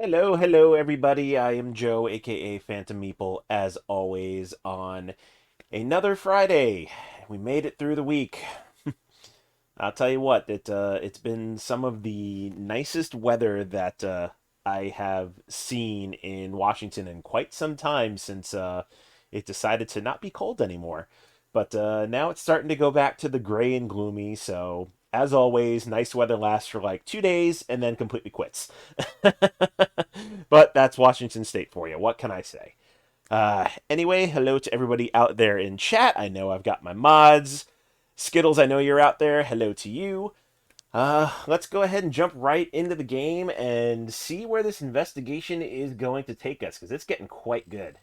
Hello, hello, everybody. I am Joe, aka Phantom Meeple, as always, on another Friday. We made it through the week. I'll tell you what, it's been some of the nicest weather that I have seen in Washington in quite some time since it decided to not be cold anymore. But now it's starting to go back to the gray and gloomy. So, as always, nice weather lasts for like 2 days and then completely quits. But that's Washington State for you. What can I say? Anyway, hello to everybody out there in chat. I know I've got my mods. Skittles, I know you're out there. Hello to you. Let's go ahead and jump right into the game and see where this investigation is going to take us, because it's getting quite good.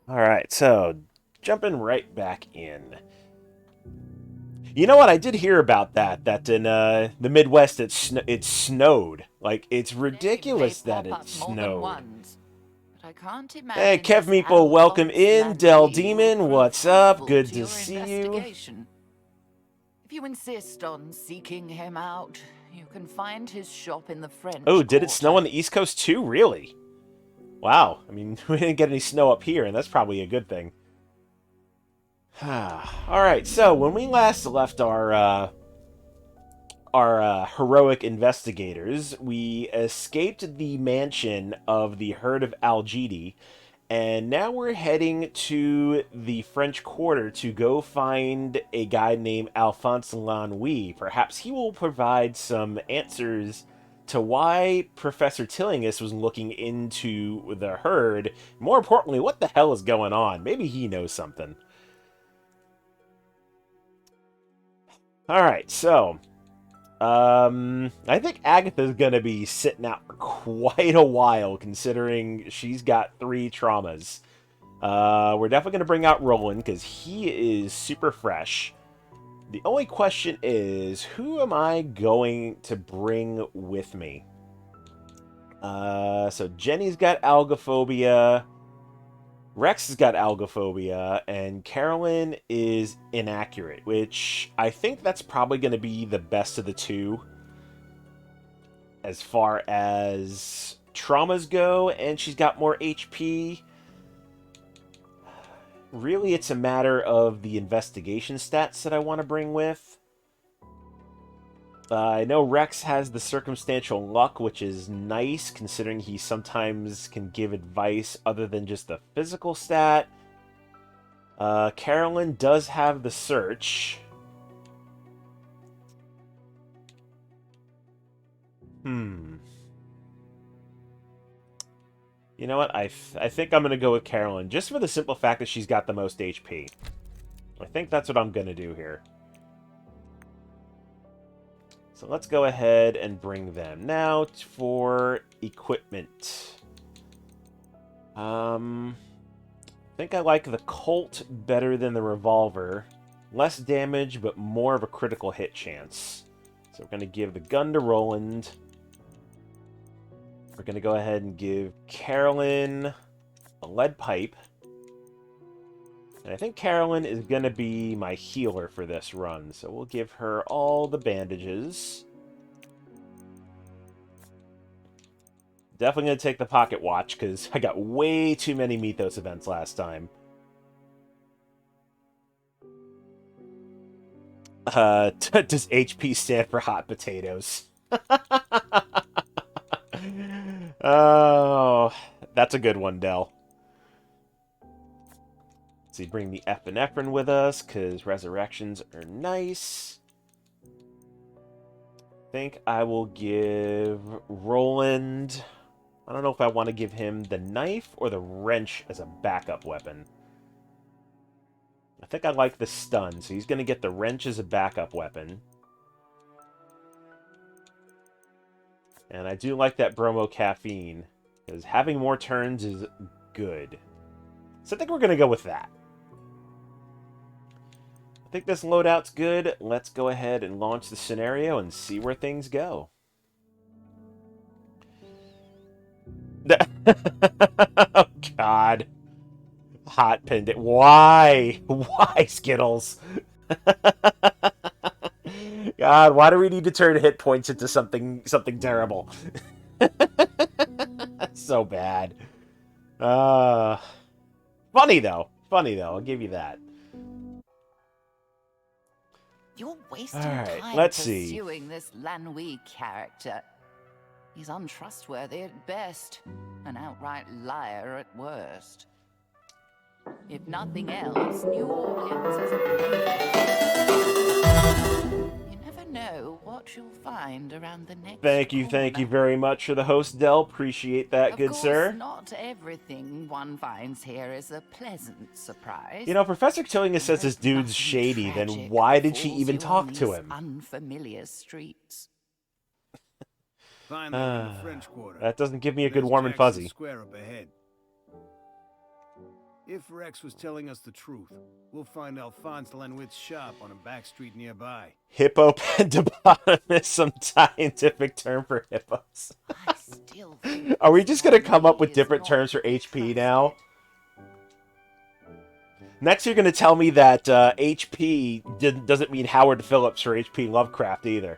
All right, so jumping right back in. You know what? I did hear about that. That in the Midwest, it snowed. Like it's Name may ridiculous that pop it up more than snowed. once, but I can't Hey, imagine Kev this Meeple, welcome Alphonse in. Del Landry will Demon, prove what's up? helpful Good to to your see you. investigation. If you insist on seeking him out, you can find his shop in the Oh, French did it snow Quarter. on the East Coast too? Really? Wow. I mean, we didn't get any snow up here, and that's probably a good thing. All right. So when we last left our heroic investigators, we escaped the mansion of the Herd of Algedi, and now we're heading to the French Quarter to go find a guy named Alphonse Lanouille. Perhaps he will provide some answers to why Professor Tillinghast was looking into the herd. More importantly, what the hell is going on? Maybe he knows something. All right, so I think Agatha's gonna be sitting out for quite a while, considering she's got 3 traumas. We're definitely gonna bring out Roland because he is super fresh. The only question is, who am I going to bring with me? So Jenny's got algophobia, Rex has got algophobia, and Carolyn is inaccurate, which I think that's probably going to be the best of the two as far as traumas go, and she's got more HP. Really, it's a matter of the investigation stats that I want to bring with. I know Rex has the circumstantial luck, which is nice, considering he sometimes can give advice other than just the physical stat. Carolyn does have the search. Hmm. You know what? I think I'm going to go with Carolyn, just for the simple fact that she's got the most HP. I think that's what I'm going to do here. So let's go ahead and bring them. Now for equipment. I think I like the Colt better than the revolver. Less damage, but more of a critical hit chance. So we're going to give the gun to Roland. We're going to go ahead and give Carolyn a lead pipe. And I think Carolyn is going to be my healer for this run. So we'll give her all the bandages. Definitely going to take the pocket watch, because I got way too many Mythos events last time. Does HP stand for hot potatoes? Oh, that's a good one, Dell. Let's see, bring the epinephrine with us, because resurrections are nice. I think I will give Roland... I don't know if I want to give him the knife or the wrench as a backup weapon. I think I like the stun, so he's going to get the wrench as a backup weapon. And I do like that bromo caffeine, because having more turns is good. So I think we're going to go with that. I think this loadout's good. Let's go ahead and launch the scenario and see where things go. Oh, God. Hot pendant. Why? Why, Skittles? God, why do we need to turn hit points into something terrible? That's so bad. Uh, funny though. Funny though. I'll give you that. You're wasting Alright, time let's see. pursuing this Lanui character. He's untrustworthy at best, an outright liar at worst. If nothing else, New Orleans is a You never know what you'll find around the next Thank you corner. very much for the host, Del. Appreciate that, good sir. Not everything one finds here is a pleasant surprise. You know, Professor Tillingham says this dude's shady, then why did she even talk to him? Unfamiliar streets. Finally, in the French Quarter. That doesn't give me a good warm and fuzzy. Square up ahead. If Rex was telling us the truth, we'll find Alphonse Lenwit's shop on a back street nearby. Hippopotamus, some scientific term for hippos. I still think Are we just gonna come up with different terms for HP now? Next, you're gonna tell me that HP doesn't mean Howard Phillips for HP Lovecraft either.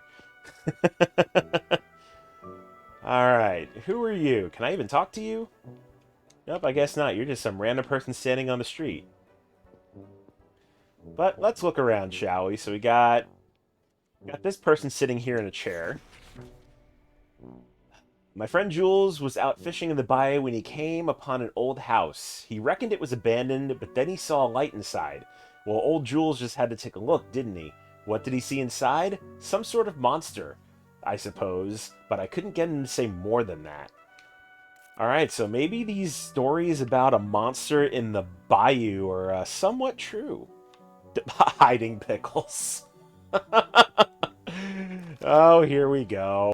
Alright, who are you? Can I even talk to you? Nope, I guess not. You're just some random person standing on the street. But let's look around, shall we? So we got this person sitting here in a chair. My friend Jules was out fishing in the bayou when he came upon an old house. He reckoned it was abandoned, but then he saw a light inside. Well, old Jules just had to take a look, didn't he? What did he see inside? Some sort of monster, I suppose, but I couldn't get him to say more than that. Alright, so maybe these stories about a monster in the bayou are somewhat true. Hiding pickles. Oh, here we go.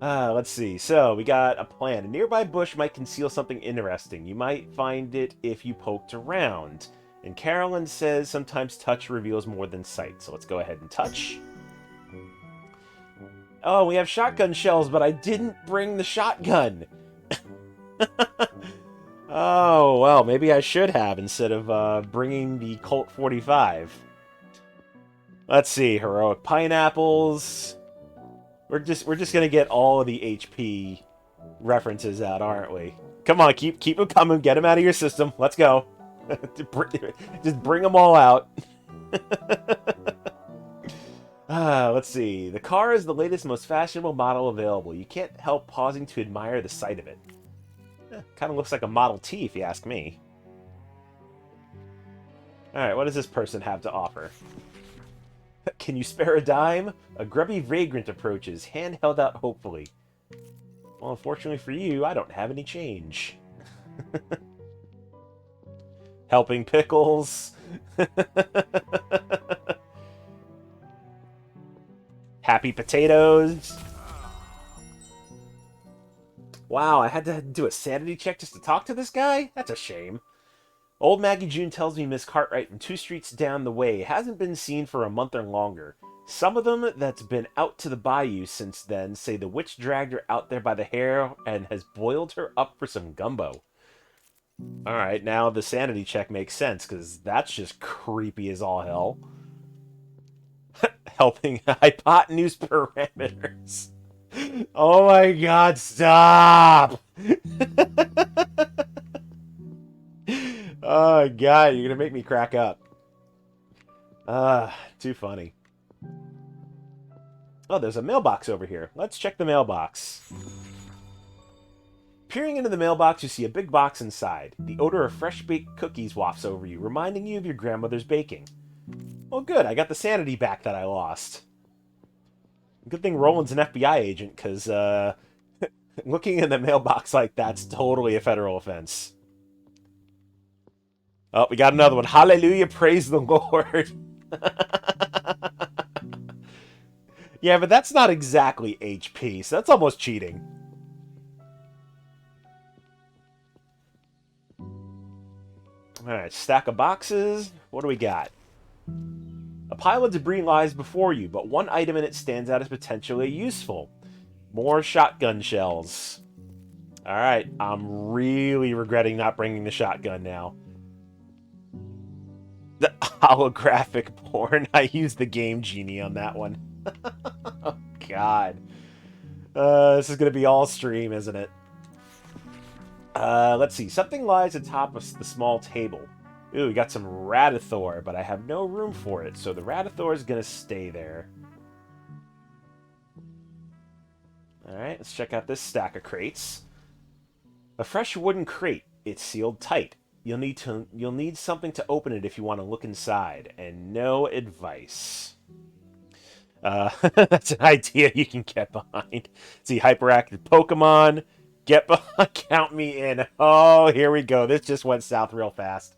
Let's see. So, we got a plan. A nearby bush might conceal something interesting. You might find it if you poked around. And Carolyn says sometimes touch reveals more than sight. So let's go ahead and touch. Oh, we have shotgun shells, but I didn't bring the shotgun. Oh, well, maybe I should have instead of bringing the Colt 45. Let's see, heroic pineapples. We're just gonna get all of the HP references out, aren't we? Come on, keep them coming. Get them out of your system. Let's go. Just bring them all out. Let's see. The car is the latest, most fashionable model available. You can't help pausing to admire the sight of it. Kind of looks like a Model T, if you ask me. Alright, what does this person have to offer? Can you spare a dime? A grubby vagrant approaches, hand held out hopefully. Well, unfortunately for you, I don't have any change. Helping pickles. Happy potatoes. Wow, I had to do a sanity check just to talk to this guy? That's a shame. Old Maggie June tells me Miss Cartwright from 2 streets down the way hasn't been seen for a month or longer. Some of them that's been out to the bayou since then say the witch dragged her out there by the hair and has boiled her up for some gumbo. Alright, now the sanity check makes sense, because that's just creepy as all hell. Helping hypotenuse parameters. Oh my god, stop! Oh god, you're gonna make me crack up. Too funny. Oh, there's a mailbox over here. Let's check the mailbox. Peering into the mailbox, you see a big box inside. The odor of fresh-baked cookies wafts over you, reminding you of your grandmother's baking. Well, good. I got the sanity back that I lost. Good thing Roland's an FBI agent, because looking in the mailbox like that's totally a federal offense. Oh, we got another one. Hallelujah, praise the Lord. Yeah, but that's not exactly HP, so that's almost cheating. Alright, stack of boxes. What do we got? A pile of debris lies before you, but one item in it stands out as potentially useful. More shotgun shells. Alright, I'm really regretting not bringing the shotgun now. Holographic porn. I used the Game Genie on that one. Oh, God. This is going to be all stream, isn't it? Let's see. Something lies atop of the small table. Ooh, we got some Radithor, but I have no room for it, so the Radithor is going to stay there. Alright, let's check out this stack of crates. A fresh wooden crate. It's sealed tight. You'll need something to open it if you want to look inside, and no advice. That's an idea you can get behind. See, hyperactive Pokemon. Get behind. Count me in. Oh, here we go. This just went south real fast.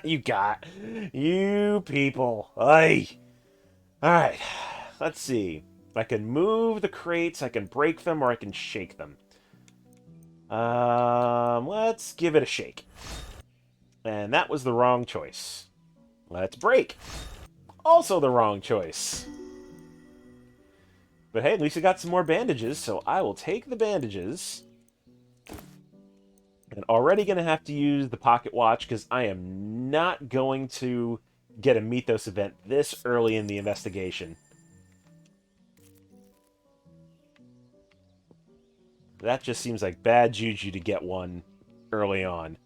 You people. Ay. Alright. Let's see. I can move the crates, I can break them, or I can shake them. Let's give it a shake. And that was the wrong choice. Let's break. Also the wrong choice. But hey, at least I got some more bandages, so I will take the bandages. And already going to have to use the pocket watch, because I am not going to get a Mythos event this early in the investigation. That just seems like bad juju to get one early on.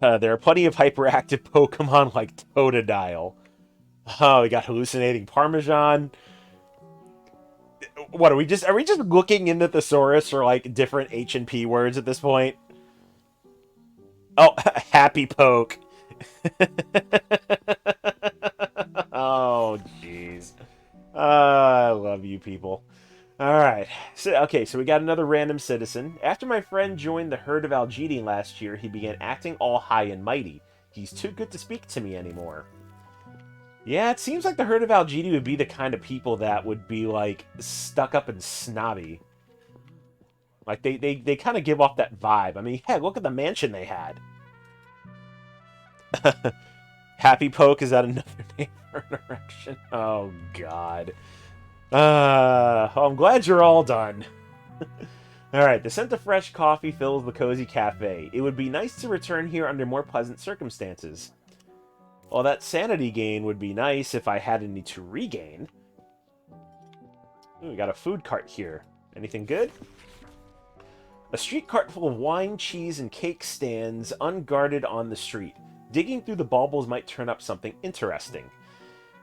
There are plenty of hyperactive Pokemon like Totodile. Oh, we got hallucinating Parmesan. What are we just looking into thesaurus for like different H and P words at this point? Oh, happy poke. Oh, jeez. I love you people. Alright, so we got another random citizen. After my friend joined the Herd of Algedi last year, he began acting all high and mighty. He's too good to speak to me anymore. Yeah, it seems like the Herd of Algedi would be the kind of people that would be, like, stuck up and snobby. Like, they kind of give off that vibe. I mean, heck, look at the mansion they had. Happy Poke, is that another name for an erection? Oh, God. I'm glad you're all done. Alright, the scent of fresh coffee fills the cozy cafe. It would be nice to return here under more pleasant circumstances. Well, that sanity gain would be nice if I had any to regain. Ooh, we got a food cart here. Anything good? A street cart full of wine, cheese, and cake stands unguarded on the street. Digging through the baubles might turn up something interesting.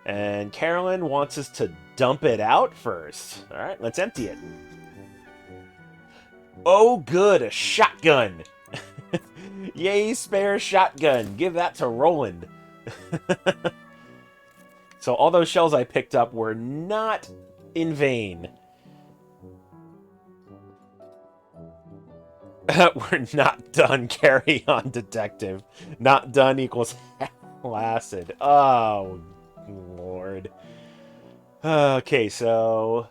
And Carolyn wants us to dump it out first. Alright, let's empty it. Oh, good, a shotgun. Yay, spare shotgun. Give that to Roland. So all those shells I picked up were not in vain. We're not done. Carry on, detective. Not done equals acid. Oh, Lord. Okay, so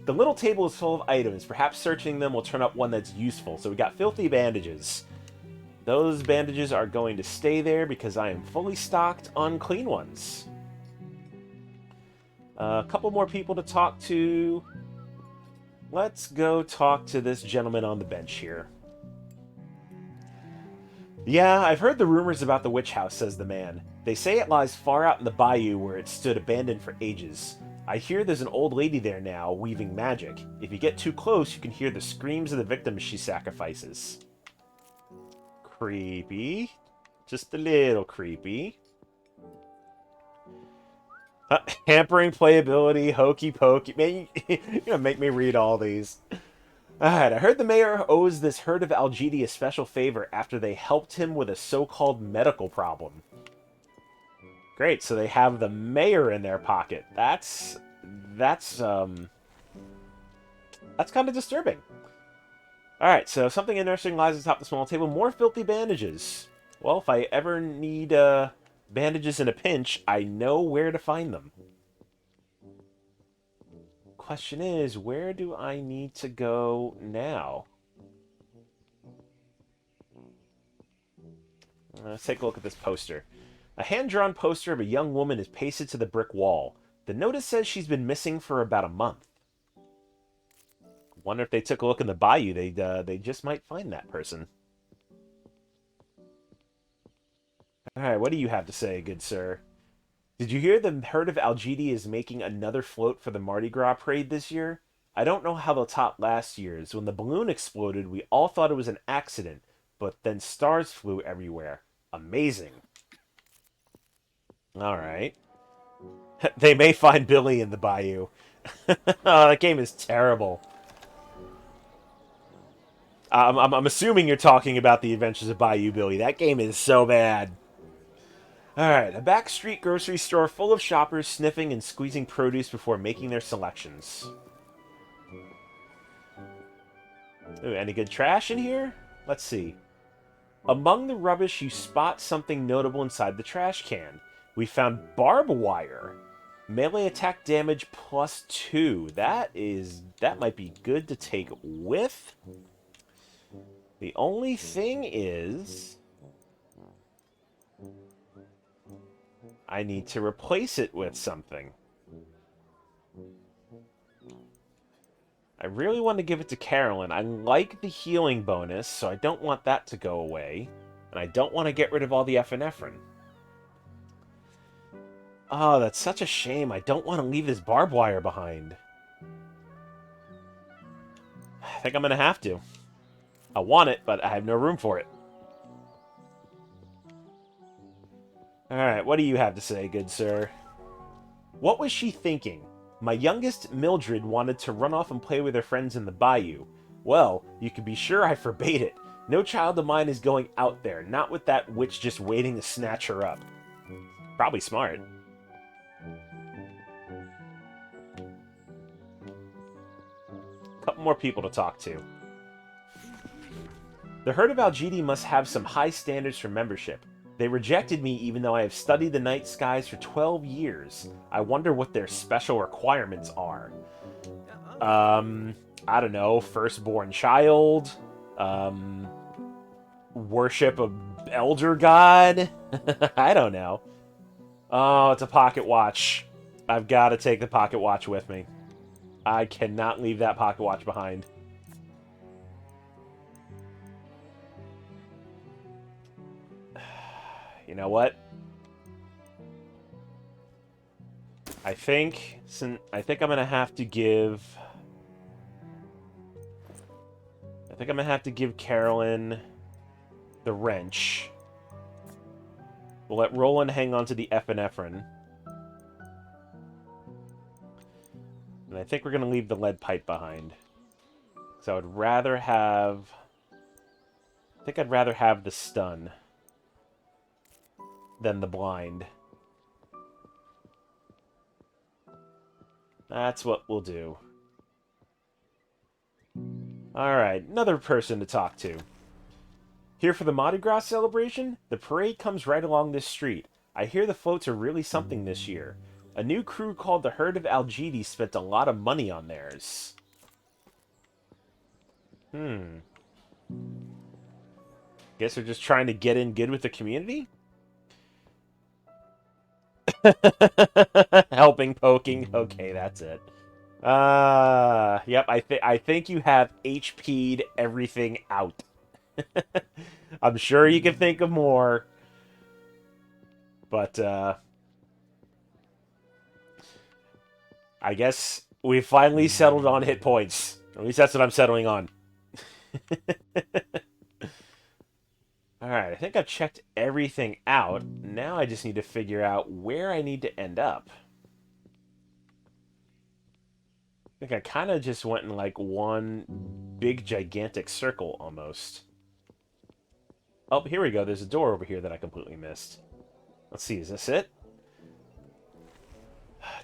the little table is full of items. Perhaps searching them will turn up one that's useful. So we got filthy bandages. Those bandages are going to stay there because I am fully stocked on clean ones. A couple more people to talk to. Let's go talk to this gentleman on the bench here. Yeah, I've heard the rumors about the witch house, says the man. They say it lies far out in the bayou where it stood abandoned for ages. I hear there's an old lady there now, weaving magic. If you get too close, you can hear the screams of the victims she sacrifices. Creepy. Just a little creepy. Hampering playability, hokey pokey. Man, you're gonna make me read all these. Alright, I heard the mayor owes this Herd of Algedi a special favor after they helped him with a so-called medical problem. Great, so they have the mayor in their pocket. That's kind of disturbing. Alright, so something interesting lies atop the small table. More filthy bandages. Well, if I ever need bandages in a pinch, I know where to find them. Question is, where do I need to go now? Let's take a look at this poster. A hand-drawn poster of a young woman is pasted to the brick wall. The notice says she's been missing for about a month. Wonder if they took a look in the bayou, they just might find that person. Alright, what do you have to say, good sir? Did you hear the Herd of Algedi is making another float for the Mardi Gras parade this year? I don't know how they'll top last year's. When the balloon exploded, we all thought it was an accident, but then stars flew everywhere. Amazing. Alright. They may find Billy in the bayou. Oh, that game is terrible. I'm assuming you're talking about the Adventures of Bayou Billy. That game is so bad. Alright, a backstreet grocery store full of shoppers sniffing and squeezing produce before making their selections. Ooh, any good trash in here? Let's see. Among the rubbish, you spot something notable inside the trash can. We found barbed wire. Melee attack damage +2. That might be good to take with. The only thing is, I need to replace it with something. I really want to give it to Carolyn. I like the healing bonus, so I don't want that to go away. And I don't want to get rid of all the epinephrine. Oh, that's such a shame. I don't want to leave this barbed wire behind. I think I'm going to have to. I want it, but I have no room for it. Alright, what do you have to say, good sir? What was she thinking? My youngest, Mildred, wanted to run off and play with her friends in the bayou. Well, you can be sure I forbade it. No child of mine is going out there, not with that witch just waiting to snatch her up. Probably smart. Couple more people to talk to. The Herd of Algedi must have some high standards for membership. They rejected me even though I have studied the night skies for 12 years. I wonder what their special requirements are. I don't know, firstborn child, worship of elder god? I don't know. Oh, it's a pocket watch. I've got to take the pocket watch with me. I cannot leave that pocket watch behind. You know what? I think I'm gonna have to give. I think I'm gonna have to give Carolyn the wrench. We'll let Roland hang on to the epinephrine. And I think we're gonna leave the lead pipe behind. So I would rather have. I think I'd rather have the stun than the blind. That's what we'll do. Alright, another person to talk to. Here for the Mardi Gras celebration? The parade comes right along this street. I hear the floats are really something this year. A new crew called the Herd of Algedi spent a lot of money on theirs. Guess they're just trying to get in good with the community? Helping, poking. Okay, that's it. Yep, I think you have HP'd everything out. I'm sure you can think of more. But, I guess we finally settled on hit points. At least that's what I'm settling on. Alright, I think I've checked everything out. Now I just need to figure out where I need to end up. I think I kind of just went in like one big gigantic circle almost. Oh, here we go. There's a door over here that I completely missed. Let's see, is this it?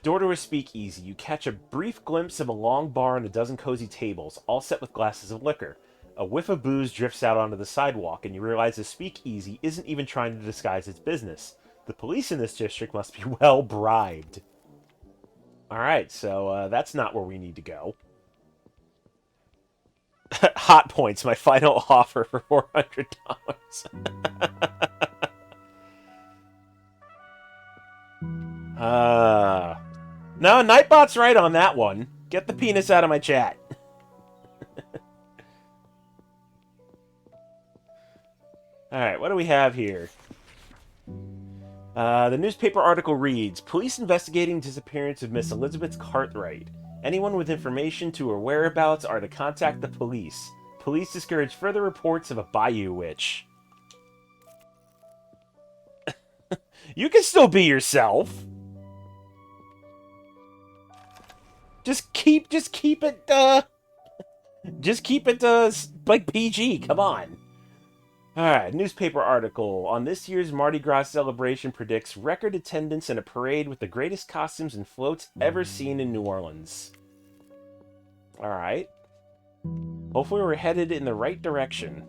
Door to a speakeasy. You catch a brief glimpse of a long bar and a dozen cozy tables, all set with glasses of liquor. A whiff of booze drifts out onto the sidewalk, and you realize the speakeasy isn't even trying to disguise its business. The police in this district must be well bribed. Alright, so that's not where we need to go. Hot points, my final offer for $400. No, Nightbot's right on that one. Get the penis out of my chat. Alright, what do we have here? The newspaper article reads, Police investigating disappearance of Miss Elizabeth Cartwright. Anyone with information to her whereabouts are to contact the police. Police discourage further reports of a Bayou witch. You can still be yourself. Just keep it, like PG. Come on. Alright, newspaper article. On this year's Mardi Gras celebration predicts record attendance and a parade with the greatest costumes and floats ever seen in New Orleans. Alright. Hopefully we're headed in the right direction.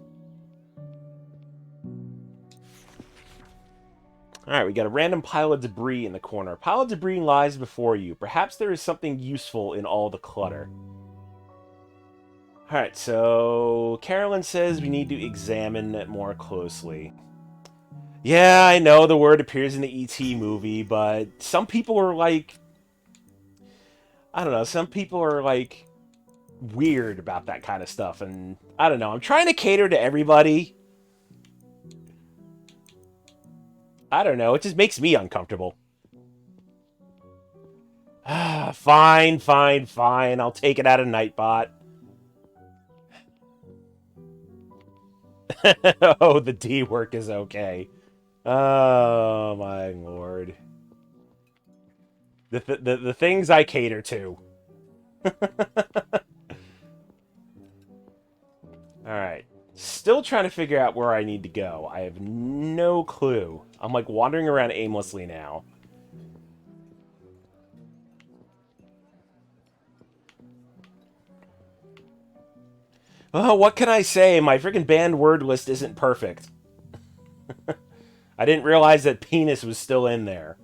Alright, we got a random pile of debris in the corner. A pile of debris lies before you. Perhaps there is something useful in all the clutter. Alright, so Carolyn says we need to examine it more closely. Yeah, I know the word appears in the E.T. movie, but some people are like... I don't know, some people are like weird about that kind of stuff, and I don't know, I'm trying to cater to everybody. I don't know, it just makes me uncomfortable. Fine, I'll take it out of Nightbot. Oh, the D work is okay. Oh, my lord. The things I cater to. Alright. Still trying to figure out where I need to go. I have no clue. I'm like wandering around aimlessly now. Oh, what can I say? My freaking banned word list isn't perfect. I didn't realize that penis was still in there.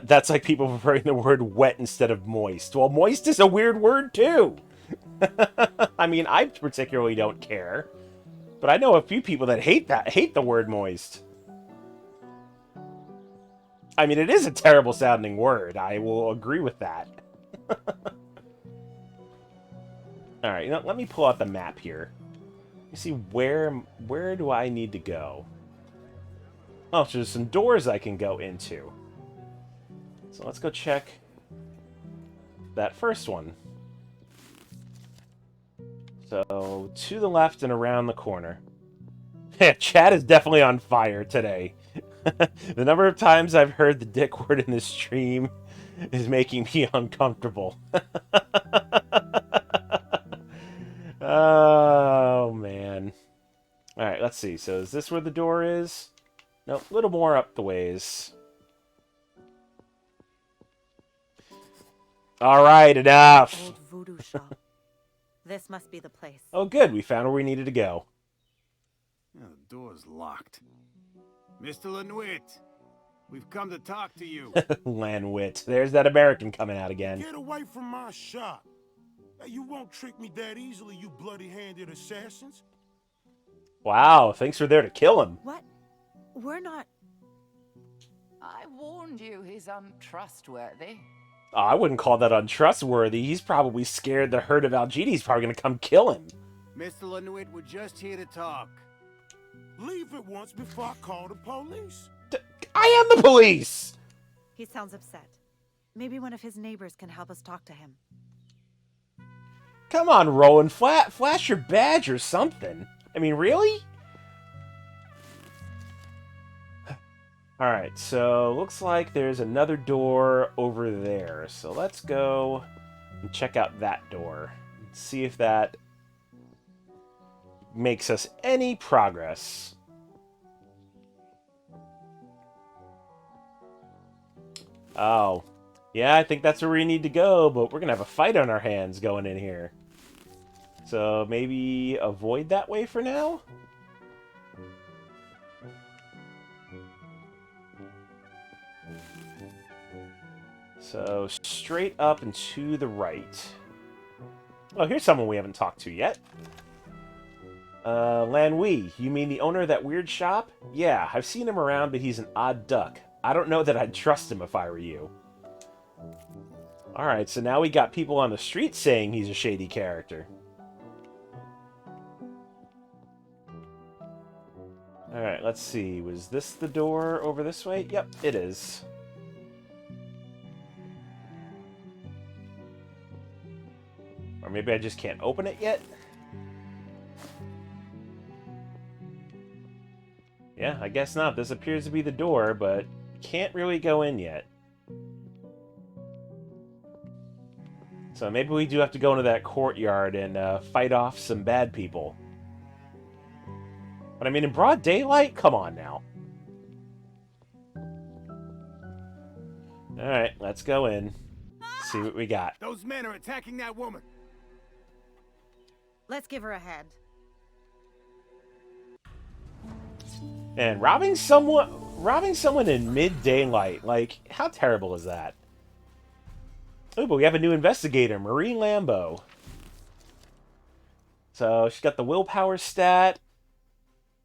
That's like people preferring the word wet instead of moist. Well, moist is a weird word, too. I mean, I particularly don't care. But I know a few people that hate the word moist. I mean, it is a terrible sounding word. I will agree with that. Alright, you know, let me pull out the map here. You see, where do I need to go? Oh, so there's some doors I can go into. So let's go check that first one. So, to the left and around the corner. Yeah, chat is definitely on fire today. The number of times I've heard the dick word in this stream is making me uncomfortable. Oh, man. Alright, let's see. So is this where the door is? Nope, a little more up the ways. Alright, enough! Old voodoo shop. This must be the place. Oh, good. We found where we needed to go. Yeah, the door's locked. Mr. Lenuit, we've come to talk to you. Lanwit. There's that American coming out again. Get away from my shop. You won't trick me that easily, you bloody-handed assassins. Wow, thanks for there to kill him. What? We're not... I warned you he's untrustworthy. Oh, I wouldn't call that untrustworthy. He's probably scared the Herd of Algedi's probably going to come kill him. Mr. Lenuit, we're just here to talk. Leave it once before I call the police. I am the police! He sounds upset. Maybe one of his neighbors can help us talk to him. Come on, Rowan. Flash your badge or something. I mean, really? Alright, so looks like there's another door over there. So let's go and check out that door. See if that makes us any progress. Oh. Yeah, I think that's where we need to go, but we're going to have a fight on our hands going in here. So maybe avoid that way for now? So straight up and to the right. Oh, here's someone we haven't talked to yet. Lan Wei, you mean the owner of that weird shop? Yeah, I've seen him around, but he's an odd duck. I don't know that I'd trust him if I were you. Alright, so now we got people on the street saying he's a shady character. Alright, let's see. Was this the door over this way? Yep, it is. Or maybe I just can't open it yet? Yeah, I guess not. This appears to be the door, but can't really go in yet. So maybe we do have to go into that courtyard and fight off some bad people. But I mean, in broad daylight? Come on now. Alright, let's go in. See what we got. Those men are attacking that woman. Let's give her a hand. And robbing someone in mid-daylight, like, how terrible is that? Oh, but we have a new investigator, Marie Lambeau. So she's got the willpower stat,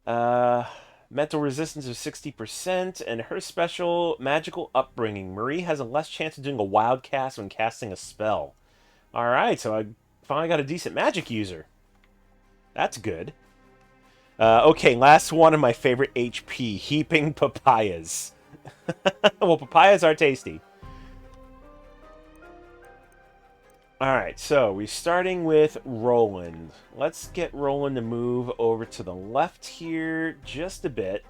mental resistance of 60%, and her special magical upbringing. Marie has a less chance of doing a wild cast when casting a spell. Alright, so I finally got a decent magic user. That's good. Okay, last one of my favorite HP, heaping papayas. Well, papayas are tasty. Alright, so we're starting with Roland. Let's get Roland to move over to the left here just a bit.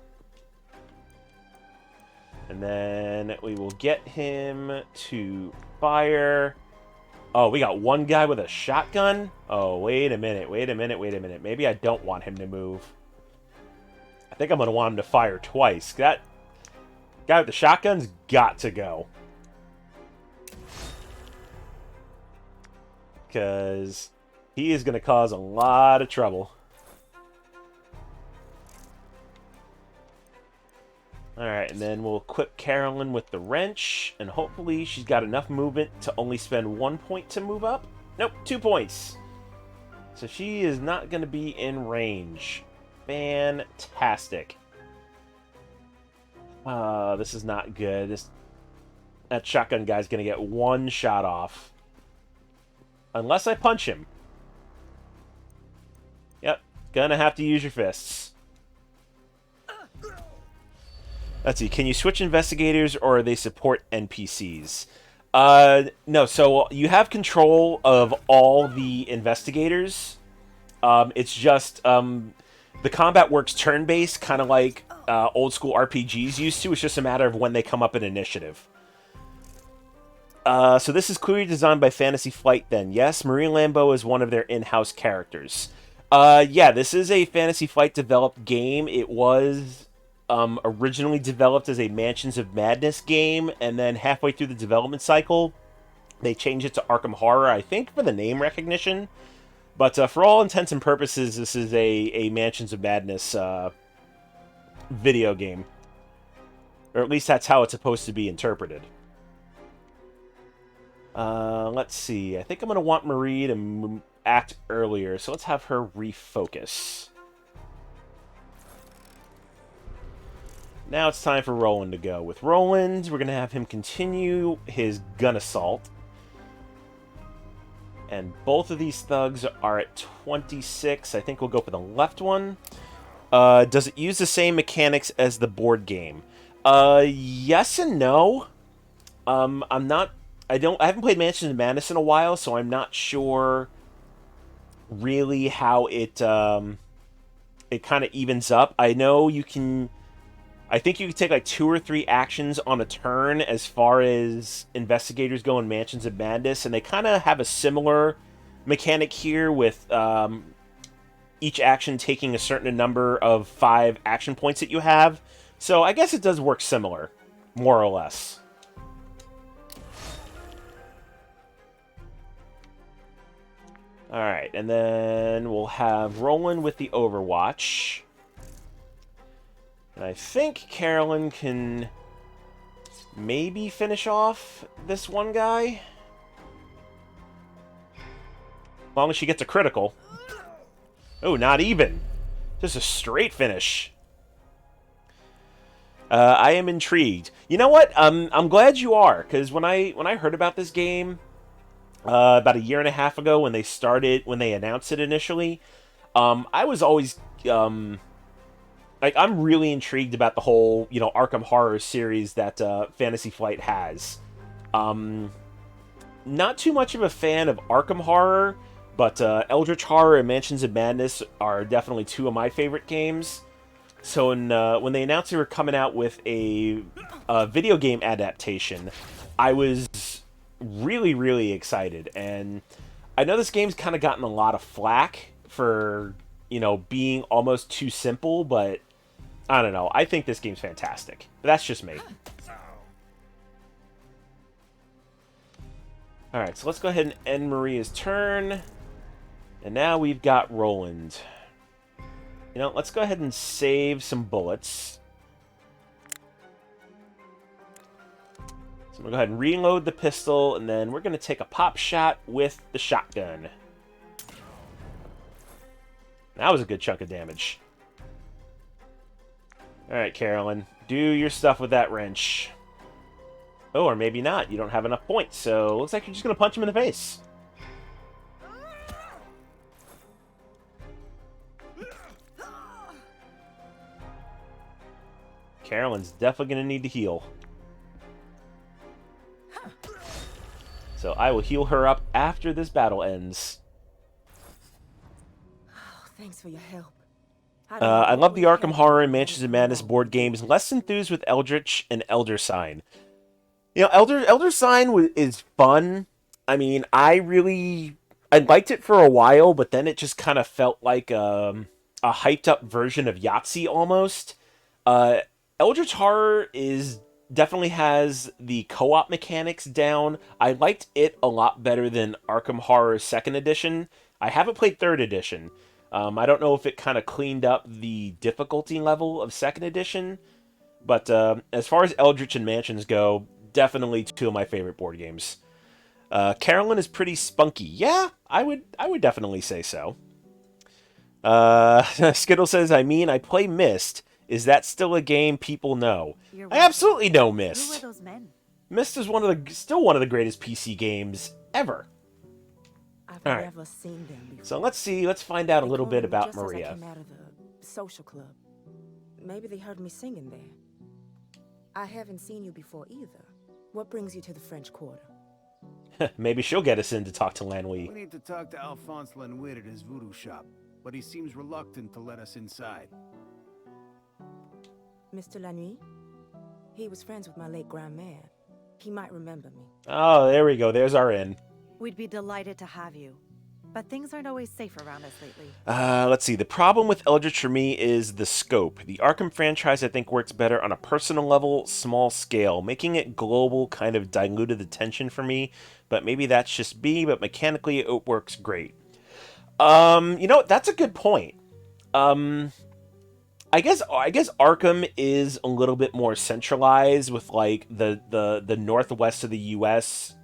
And then we will get him to fire. Oh, we got one guy with a shotgun? Oh, wait a minute. Maybe I don't want him to move. I think I'm going to want him to fire twice. That guy with the shotgun's got to go. Because he is going to cause a lot of trouble. Alright, and then we'll equip Carolyn with the wrench, and hopefully she's got enough movement to only spend 1 point to move up. Nope, 2 points. So she is not going to be in range. Fantastic. This is not good. That shotgun guy's going to get one shot off. Unless I punch him. Yep, gonna have to use your fists. Let's see, can you switch investigators or they support NPCs? No, so you have control of all the investigators. It's just, the combat works turn-based, kind of like old school RPGs used to. It's just a matter of when they come up in initiative. So this is clearly designed by Fantasy Flight then. Yes, Marie Lambeau is one of their in-house characters. Yeah, this is a Fantasy Flight developed game. It was originally developed as a Mansions of Madness game, and then halfway through the development cycle, they changed it to Arkham Horror, I think, for the name recognition. But for all intents and purposes, this is a Mansions of Madness video game. Or at least that's how it's supposed to be interpreted. Let's see. I think I'm going to want Marie to act earlier, so let's have her refocus. Now it's time for Roland to go. With Roland, we're going to have him continue his gun assault. And both of these thugs are at 26. I think we'll go for the left one. Does it use the same mechanics as the board game? Yes and no. I haven't played Mansions of Madness in a while, so I'm not sure really how it kind of evens up. I know you can... I think you can take like 2 or 3 actions on a turn as far as investigators go in Mansions of Madness, and they kind of have a similar mechanic here with each action taking a certain number of 5 action points that you have. So I guess it does work similar, more or less. Alright, and then we'll have Roland with the Overwatch. And I think Carolyn can maybe finish off this one guy. As long as she gets a critical. Oh, not even. Just a straight finish. I am intrigued. You know what? I'm glad you are, because when I heard about this game about 1.5 years ago when they announced it initially, I was always like, I'm really intrigued about the whole, Arkham Horror series that Fantasy Flight has. Not too much of a fan of Arkham Horror, but Eldritch Horror and Mansions of Madness are definitely two of my favorite games. So when they announced they were coming out with a video game adaptation, I was really, really excited. And I know this game's kind of gotten a lot of flack for, being almost too simple, but I don't know. I think this game's fantastic. But that's just me. Alright, so let's go ahead and end Maria's turn. And now we've got Roland. Let's go ahead and save some bullets. So I'm going to go ahead and reload the pistol, and then we're going to take a pop shot with the shotgun. That was a good chunk of damage. Alright, Carolyn. Do your stuff with that wrench. Oh, or maybe not. You don't have enough points, so looks like you're just going to punch him in the face. Carolyn's definitely going to need to heal. So I will heal her up after this battle ends. Oh, thanks for your help. I love the Arkham Horror and Mansions of Madness board games. Less enthused with Eldritch and Elder Sign. Elder Sign is fun. I mean, I liked it for a while, but then it just kind of felt like a hyped up version of Yahtzee almost. Eldritch Horror definitely has the co-op mechanics down. I liked it a lot better than Arkham Horror 2nd Edition. I haven't played 3rd Edition. I don't know if it kind of cleaned up the difficulty level of 2nd Edition. But as far as Eldritch and Mansions go, definitely two of my favorite board games. Carolyn is pretty spunky. Yeah, I would definitely say so. Skittle says, I play Myst. Is that still a game people know? I absolutely know Myst. Who were those men? Myst is still one of the greatest PC games ever. I've All right. never seen them before. So let's find out a They little called bit me about just as I Maria. came out of the social club. Maybe they heard me singing there. I haven't seen you before either. What brings you to the French Quarter? Maybe she'll get us in to talk to We Lanwy. need to talk to Alphonse Lenoir at his voodoo shop, but he seems reluctant to let us inside. Mr. Lanois? He was friends with my late grandman. He might remember me. Oh, there we go. There's our inn. We'd be delighted to have you. But things aren't always safe around us lately. Let's see. The problem with Eldritch for me is the scope. The Arkham franchise, I think, works better on a personal level, small scale. Making it global kind of diluted the tension for me, but maybe that's just me, but mechanically it works great. That's a good point. I guess Arkham is a little bit more centralized with like the northwest of the US,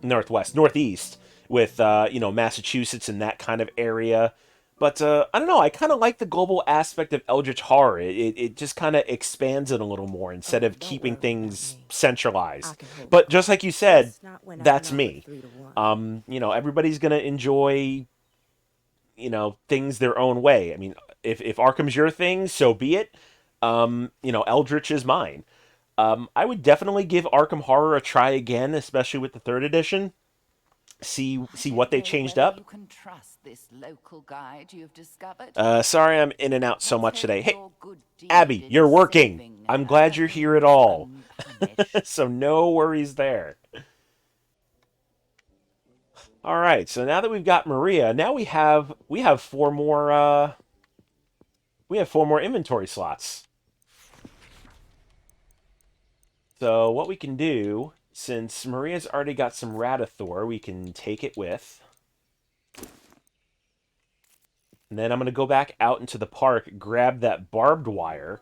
northeast with Massachusetts and that kind of area. But I don't know, I kind of like the global aspect of Eldritch Horror. It just kind of expands it a little more instead of Don't keeping worry about things me. centralized. I can hold But it. just like you said, It's not when I that's went out me. with 3 to 1. Everybody's gonna enjoy things their own way. I mean, if Arkham's your thing, so be it. Eldritch is mine. I would definitely give Arkham Horror a try again, especially with the 3rd edition. See what they changed up. You can trust this local guide you've discovered. Sorry I'm in and out so much today. Hey, Your good deed Abby, in you're working. saving I'm glad you're here at all. unpunished. So no worries there. All right, so now that we've got Maria, now we have 4 more inventory slots. So what we can do, since Maria's already got some Radithor, we can take it with. And then I'm going to go back out into the park, grab that barbed wire,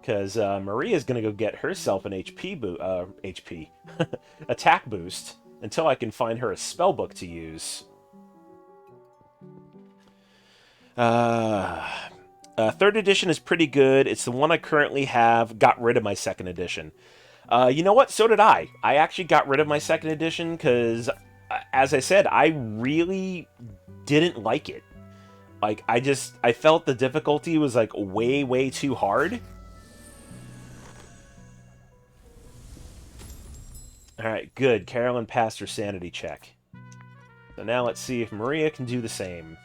because Maria's going to go get herself an attack boost, until I can find her a spell book to use. 3rd edition is pretty good. It's the one I currently have. Got rid of my 2nd edition. You know what? So did I. I actually got rid of my 2nd edition because, as I said, I really didn't like it. Like, I felt the difficulty was, like, way, way too hard. Alright, good. Carolyn passed her sanity check. So now let's see if Maria can do the same.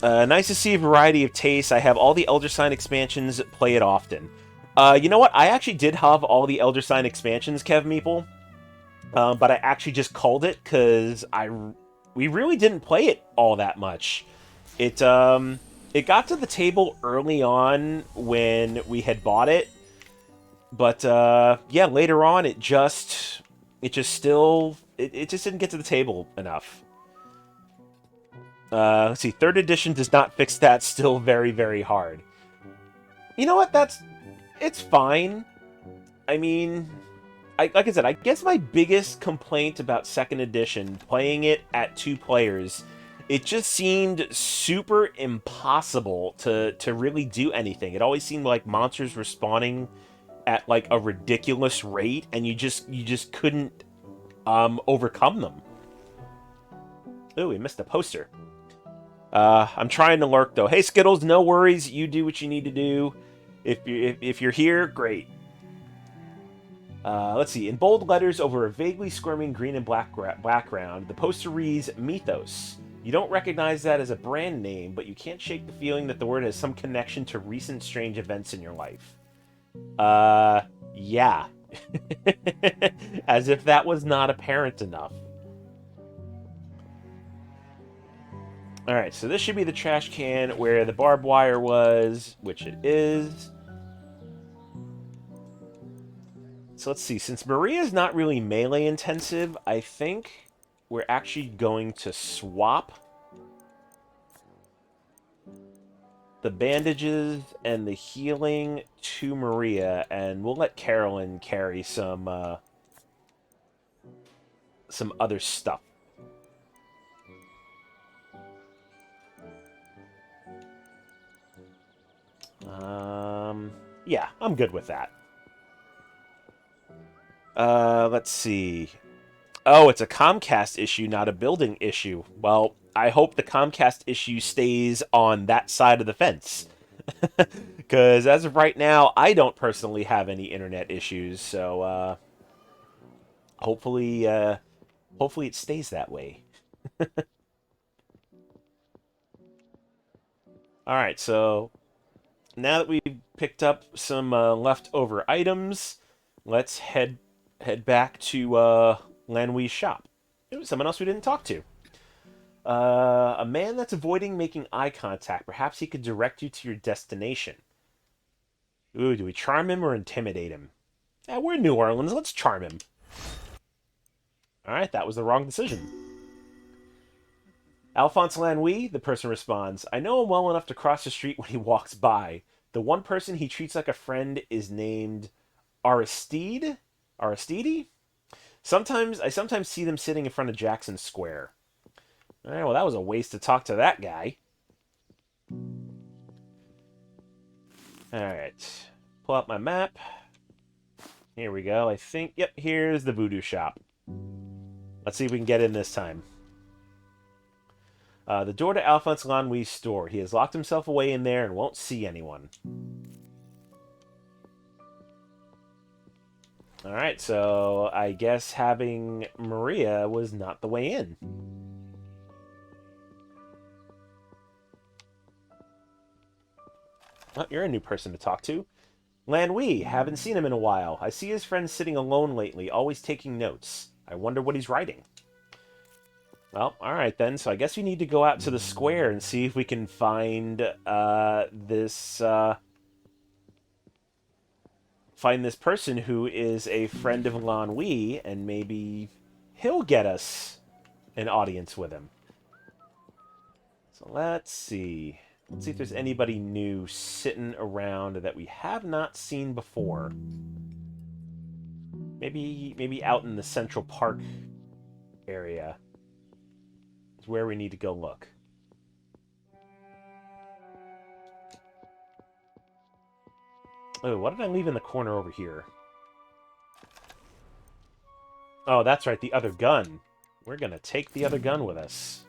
Nice to see a variety of tastes. I have all the Elder Sign expansions. Play it often. You know what? I actually did have all the Elder Sign expansions, Kev Meeple. But I actually just called it because we really didn't play it all that much. It got to the table early on when we had bought it. But yeah, later on it just didn't get to the table enough. Let's see, 3rd edition does not fix that. Still very, very hard. You know what? It's fine. I mean, like I said, I guess my biggest complaint about 2nd edition, playing it at 2 players, it just seemed super impossible to really do anything. It always seemed like monsters were spawning at like a ridiculous rate, and you just couldn't overcome them. Ooh, we missed a poster. I'm trying to lurk though. Hey Skittles, no worries. You do what you need to do. If you're here, great. Let's see. In bold letters over a vaguely squirming green and black background, the poster reads Mythos. You don't recognize that as a brand name, but you can't shake the feeling that the word has some connection to recent strange events in your life. Yeah. As if that was not apparent enough. Alright, so this should be the trash can where the barbed wire was, which it is. So let's see, since Maria's not really melee intensive, I think we're actually going to swap the bandages and the healing to Maria, and we'll let Carolyn carry some other stuff. Yeah, I'm good with that. Let's see. Oh, it's a Comcast issue, not a building issue. Well, I hope the Comcast issue stays on that side of the fence. Because as of right now, I don't personally have any internet issues, so hopefully it stays that way. Alright, so now that we've picked up some leftover items, let's head back to Lanwee's shop. Ooh, someone else we didn't talk to. A man that's avoiding making eye contact. Perhaps he could direct you to your destination. Ooh, do we charm him or intimidate him? Yeah, we're in New Orleans. Let's charm him. Alright, that was the wrong decision. Alphonse Lanwee, the person responds, I know him well enough to cross the street when he walks by. The one person he treats like a friend is named Aristide? Aristide? I sometimes see them sitting in front of Jackson Square. Alright, well that was a waste to talk to that guy. Alright. Pull out my map. Here we go. I think, yep, here's the voodoo shop. Let's see if we can get in this time. The door to Alphonse Lanwee's store. He has locked himself away in there and won't see anyone. Alright, so I guess having Maria was not the way in. Oh, you're a new person to talk to. Lanwee, haven't seen him in a while. I see his friend sitting alone lately, always taking notes. I wonder what he's writing. Well, alright then, so I guess we need to go out to the square and see if we can find this person who is a friend of Lanwee, and maybe he'll get us an audience with him. So let's see. Let's see if there's anybody new sitting around that we have not seen before. Maybe out in the Central Park area is where we need to go look. Oh, what did I leave in the corner over here? Oh, that's right, the other gun. We're gonna take the other gun with us.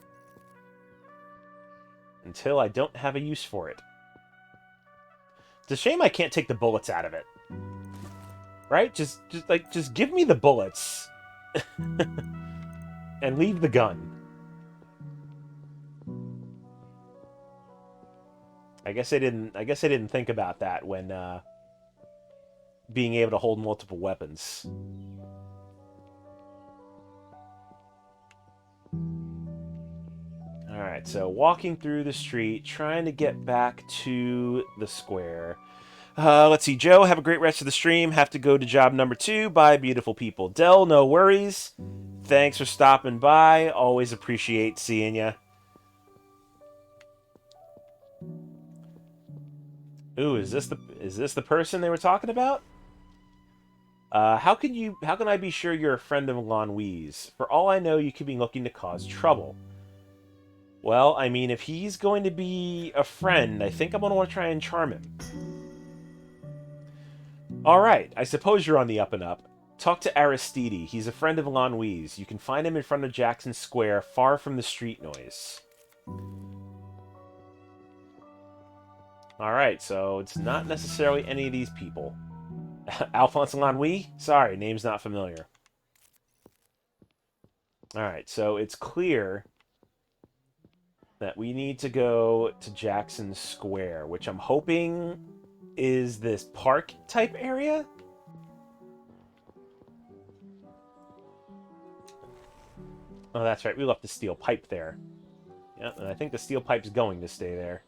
until I don't have a use for it. It's a shame I can't take the bullets out of it. Right? Just give me the bullets. And leave the gun. I guess I didn't think about that when being able to hold multiple weapons. Alright, so walking through the street, trying to get back to the square. Let's see, Joe, have a great rest of the stream. Have to go to job number 2. Bye, beautiful people. Dell, no worries. Thanks for stopping by. Always appreciate seeing you. Ooh, is this the person they were talking about? How can I be sure you're a friend of Lanwi's? For all I know, you could be looking to cause trouble. Well, I mean, if he's going to be a friend, I think I'm going to want to try and charm him. Alright, I suppose you're on the up and up. Talk to Aristide. He's a friend of Lanwi's. You can find him in front of Jackson Square, far from the street noise. Alright, so it's not necessarily any of these people. Alphonse Lanwi? Sorry, name's not familiar. Alright, so it's clear that we need to go to Jackson Square, which I'm hoping is this park-type area? Oh, that's right, we left the steel pipe there. Yeah, and I think the steel pipe's going to stay there.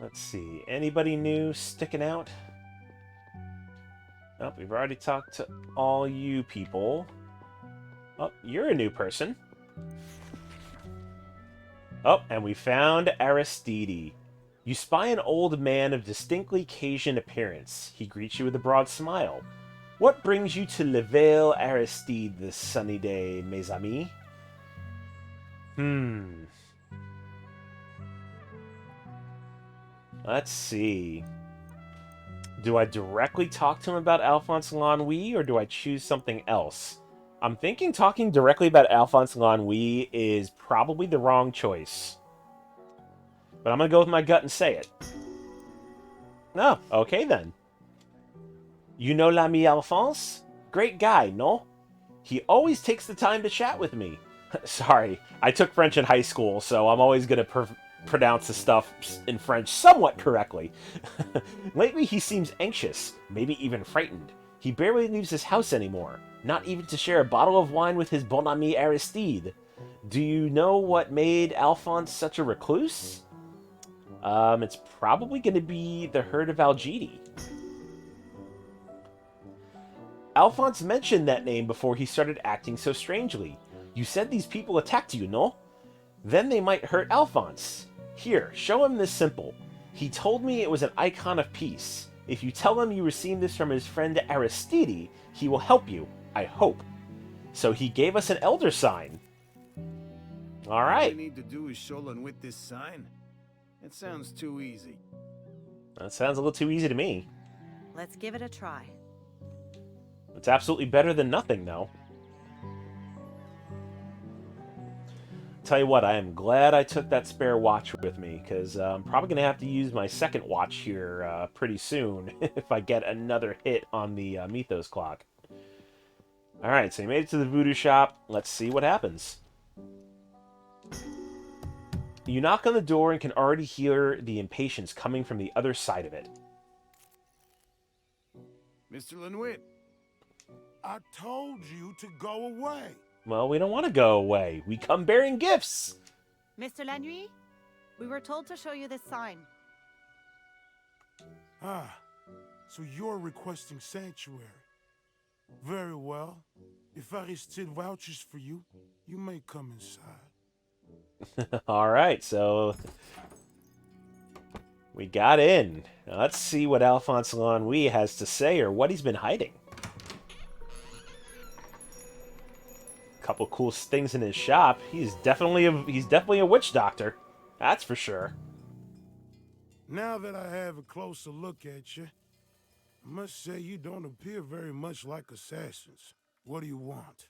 Let's see. Anybody new sticking out? Oh, we've already talked to all you people. Oh, you're a new person. Oh, and we found Aristide. You spy an old man of distinctly Cajun appearance. He greets you with a broad smile. What brings you to Le Vale Aristide this sunny day, mes amis? Let's see. Do I directly talk to him about Alphonse Lanwi, or do I choose something else? I'm thinking talking directly about Alphonse Lanwi is probably the wrong choice. But I'm going to go with my gut and say it. No, okay then. You know l'ami Alphonse? Great guy, no? He always takes the time to chat with me. Sorry, I took French in high school, so I'm always going to pronounce the stuff in French somewhat correctly. Lately, he seems anxious, maybe even frightened. He barely leaves his house anymore, not even to share a bottle of wine with his bon ami Aristide. Do you know what made Alphonse such a recluse? It's probably going to be the Herd of Algedi. Alphonse mentioned that name before he started acting so strangely. You said these people attacked you, no? Then they might hurt Alphonse. Here, show him this symbol. He told me it was an icon of peace. If you tell him you received this from his friend Aristide, he will help you, I hope. So he gave us an elder sign. All right. All we need to do is show Lanwit this sign. It sounds too easy. That sounds a little too easy to me. Let's give it a try. It's absolutely better than nothing, though. Tell you what, I am glad I took that spare watch with me, because I'm probably going to have to use my second watch here pretty soon if I get another hit on the Mythos clock. Alright, so you made it to the voodoo shop. Let's see what happens. You knock on the door and can already hear the impatience coming from the other side of it. Mr. Lanwit. I told you to go away. Well, we don't want to go away. We come bearing gifts. Mr. Lanui, we were told to show you this sign. Ah, so you're requesting sanctuary. Very well. If Aristide vouches for you, you may come inside. All right, so we got in. Now let's see what Alphonse Lanwi has to say, or what he's been hiding. Couple cool things in his shop. He's definitely a witch doctor. That's for sure. Now that I have a closer look at you, I must say you don't appear very much like assassins. What do you want?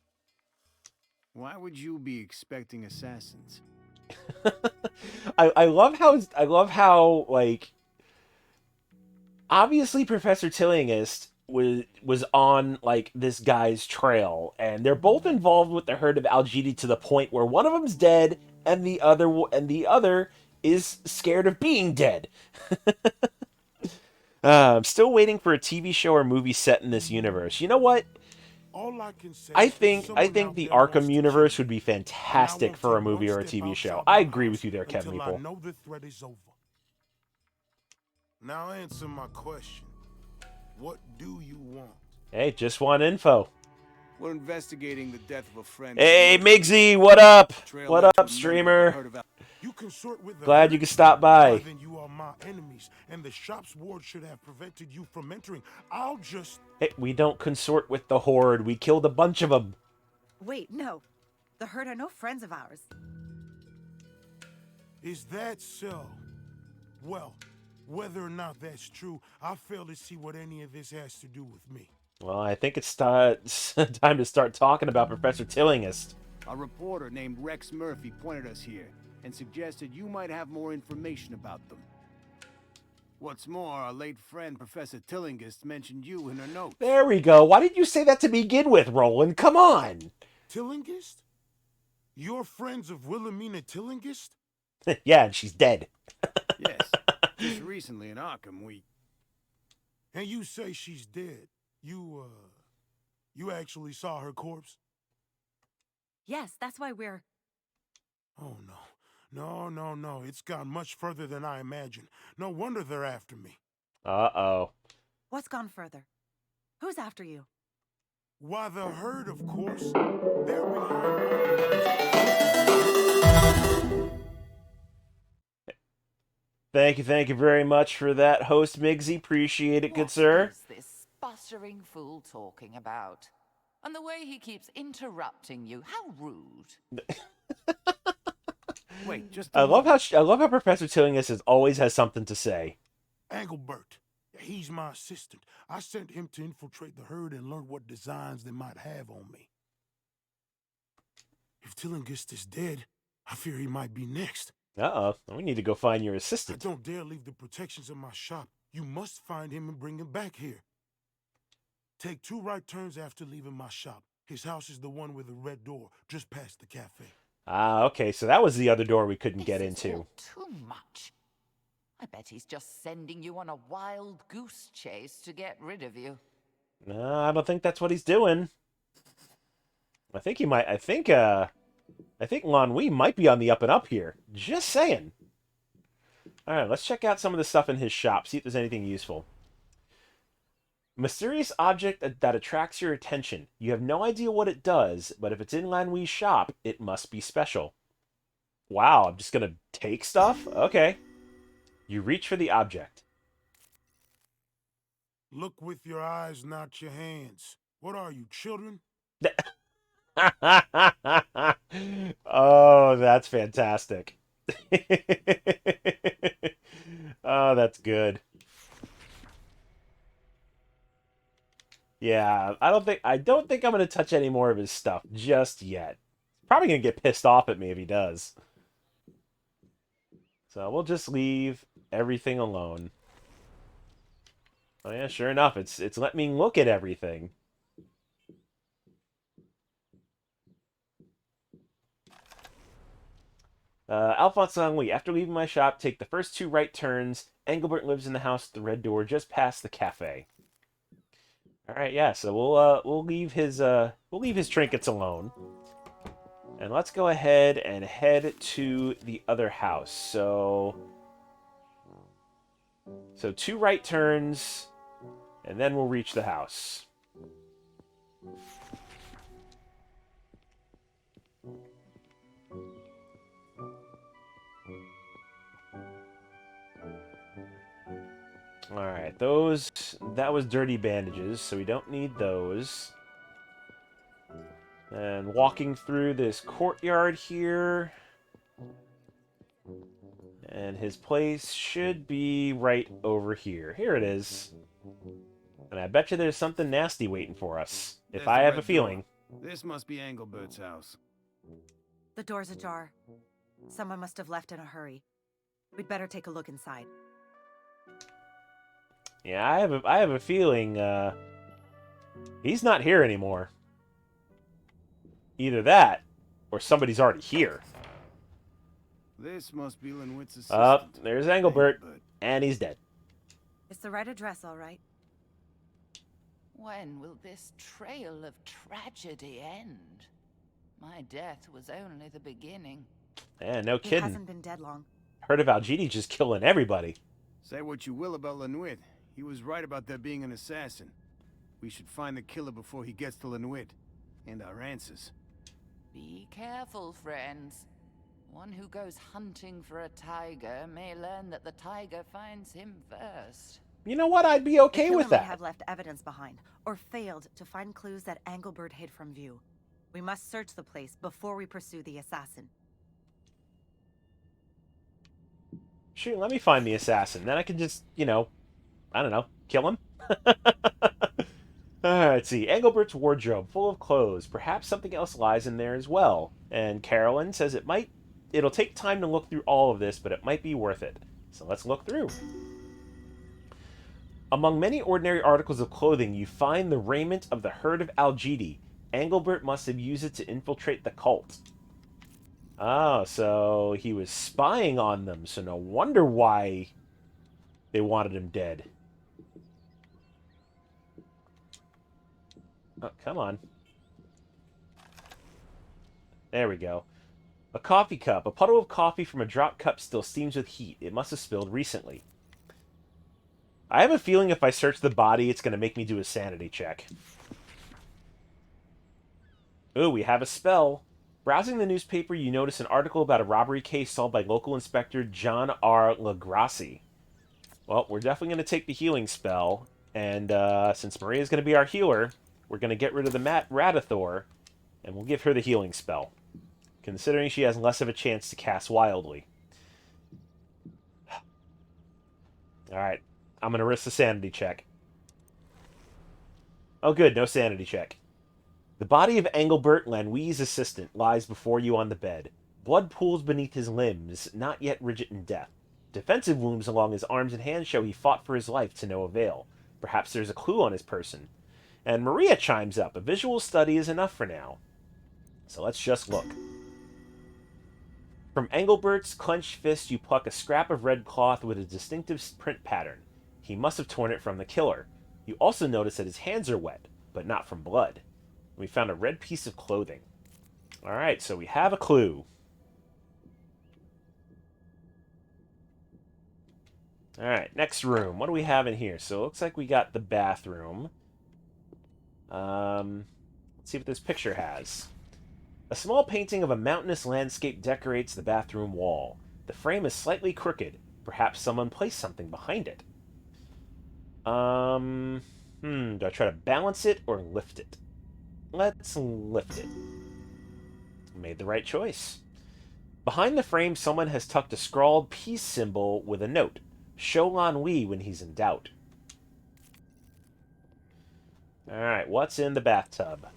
Why would you be expecting assassins? I love how like obviously Professor Tillinghast was on like this guy's trail, and they're both involved with the Herd of Algedi to the point where one of them's dead and the other is scared of being dead. I'm still waiting for a TV show or movie set in this universe. You know what? All I can say I is think someone out the there wants Arkham to universe kill would be me, and I fantastic won't for a take movie one or a step TV show. outside I my agree with house you there, Kev until I Meeple. know the threat is over. Now answer my question. What do you want? Hey, just want info. We're investigating the death of a friend. Hey, Migsy, what up? Trail What led to up, a member of the streamer? Herd of Al- You consort with the Glad herd? you could stop Why by. then you are my enemies, and the shop's ward should have prevented you from entering. I'll just... Hey, we don't consort with the Horde. We killed a bunch of them. Wait, no. The Herd are no friends of ours. Is that so? Well, whether or not that's true, I fail to see what any of this has to do with me. Well, I think it's time to start talking about Professor Tillinghast. A reporter named Rex Murphy pointed us here and suggested you might have more information about them. What's more, our late friend Professor Tillinghast mentioned you in her notes. There we go. Why didn't you say that to begin with, Roland? Come on. Tillinghast? You're friends of Wilhelmina Tillinghast? Yeah, and she's dead. Yes, just recently in Arkham, we... And you say she's dead. You actually saw her corpse? Yes, that's why we're... Oh, no. No. It's gone much further than I imagined. No wonder they're after me. Uh-oh. What's gone further? Who's after you? Why, the Herd, of course. They're behind... Thank you very much for that, host Migsy. Appreciate it, good sir. What is this sputtering fool talking about? And the way he keeps interrupting you, how rude. Wait, just I love how Professor Tillinghast always has something to say. Engelbert. He's my assistant. I sent him to infiltrate the Herd and learn what designs they might have on me. If Tillinghast is dead, I fear he might be next. Uh-oh. We need to go find your I assistant. don't dare leave the protections of my shop. You must find him and bring him back here. Take 2 right turns after leaving my shop. His house is the one with the red door, just past the cafe. Ah, okay, so that was the other door we couldn't get This is into. all too much. I bet he's just sending you on a wild goose chase to get rid of you. No, I don't think that's what he's doing. I think L'Ennui might be on the up and up here. Just saying. Alright, let's check out some of the stuff in his shop, see if there's anything useful. Mysterious object that attracts your attention. You have no idea what it does, but if it's in L'Ennui's shop, it must be special. Wow, I'm just gonna take stuff? Okay. You reach for the object. Look with your eyes, not your hands. What are you, children? Oh, that's fantastic. Oh, that's good. Yeah, I don't think I'm gonna touch any more of his stuff just yet. Probably gonna get pissed off at me if he does. So we'll just leave everything alone. Oh yeah, sure enough, it's let me look at everything. Alphonse Ennui, after leaving my shop, take the first 2 right turns. Engelbert lives in the house with the red door just past the cafe. All right, yeah. So we'll leave his trinkets alone, and let's go ahead and head to the other house. So 2 right turns, and then we'll reach the house. Alright, that was dirty bandages, so we don't need those. And walking through this courtyard here. And his place should be right over here. Here it is. And I bet you there's something nasty waiting for us. If There's I the have a red feeling. door. This must be Engelbert's house. The door's ajar. Someone must have left in a hurry. We'd better take a look inside. Yeah, I have a feeling he's not here anymore. Either that, or somebody's already here. This must be Linwood's assistant. There's Engelbert, Engelbert. and he's dead. It's the right address, all right. When will this trail of tragedy end? My death was only the beginning. Yeah, no He kidding. hasn't been dead long. Herd of Algedi just killing everybody. Say what you will about Linwood. He was right about there being an assassin. We should find the killer before he gets to Linwood. And our answers. Be careful, friends. One who goes hunting for a tiger may learn that the tiger finds him first. You know what? I'd be okay the with killer may that. have left evidence behind, or failed to find clues that Engelbert hid from view. We must search the place before we pursue the assassin. Shoot, let me find the assassin. Then I can just, I don't know, kill him? Let's see. Engelbert's wardrobe, full of clothes. Perhaps something else lies in there as well. And Carolyn says it'll take time to look through all of this, but it might be worth it. So let's look through. Among many ordinary articles of clothing, you find the raiment of the Herd of Algedi. Engelbert must have used it to infiltrate the cult. Oh, so he was spying on them, so no wonder why they wanted him dead. Oh, come on. There we go. A coffee cup. A puddle of coffee from a drop cup still steams with heat. It must have spilled recently. I have a feeling if I search the body, it's going to make me do a sanity check. Ooh, we have a spell. Browsing the newspaper, you notice an article about a robbery case solved by local inspector John R. Lagrassi. Well, we're definitely going to take the healing spell. And since Maria's going to be our healer, we're going to get rid of the Radithor, and we'll give her the healing spell, considering she has less of a chance to cast wildly. Alright, I'm going to risk the sanity check. Oh good, no sanity check. The body of Engelbert, Lanouille's assistant, lies before you on the bed. Blood pools beneath his limbs, not yet rigid in death. Defensive wounds along his arms and hands show he fought for his life to no avail. Perhaps there's a clue on his person. And Maria chimes up. A visual study is enough for now. So let's just look. From Engelbert's clenched fist, you pluck a scrap of red cloth with a distinctive print pattern. He must have torn it from the killer. You also notice that his hands are wet, but not from blood. We found a red piece of clothing. Alright, so we have a clue. Alright, next room. What do we have in here? So it looks like we got the bathroom. Let's see what this picture has. A small painting of a mountainous landscape decorates the bathroom wall. The frame is slightly crooked. Perhaps someone placed something behind it. Do I try to balance it or lift it? Let's lift it. Made the right choice. Behind the frame, someone has tucked a scrawled peace symbol with a note. Show Lanouille when he's in doubt. Alright, what's in the bathtub?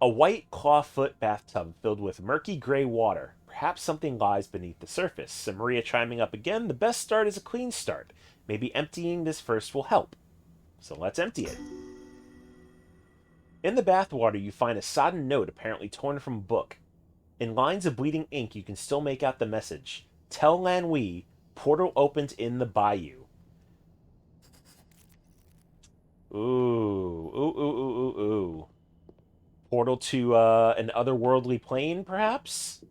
A white clawfoot bathtub filled with murky gray water. Perhaps something lies beneath the surface. So Maria chiming up again. The best start is a clean start. Maybe emptying this first will help. So let's empty it. In the bathwater, you find a sodden note apparently torn from a book. In lines of bleeding ink, you can still make out the message. Tell Lanouille, portal opened in the bayou. Ooh. Portal to an otherworldly plane, perhaps?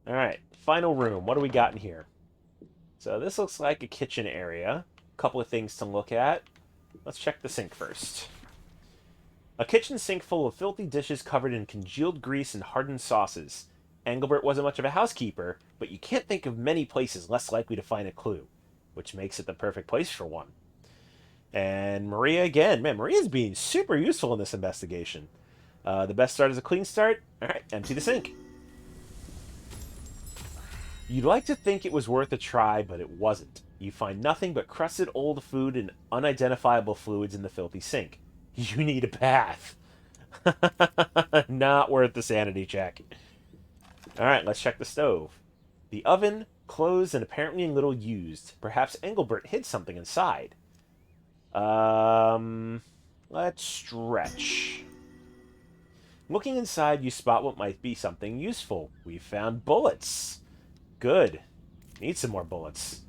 Alright, final room. What do we got in here? So this looks like a kitchen area. A couple of things to look at. Let's check the sink first. A kitchen sink full of filthy dishes covered in congealed grease and hardened sauces. Engelbert wasn't much of a housekeeper, but you can't think of many places less likely to find a clue, which makes it the perfect place for one. And Maria again. Man, Maria's being super useful in this investigation. The best start is a clean start. Alright, empty the sink. You'd like to think it was worth a try, but it wasn't. You find nothing but crusted old food and unidentifiable fluids in the filthy sink. You need a bath. Not worth the sanity check. Alright, let's check the stove. The oven, closed and apparently little used. Perhaps Engelbert hid something inside. Let's stretch. Looking inside, you spot what might be something useful. We found bullets. Good. Need some more bullets.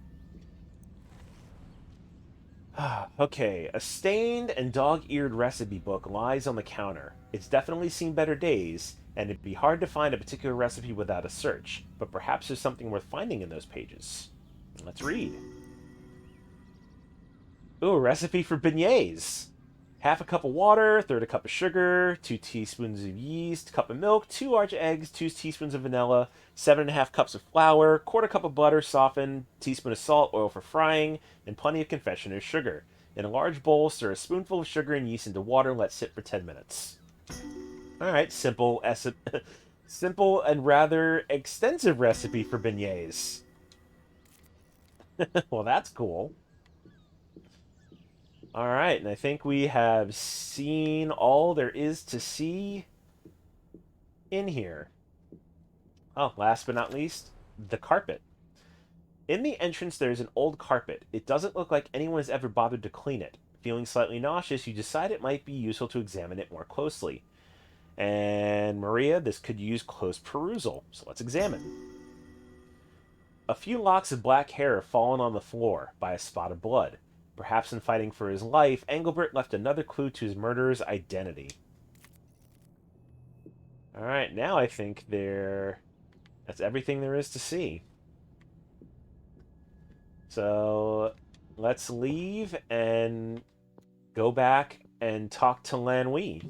Okay, a stained and dog-eared recipe book lies on the counter. It's definitely seen better days, and it'd be hard to find a particular recipe without a search, but perhaps there's something worth finding in those pages. Let's read. Ooh, a recipe for beignets. Half a cup of water, third a cup of sugar, 2 teaspoons of yeast, cup of milk, 2 large eggs, 2 teaspoons of vanilla, 7.5 cups of flour, quarter cup of butter softened, teaspoon of salt, oil for frying, and plenty of confectioner's sugar. In a large bowl, stir a spoonful of sugar and yeast into water and let sit for 10 minutes. Alright, simple and rather extensive recipe for beignets. Well, that's cool. Alright, and I think we have seen all there is to see in here. Oh, last but not least, the carpet. In the entrance, there is an old carpet. It doesn't look like anyone has ever bothered to clean it. Feeling slightly nauseous, you decide it might be useful to examine it more closely. And Maria, this could use close perusal, so let's examine. A few locks of black hair have fallen on the floor by a spot of blood. Perhaps in fighting for his life, Engelbert left another clue to his murderer's identity. Alright, now I think that's everything there is to see. So, let's leave and go back and talk to Lan Wei.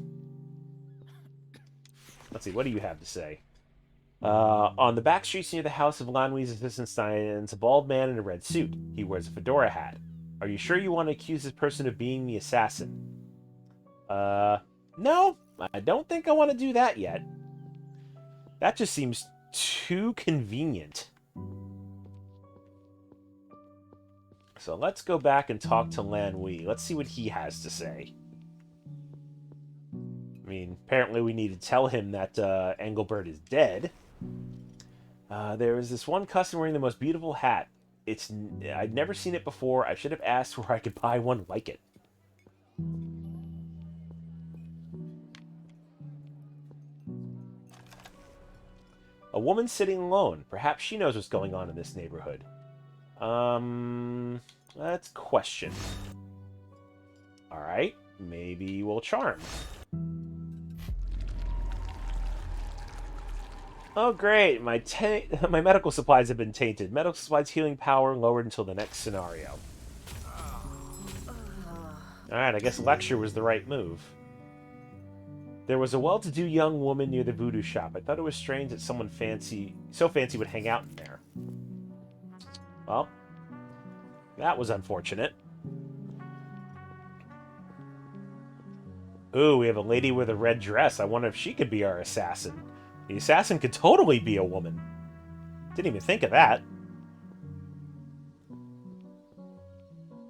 Let's see, what do you have to say? On the back streets near the house of Lan Wei's assistant stands a bald man in a red suit. He wears a fedora hat. Are you sure you want to accuse this person of being the assassin? No, I don't think I want to do that yet. That just seems too convenient. So let's go back and talk to Lan Wei. Let's see what he has to say. I mean, apparently we need to tell him that Engelbert is dead. There is this one customer wearing the most beautiful hat. I'd never seen it before. I should have asked where I could buy one like it. A woman sitting alone. Perhaps she knows what's going on in this neighborhood. Let's question. Alright, maybe we'll charm. Oh, great. My medical supplies have been tainted. Medical supplies healing power lowered until the next scenario. Alright, I guess lecture was the right move. There was a well-to-do young woman near the voodoo shop. I thought it was strange that someone so fancy would hang out in there. Well, that was unfortunate. Ooh, we have a lady with a red dress. I wonder if she could be our assassin. The assassin could totally be a woman. Didn't even think of that.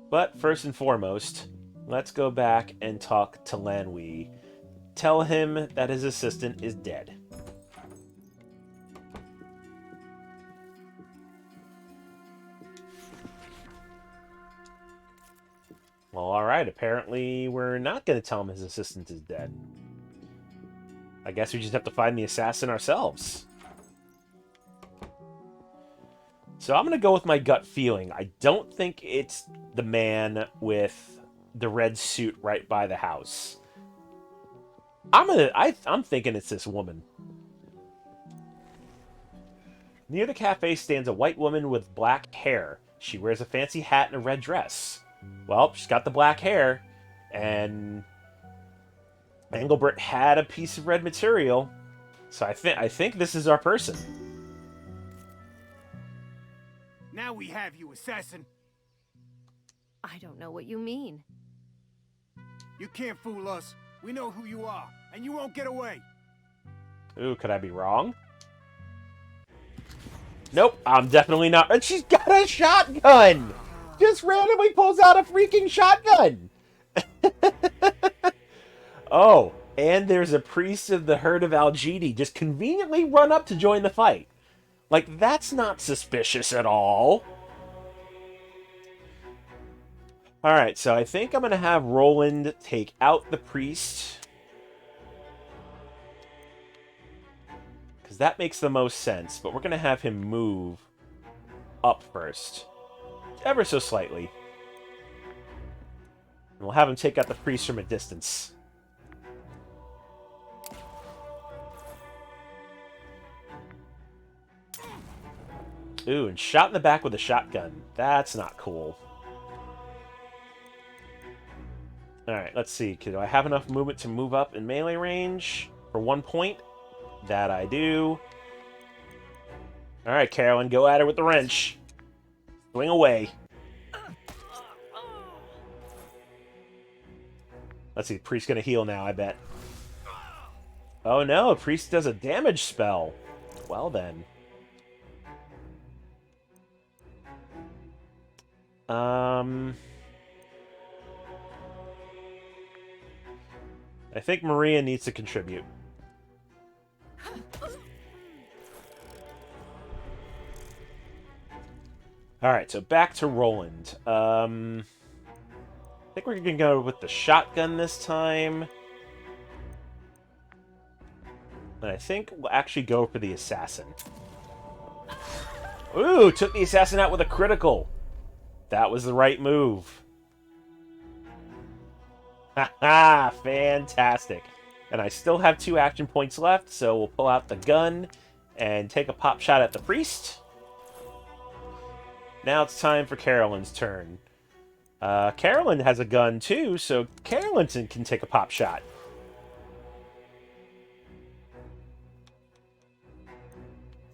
But first and foremost, let's go back and talk to Lan Wei. Tell him that his assistant is dead. Well, alright, apparently we're not going to tell him his assistant is dead. I guess we just have to find the assassin ourselves. So I'm going to go with my gut feeling. I don't think it's the man with the red suit right by the house. I'm thinking it's this woman. Near the cafe stands a white woman with black hair. She wears a fancy hat and a red dress. Well, she's got the black hair, and Engelbert had a piece of red material, so I think this is our person. Now we have you, assassin. I don't know what you mean. You can't fool us. We know who you are, and you won't get away. Ooh, could I be wrong? Nope, I'm definitely not. And she's got a shotgun! Just randomly pulls out a freaking shotgun! Oh, And there's a priest of the Herd of Algedi just conveniently run up to join the fight. Like, that's not suspicious at all. Alright, so I think I'm going to have Roland take out the priest. Because that makes the most sense. But we're going to have him move up first. Ever so slightly. And we'll have him take out the priest from a distance. Ooh, and shot in the back with a shotgun. That's not cool. Alright, let's see. Do I have enough movement to move up in melee range for 1 point? That I do. Alright, Carolyn, go at her with the wrench. Swing away. Let's see, Priest's gonna heal now, I bet. Oh no, Priest does a damage spell. Well then. I think Maria needs to contribute. Alright, so back to Roland. I think we're gonna go with the shotgun this time. And I think we'll actually go for the assassin. Ooh, took the assassin out with a critical. That was the right move. Haha, fantastic. And I still have 2 action points left, so we'll pull out the gun and take a pop shot at the priest. Now it's time for Carolyn's turn. Carolyn has a gun too, so Carolyn can take a pop shot.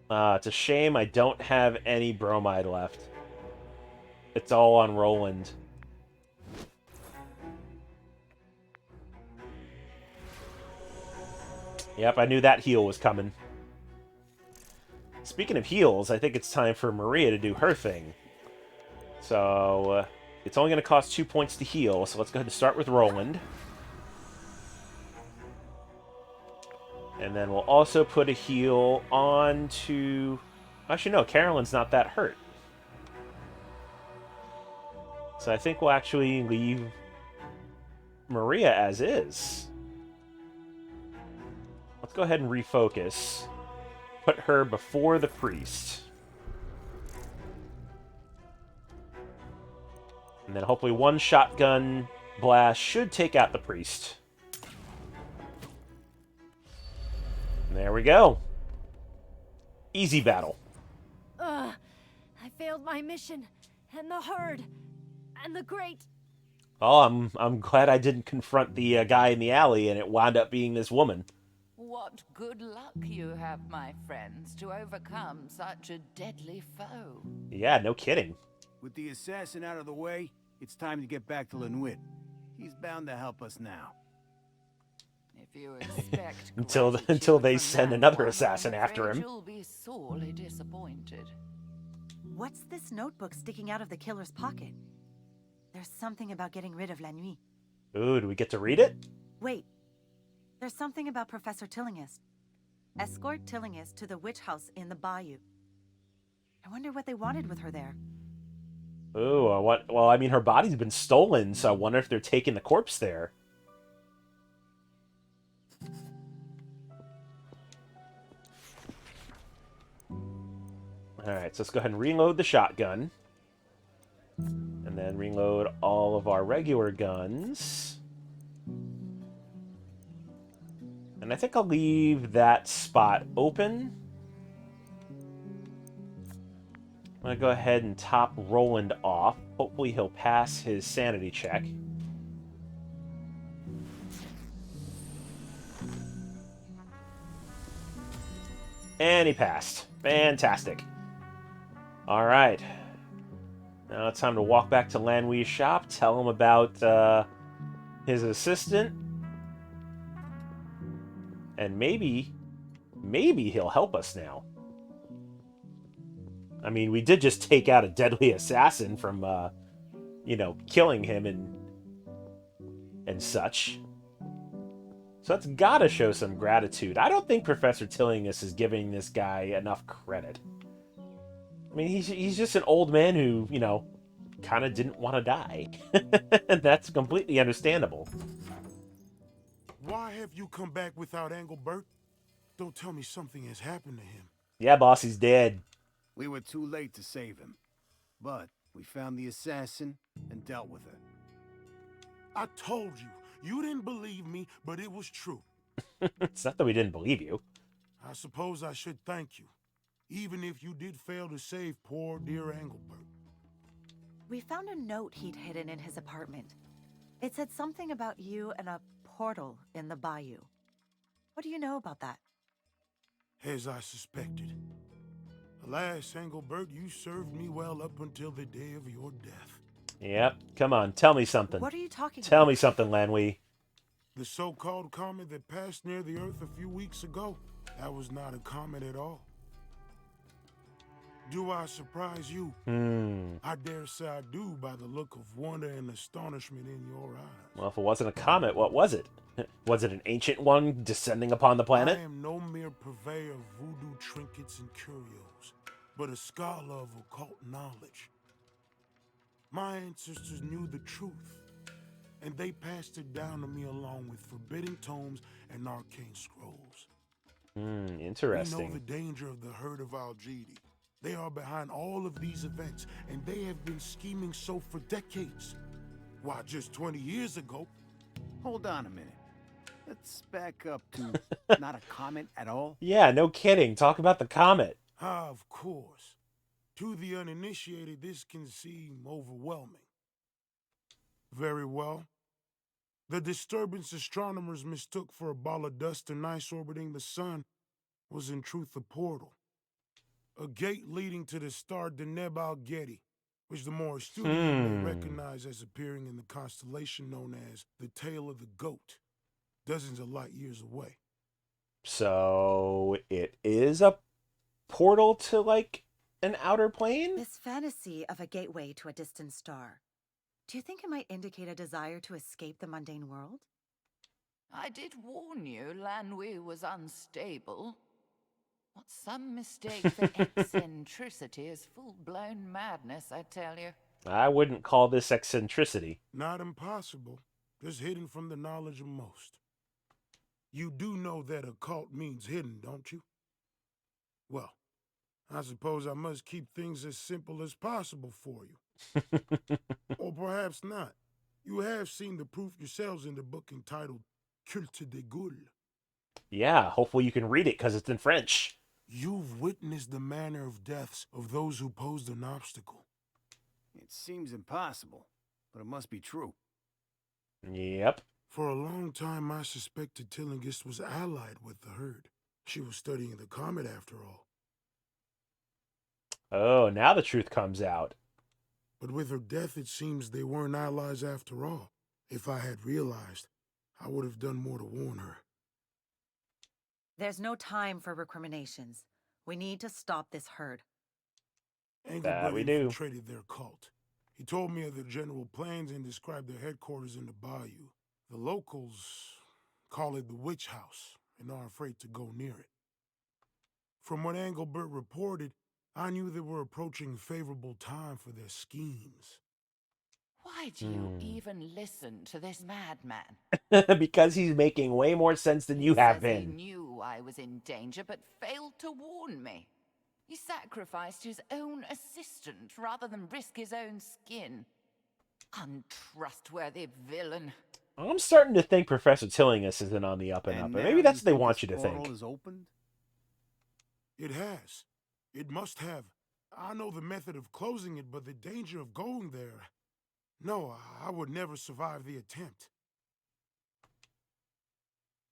It's a shame I don't have any bromide left. It's all on Roland. Yep, I knew that heal was coming. Speaking of heals, I think it's time for Maria to do her thing. So, it's only going to cost 2 points to heal, so let's go ahead and start with Roland. And then we'll also put a heal on to... Actually, no, Carolyn's not that hurt. So I think we'll actually leave Maria as is. Let's go ahead and refocus. Put her before the priest. And then hopefully 1 shotgun blast should take out the priest. And there we go. Easy battle. I failed my mission, and the herd, and the great... Oh, I'm glad I didn't confront the guy in the alley and it wound up being this woman. What good luck you have, my friends, to overcome such a deadly foe. Yeah, no kidding. With the assassin out of the way, it's time to get back to Lenwit. He's bound to help us now. If you expect until they gratitude send from another that assassin one, after I'm him. afraid you'll be sorely disappointed. What's this notebook sticking out of the killer's pocket? There's something about getting rid of La Nuit. Ooh, do we get to read it? Wait. There's something about Professor Tillinghast. Escort Tillinghast to the witch house in the bayou. I wonder what they wanted with her there. Ooh, well, I mean, her body's been stolen, so I wonder if they're taking the corpse there. Alright, so let's go ahead and reload the shotgun. And then reload all of our regular guns. And I think I'll leave that spot open. I'm going to go ahead and top Roland off. Hopefully he'll pass his sanity check. And he passed. Fantastic. Alright. Now it's time to walk back to Lanwee's shop, tell him about his assistant. And maybe he'll help us now. I mean, we did just take out a deadly assassin from, you know, killing him and such. So that's gotta show some gratitude. I don't think Professor Tillinghast is giving this guy enough credit. I mean, he's just an old man who, kind of didn't want to die. And that's completely understandable. Why have you come back without Engelbert? Don't tell me something has happened to him. Yeah, boss, he's dead. We were too late to save him. But we found the assassin and dealt with her. I told you. You didn't believe me, but it was true. It's not that we didn't believe you. I suppose I should thank you, even if you did fail to save poor dear Engelbert. We found a note he'd hidden in his apartment. It said something about you and a portal in the bayou. What do you know about that? As I suspected. Alas, Engelbert, you served me well up until the day of your death. Yep. Come on, tell me something. What are you talking Tell about? me something, Lanwee. The so-called comet that passed near the Earth a few weeks ago, that was not a comet at all. Do I surprise you? I dare say I do by the look of wonder and astonishment in your eyes. Well, if it wasn't a comet, what was it? Was it an ancient one descending upon the planet? I am no mere purveyor of voodoo trinkets and curios, but a scholar of occult knowledge. My ancestors knew the truth, and they passed it down to me along with forbidden tomes and arcane scrolls. Interesting. We know the danger of the Herd of Algedi. They are behind all of these events, and they have been scheming so for decades. Why, just 20 years ago... Hold on a minute. Let's back up to not a comet at all. Yeah, no kidding. Talk about the comet. Ah, of course. To the uninitiated, this can seem overwhelming. Very well. The disturbance astronomers mistook for a ball of dust and ice orbiting the sun was in truth a portal. A gate leading to the star Herd of Algedi, which the more astute may recognize as appearing in the constellation known as the Tail of the Goat, dozens of light years away. So it is a portal to, like, an outer plane? This fantasy of a gateway to a distant star. Do you think it might indicate a desire to escape the mundane world? I did warn you Lanwee was unstable. What some mistake for eccentricity is full-blown madness, I tell you. I wouldn't call this eccentricity. Not impossible, just hidden from the knowledge of most. You do know that occult means hidden, don't you? Well, I suppose I must keep things as simple as possible for you. Or perhaps not. You have seen the proof yourselves in the book entitled Culte des Goules. Yeah, hopefully you can read it because it's in French. You've witnessed the manner of deaths of those who posed an obstacle. It seems impossible, but it must be true. Yep. For a long time, I suspected Tillinghast was allied with the Herd. She was studying the comet after all. Oh, now the truth comes out. But with her death, it seems they weren't allies after all. If I had realized, I would have done more to warn her. There's no time for recriminations. We need to stop this herd. Engelbert we do. infiltrated their cult. He told me of their general plans and described their headquarters in the bayou. The locals call it the Witch House and are afraid to go near it. From what Engelbert reported, I knew they were approaching favorable time for their schemes. Why do you even listen to this madman? Because he's making way more sense than you have Says he been. knew I was in danger, but failed to warn me. He sacrificed his own assistant rather than risk his own skin. Untrustworthy villain. I'm starting to think Professor Tillinghast isn't on the up and up, And but now maybe that's what they think want this you to portal think. is opened? It has. It must have. I know the method of closing it, but the danger of going there... No, I would never survive the attempt.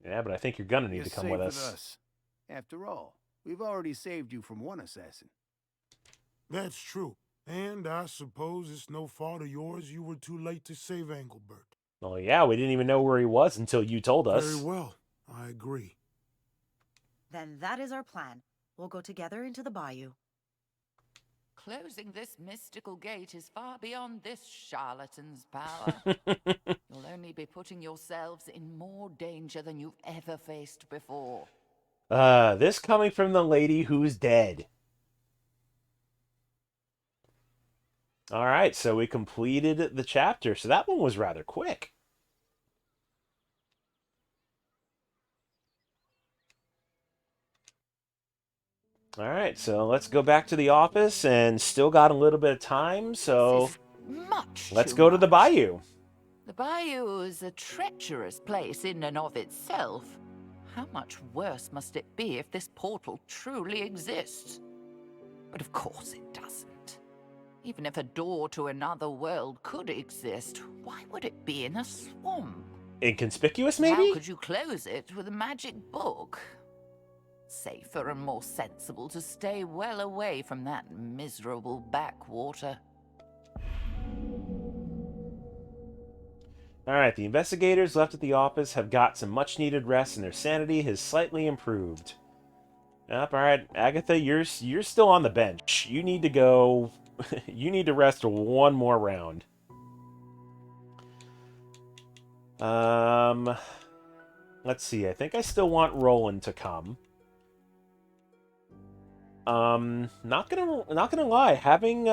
Yeah, but I think you're gonna need You're to come safe with us. After all, we've already saved you from one assassin. That's true. And I suppose it's no fault of yours you were too late to save Engelbert. Oh yeah, we didn't even know where he was until you told us. Very well. I agree. Then that is our plan. We'll go together into the bayou. Closing this mystical gate is far beyond this charlatan's power. You'll only be putting yourselves in more danger than you've ever faced before. This coming from the lady who's dead. All right, so we completed the chapter. So that one was rather quick. All right, so let's go back to the office and still got a little bit of time, so let's go to the bayou. The bayou is a treacherous place in and of itself. How much worse must it be if this portal truly exists? But of course it doesn't. Even if a door to another world could exist, why would it be in a swamp? Inconspicuous, maybe? How could you close it with a magic book? Safer and more sensible to stay well away from that miserable backwater. Alright, the investigators left at the office have got some much-needed rest and their sanity has slightly improved. Yep, alright, Agatha, you're still on the bench. You need to go... you need to rest one more round. Let's see, I think I still want Roland to come. Not gonna lie, having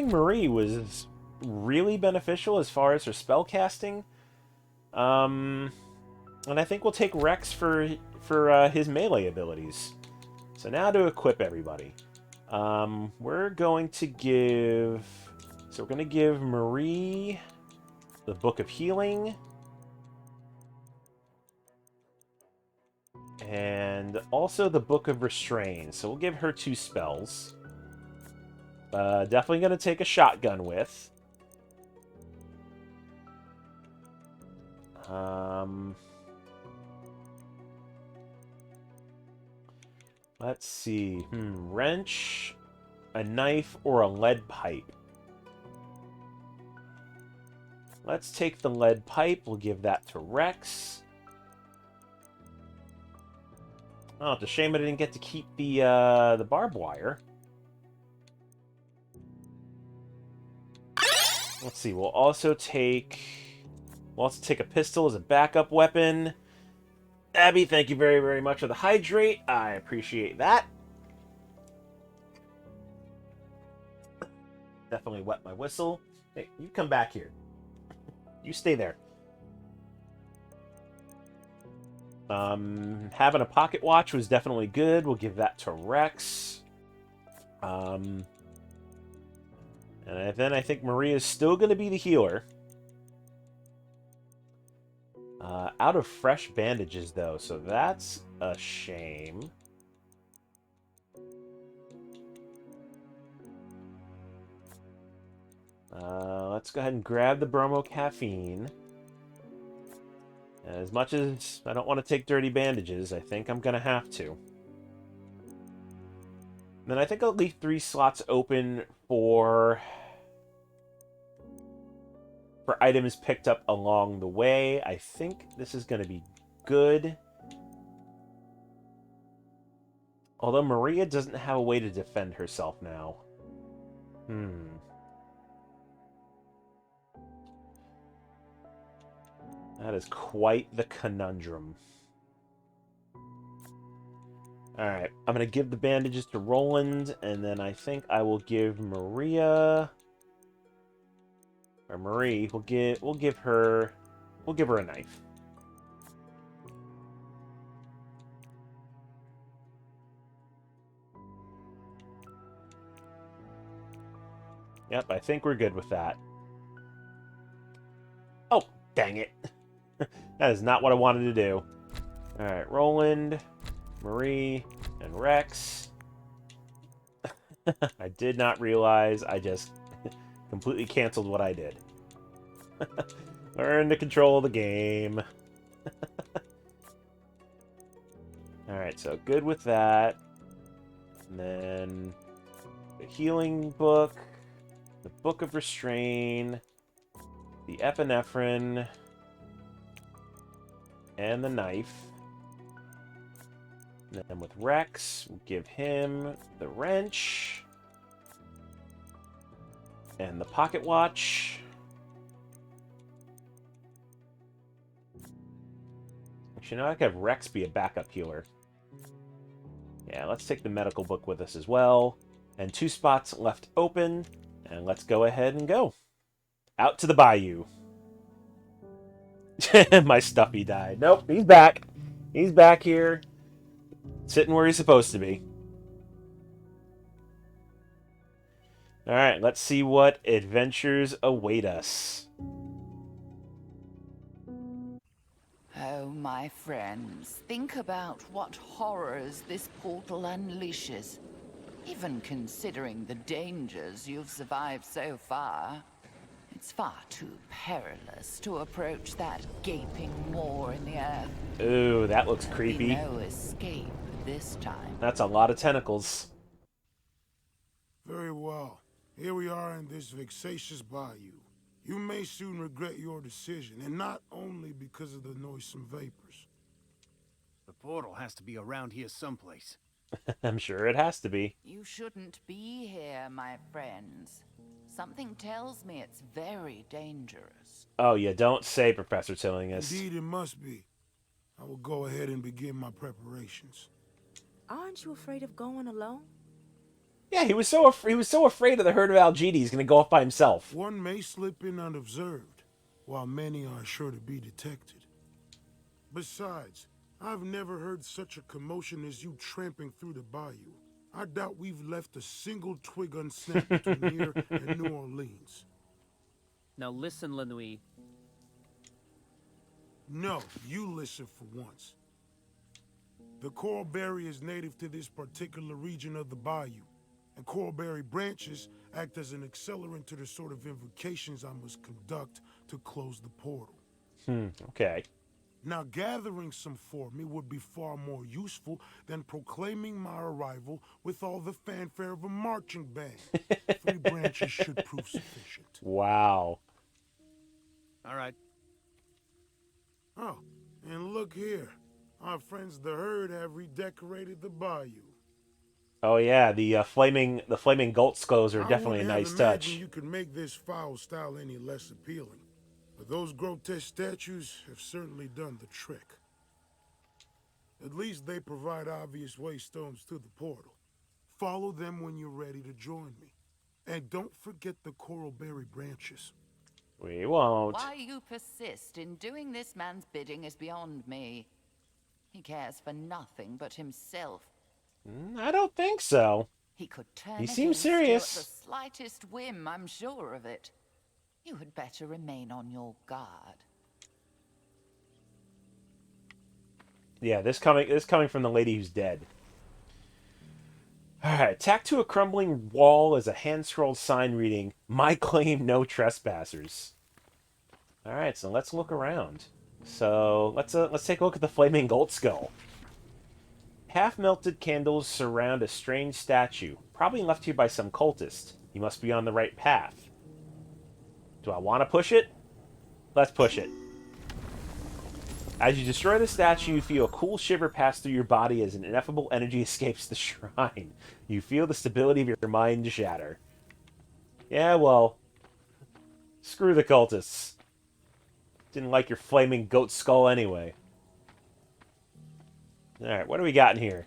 Marie was really beneficial as far as her spell casting. And I think we'll take Rex for his melee abilities. So now to equip everybody. We're going to give Marie the Book of Healing. And also the Book of Restrain. So we'll give her 2 spells. Definitely going to take a shotgun with. Let's see. Wrench, a knife, or a lead pipe. Let's take the lead pipe. We'll give that to Rex. Oh, it's a shame I didn't get to keep the barbed wire. Let's see. We'll also take a pistol as a backup weapon. Abby, thank you very, very much for the hydrate. I appreciate that. Definitely wet my whistle. Hey, you come back here. You stay there. Having a pocket watch was definitely good. We'll give that to Rex. And then I think Maria's still going to be the healer. Out of fresh bandages, though, so that's a shame. Let's go ahead and grab the bromo caffeine. As much as I don't want to take dirty bandages, I think I'm going to have to. Then I think I'll leave 3 slots open for items picked up along the way. I think this is going to be good. Although Maria doesn't have a way to defend herself now. That is quite the conundrum. Alright, I'm going to give the bandages to Roland, and then I think I will give Maria... Or Marie, we'll give her a knife. Yep, I think we're good with that. Oh, dang it. That is not what I wanted to do. Alright, Roland, Marie, and Rex. I did not realize I just completely canceled what I did. Learn to control the game. Alright, so good with that. And then the healing book, the Book of Restrain, the epinephrine, and the knife. And then with Rex, we'll give him the wrench. And the pocket watch. Actually, I could have Rex be a backup healer. Yeah, let's take the medical book with us as well. And 2 spots left open. And let's go ahead and go. Out to the bayou. My Stuffy died. Nope, he's back. He's back here. Sitting where he's supposed to be. Alright, let's see what adventures await us. Oh, my friends, think about what horrors this portal unleashes. Even considering the dangers you've survived so far, it's far too perilous to approach that gaping maw in the earth. Ooh, that looks There'll be creepy. no escape this time. That's a lot of tentacles. Very well. Here we are in this vexatious bayou. You may soon regret your decision, and not only because of the noisome vapors. The portal has to be around here someplace. I'm sure it has to be. You shouldn't be here, my friends. Something tells me it's very dangerous. Oh, you don't say, Professor Tillinghast. Indeed, it must be. I will go ahead and begin my preparations. Aren't you afraid of going alone? Yeah, he was so afraid of the Herd of Algedi, he's going to go off by himself. One may slip in unobserved, while many are sure to be detected. Besides, I've never heard such a commotion as you tramping through the bayou. I doubt we've left a single twig unsnapped between here and New Orleans. Now listen, Lanui. No, you listen for once. The coral berry is native to this particular region of the bayou, and coral berry branches act as an accelerant to the sort of invocations I must conduct to close the portal. Okay. Now, gathering some for me would be far more useful than proclaiming my arrival with all the fanfare of a marching band. 3 branches should prove sufficient. Wow. All right. Oh, and look here. Our friends the Herd have redecorated the bayou. Oh yeah, the flaming goat skulls are definitely a I nice wouldn't have touch. imagined you could make this foul style any less appealing. But those grotesque statues have certainly done the trick. At least they provide obvious waystones to the portal. Follow them when you're ready to join me. And don't forget the coral berry branches. We won't. Why you persist in doing this man's bidding is beyond me. He cares for nothing but himself. I don't think so. He could turn He seems against you serious. at the slightest whim, I'm sure of it. You had better remain on your guard. Yeah, this coming from the lady who's dead. Alright, tacked to a crumbling wall is a hand-scrolled sign reading, "My claim, no trespassers." Alright, so let's look around. So, let's take a look at the flaming goat skull. Half-melted candles surround a strange statue, probably left here by some cultist. You must be on the right path. Do I want to push it? Let's push it. As you destroy the statue, you feel a cool shiver pass through your body as an ineffable energy escapes the shrine. You feel the stability of your mind shatter. Yeah, well, screw the cultists. Didn't like your flaming goat skull anyway. Alright, what do we got in here?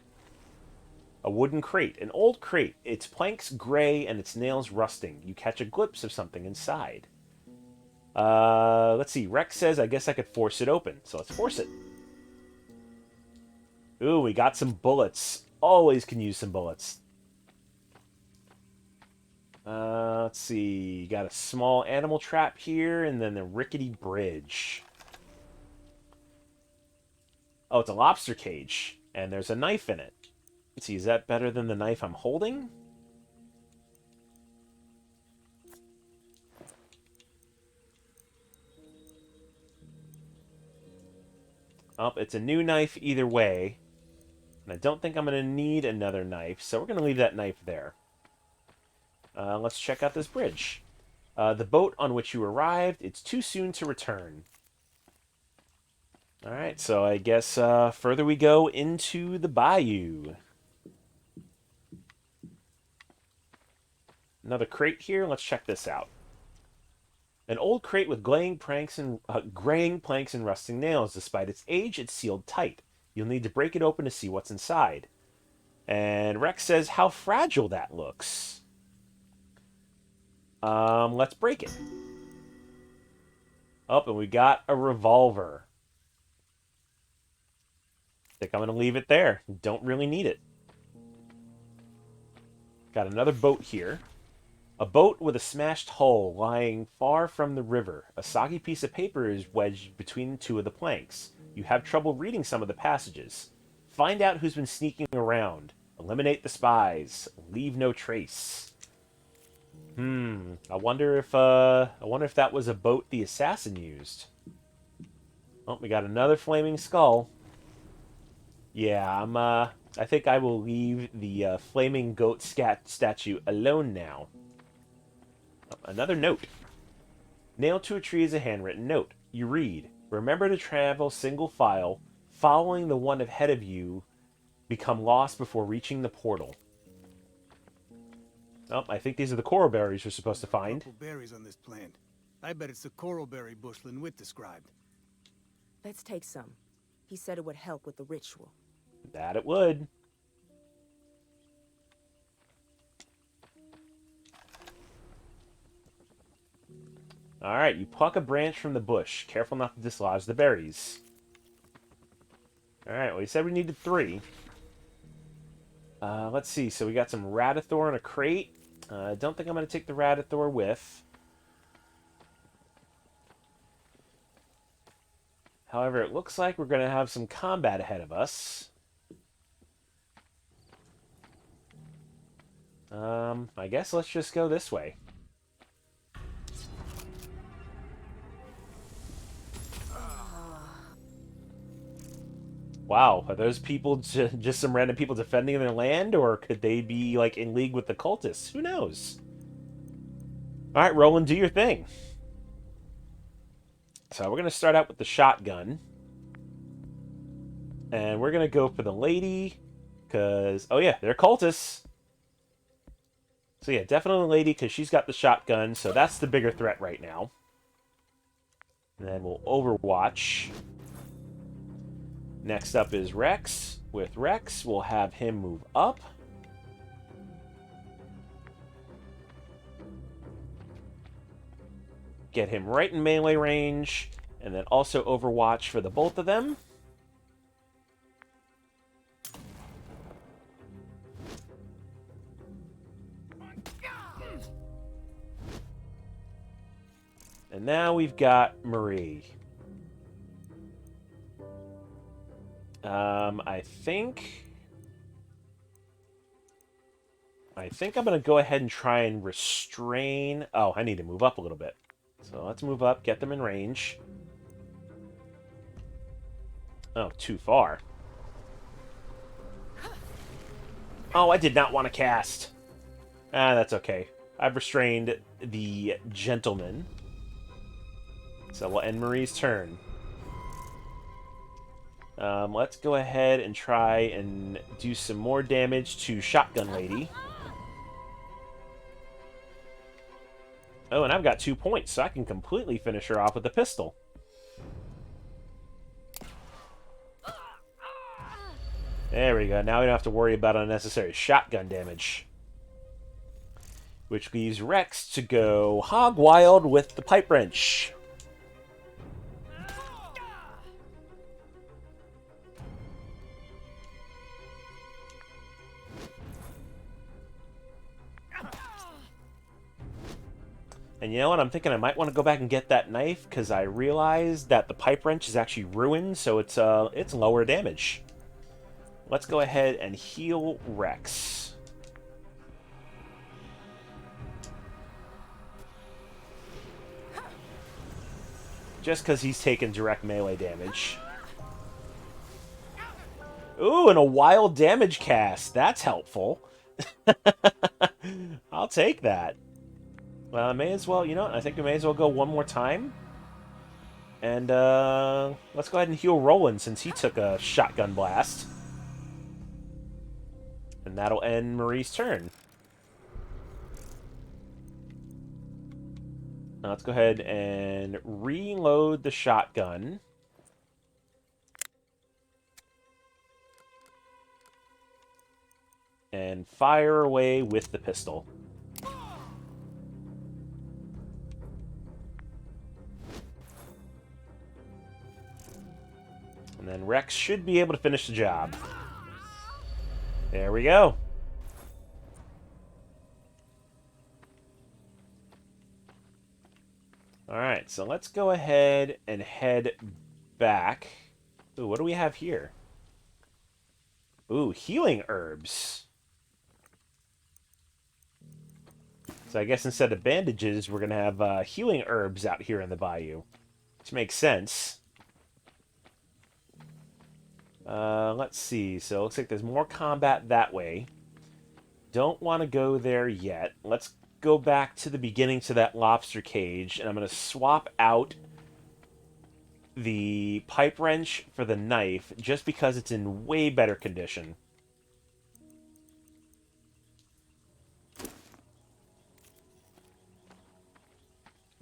A wooden crate. An old crate. Its planks gray and its nails rusting. You catch a glimpse of something inside. Let's see. Rex says, I guess I could force it open. So let's force it. Ooh, we got some bullets. Always can use some bullets. Let's see. Got a small animal trap here, and then the rickety bridge. Oh, it's a lobster cage, and there's a knife in it. Let's see, is that better than the knife I'm holding? Oh, it's a new knife either way. And I don't think I'm going to need another knife, so we're going to leave that knife there. Let's check out this bridge. The boat on which you arrived, it's too soon to return. Alright, so I guess further we go into the bayou. Another crate here. Let's check this out. An old crate with graying planks and rusting nails. Despite its age, it's sealed tight. You'll need to break it open to see what's inside. And Rex says how fragile that looks. Let's break it. Oh, and we got a revolver. I think I'm going to leave it there. Don't really need it. Got another boat here. A boat with a smashed hull lying far from the river. A soggy piece of paper is wedged between two of the planks. You have trouble reading some of the passages. Find out who's been sneaking around. Eliminate the spies. Leave no trace. I wonder if that was a boat the assassin used. Oh, we got another flaming skull. Yeah, I think I will leave the flaming goat statue alone now. Oh, another note. Nailed to a tree is a handwritten note. You read, remember to travel single file, following the one ahead of you, become lost before reaching the portal. Oh, I think these are the coral berries we're supposed to find. Purple berries on this plant. I bet it's the coral berry bush Linwit described. Let's take some. He said it would help with the ritual. That it would. Alright, you pluck a branch from the bush. Careful not to dislodge the berries. Alright, well, you said we needed 3. Let's see. So we got some Radithor in a crate. I don't think I'm going to take the Radithor with. However, it looks like we're going to have some combat ahead of us. I guess let's just go this way. Wow, are those people just some random people defending their land, or could they be, like, in league with the cultists? Who knows? Alright, Roland, do your thing. So we're going to start out with the shotgun. And we're going to go for the lady, because, oh yeah, they're cultists. So yeah, definitely lady, because she's got the shotgun, so that's the bigger threat right now. And then we'll overwatch. Next up is Rex. With Rex, we'll have him move up. Get him right in melee range, and then also Overwatch for the both of them. And now we've got Marie. I think I'm going to go ahead and try and restrain... Oh, I need to move up a little bit. So let's move up, get them in range. Oh, too far. Oh, I did not want to cast. Ah, that's okay. I've restrained the gentleman. So we'll end Marie's turn. Let's go ahead and try and do some more damage to Shotgun Lady. Oh, and I've got 2 points, so I can completely finish her off with the pistol. There we go. Now we don't have to worry about unnecessary shotgun damage. Which leaves Rex to go hog wild with the pipe wrench. And you know what? I'm thinking I might want to go back and get that knife, because I realized that the pipe wrench is actually ruined, so it's lower damage. Let's go ahead and heal Rex. Just because he's taken direct melee damage. Ooh, and a wild damage cast. That's helpful. I'll take that. Well, I may as well, you know what? I think we may as well go one more time. And, let's go ahead and heal Roland since he took a shotgun blast. And that'll end Marie's turn. Now let's go ahead and reload the shotgun. And fire away with the pistol. And then Rex should be able to finish the job. There we go. Alright, so let's go ahead and head back. Ooh, what do we have here? Ooh, healing herbs. So I guess instead of bandages, we're going to have healing herbs out here in the bayou. Which makes sense. Let's see. So it looks like there's more combat that way. Don't want to go there yet. Let's go back to the beginning to that lobster cage. And I'm going to swap out the pipe wrench for the knife just because it's in way better condition.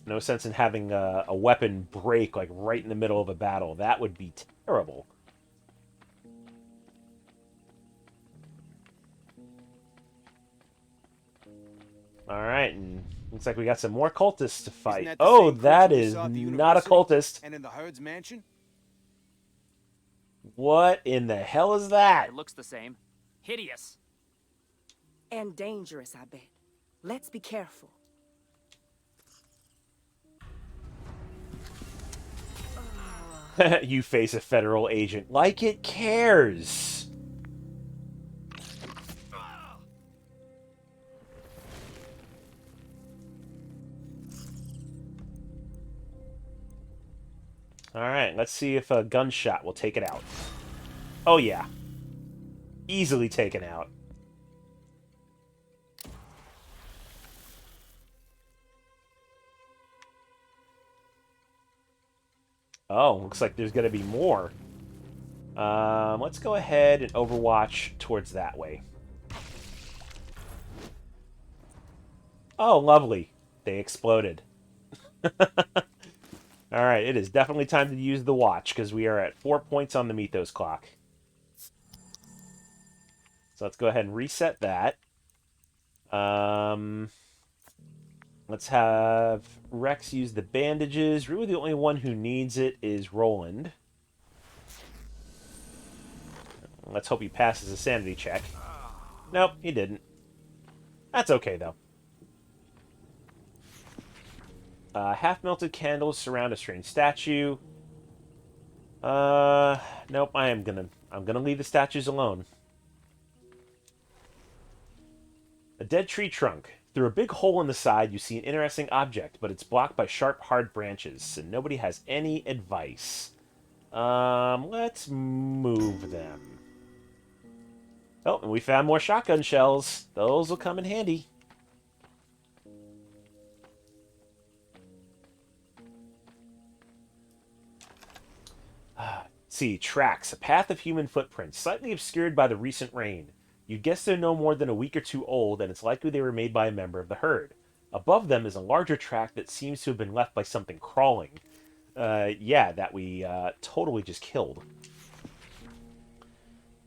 No sense in having a weapon break like right in the middle of a battle. That would be terrible. Alright, and looks like we got some more cultists to fight. Oh, that is not a cultist. And in the Herd's mansion? What in the hell is that? It looks the same. Hideous. And dangerous, I bet. Let's be careful. You face a federal agent like it cares. Alright, let's see if a gunshot will take it out. Oh yeah. Easily taken out. Oh, looks like there's going to be more. Let's go ahead and overwatch towards that way. Oh, lovely. They exploded. Alright, it is definitely time to use the watch, because we are at 4 points on the Mythos clock. So let's go ahead and reset that. Let's have Rex use the bandages. Really, the only one who needs it is Roland. Let's hope he passes a sanity check. Nope, he didn't. That's okay, though. Half-melted candles surround a strange statue. Nope, I'm gonna leave the statues alone. A dead tree trunk. Through a big hole in the side, you see an interesting object, but it's blocked by sharp, hard branches, and nobody has any advice. Let's move them. Oh, and we found more shotgun shells. Those will come in handy. See, tracks. A path of human footprints, slightly obscured by the recent rain. You'd guess they're no more than a week or two old, and it's likely they were made by a member of the herd. Above them is a larger track that seems to have been left by something crawling. Yeah, that we totally just killed.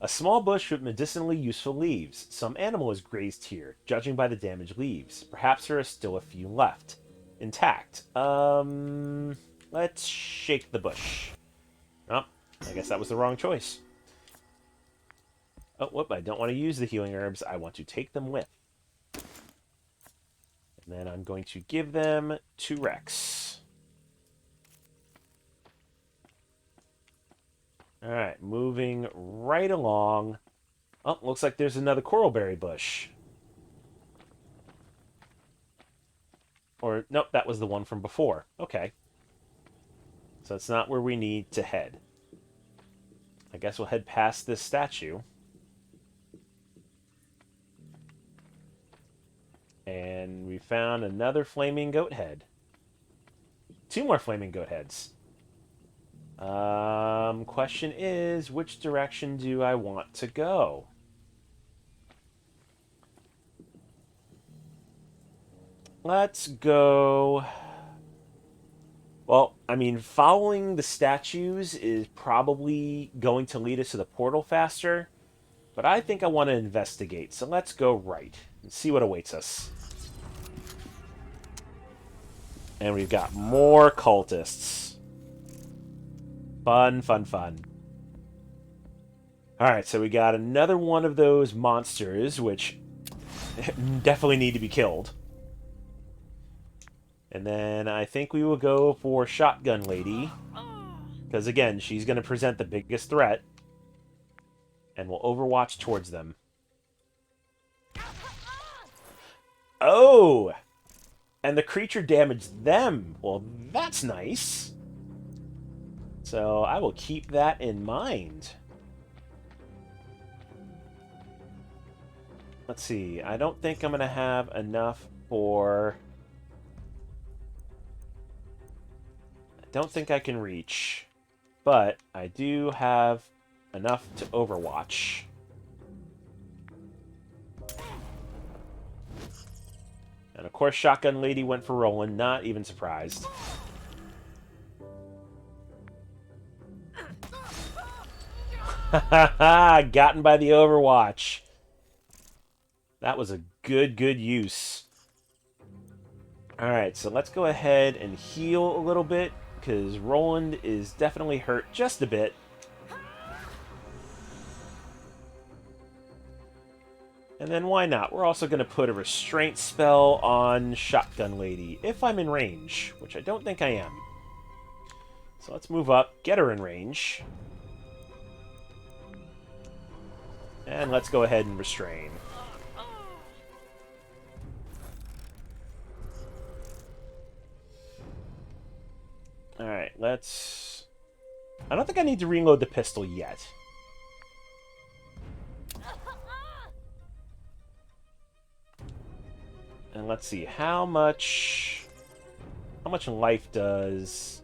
A small bush with medicinally useful leaves. Some animal has grazed here, judging by the damaged leaves. Perhaps there are still a few left. Intact. Let's shake the bush. Oh, I guess that was the wrong choice. Oh, whoop, I don't want to use the healing herbs. I want to take them with. And then I'm going to give them to Rex. Alright, moving right along. Oh, looks like there's another coralberry bush. Or, nope, that was the one from before. Okay. So it's not where we need to head. I guess we'll head past this statue. And we found another flaming goat head. 2 more flaming goat heads. Question is, which direction do I want to go? Let's go Well, I mean, following the statues is probably going to lead us to the portal faster, but I think I want to investigate, so let's go right and see what awaits us. And we've got more cultists. Fun, fun, fun. Alright, so we got another one of those monsters, which definitely need to be killed. And then I think we will go for Shotgun Lady. Because again, she's going to present the biggest threat. And we'll overwatch towards them. Oh! And the creature damaged them. Well, that's nice. So I will keep that in mind. Let's see. I don't think I'm going to have enough for... I don't think I can reach. But I do have enough to overwatch. And of course, Shotgun Lady went for Roland. Not even surprised. Gotten by the overwatch. That was a good use. Alright, so let's go ahead and heal a little bit, because Roland is definitely hurt just a bit. And then why not? We're also going to put a restraint spell on Shotgun Lady, if I'm in range, which I don't think I am. So let's move up, get her in range. And let's go ahead and restrain. Alright, let's... I don't think I need to reload the pistol yet. And let's see, how much life does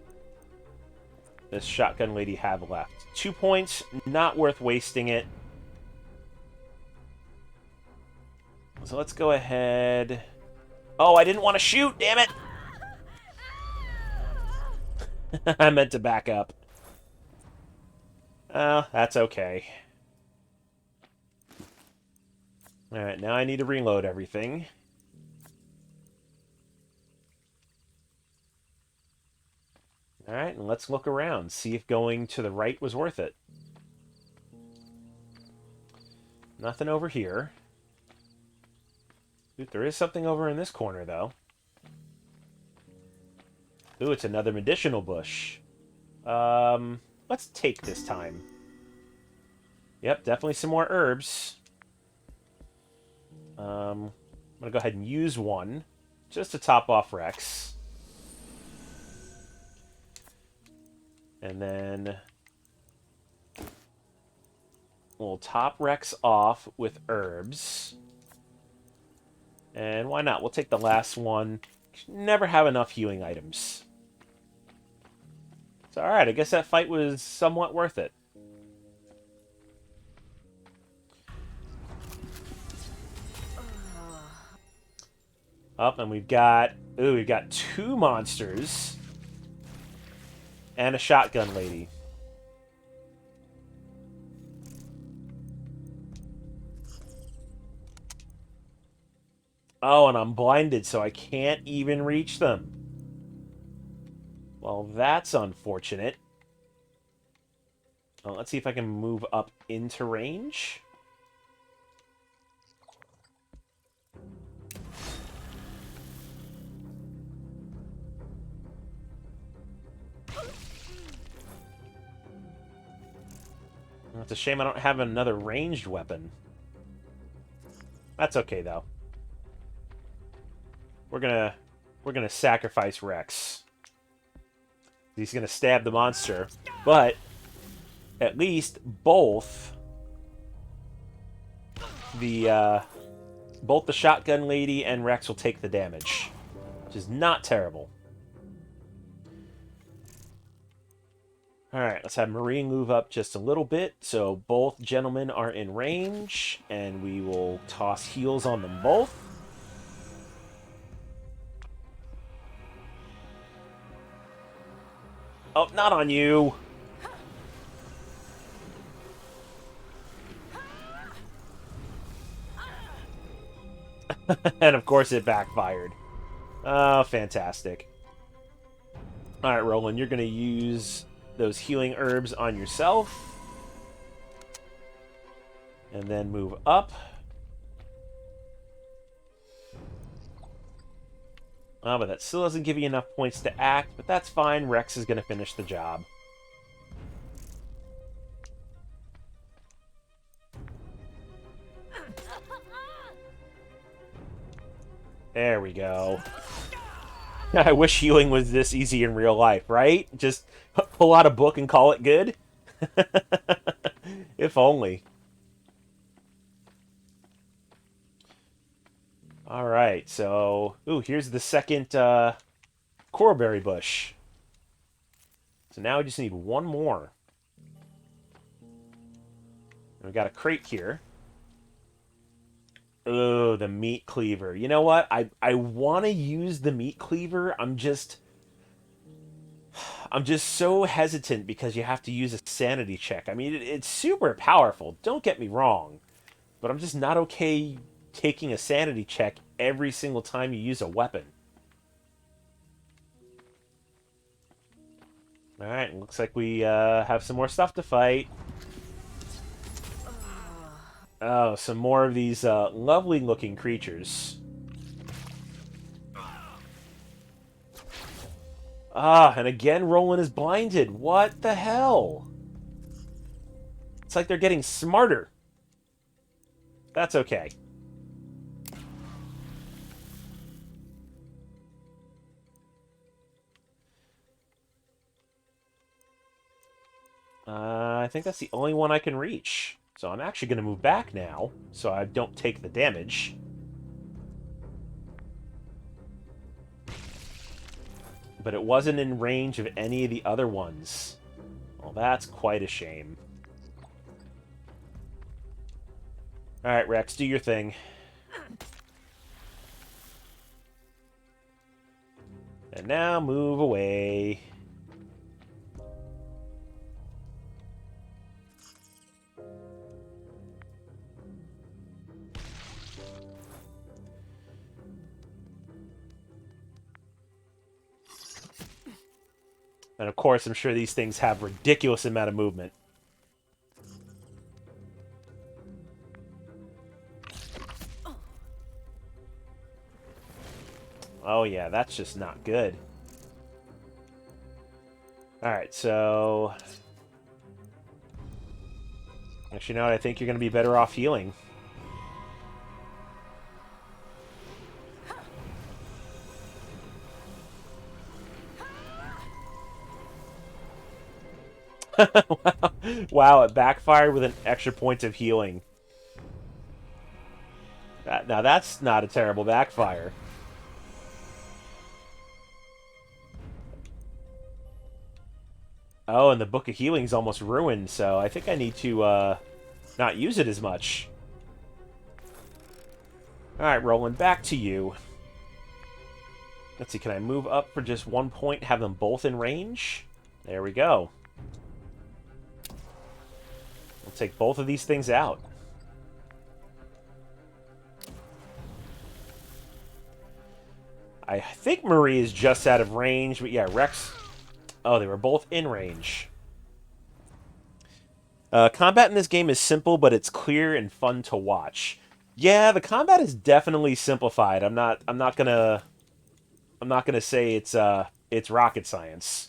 this Shotgun Lady have left? 2 points, not worth wasting it. So let's go ahead... Oh, I didn't want to shoot, damn it! I meant to back up. Oh, that's okay. Alright, now I need to reload everything. Alright, and let's look around, see if going to the right was worth it. Nothing over here. Ooh, there is something over in this corner, though. Ooh, it's another medicinal bush. Let's take this time. Yep, definitely some more herbs. I'm gonna go ahead and use one, just to top off Rex. And then we'll top Rex off with herbs. And why not? We'll take the last one. Never have enough healing items. So, alright, I guess that fight was somewhat worth it. Up, and we've got 2 monsters. And a Shotgun Lady. Oh, and I'm blinded, so I can't even reach them. Well, that's unfortunate. Well, let's see if I can move up into range. It's a shame I don't have another ranged weapon. That's okay, though. We're gonna sacrifice Rex. He's gonna stab the monster, but at least both the Shotgun Lady and Rex will take the damage, which is not terrible. Alright, let's have Marine move up just a little bit, so both gentlemen are in range, and we will toss heals on them both. Oh, not on you. And of course it backfired. Oh, fantastic. Alright, Roland, you're going to use those healing herbs on yourself. And then move up. Oh, but that still doesn't give you enough points to act, but that's fine. Rex is going to finish the job. There we go. I wish healing was this easy in real life, right? Just pull out a book and call it good? If only. Alright, so... Ooh, here's the second Coralberry bush. So now we just need one more. And we got a crate here. Oh, the meat cleaver. You know what? I want to use the meat cleaver. I'm just so hesitant because you have to use a sanity check. I mean, it's super powerful. Don't get me wrong. But I'm just not okay taking a sanity check every single time you use a weapon. Alright, looks like we have some more stuff to fight. Oh, some more of these lovely-looking creatures. Ah, and again Roland is blinded. What the hell? It's like they're getting smarter. That's okay. I think that's the only one I can reach. So I'm actually going to move back now, so I don't take the damage. But it wasn't in range of any of the other ones. Well, that's quite a shame. Alright, Rex, do your thing. And now move away. And of course, I'm sure these things have ridiculous amount of movement. Oh yeah, that's just not good. Alright, so... Actually, you know what? I think you're going to be better off healing. Wow, it backfired with an extra point of healing. Now that's not a terrible backfire. Oh, and the Book of Healing's almost ruined, so I think I need to not use it as much. Alright, Roland, back to you. Let's see, can I move up for just 1 point, have them both in range? There we go. We'll take both of these things out. I think Marie is just out of range, but yeah, Rex... Oh, they were both in range. Combat in this game is simple, but it's clear and fun to watch. Yeah, the combat is definitely simplified. I'm not gonna say it's rocket science.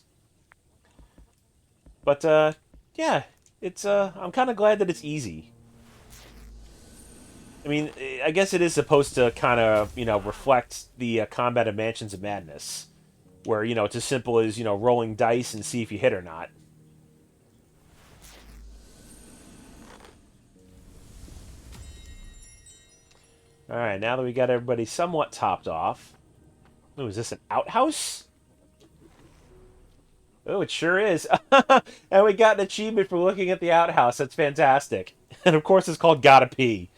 But yeah, it's I'm kind of glad that it's easy. I mean, I guess it is supposed to kind of, reflect the combat of Mansions of Madness, where, it's as simple as, rolling dice and see if you hit or not. Alright, now that we got everybody somewhat topped off... Ooh, is this an outhouse? Oh, it sure is. And we got an achievement for looking at the outhouse. That's fantastic. And of course it's called Gotta Pee.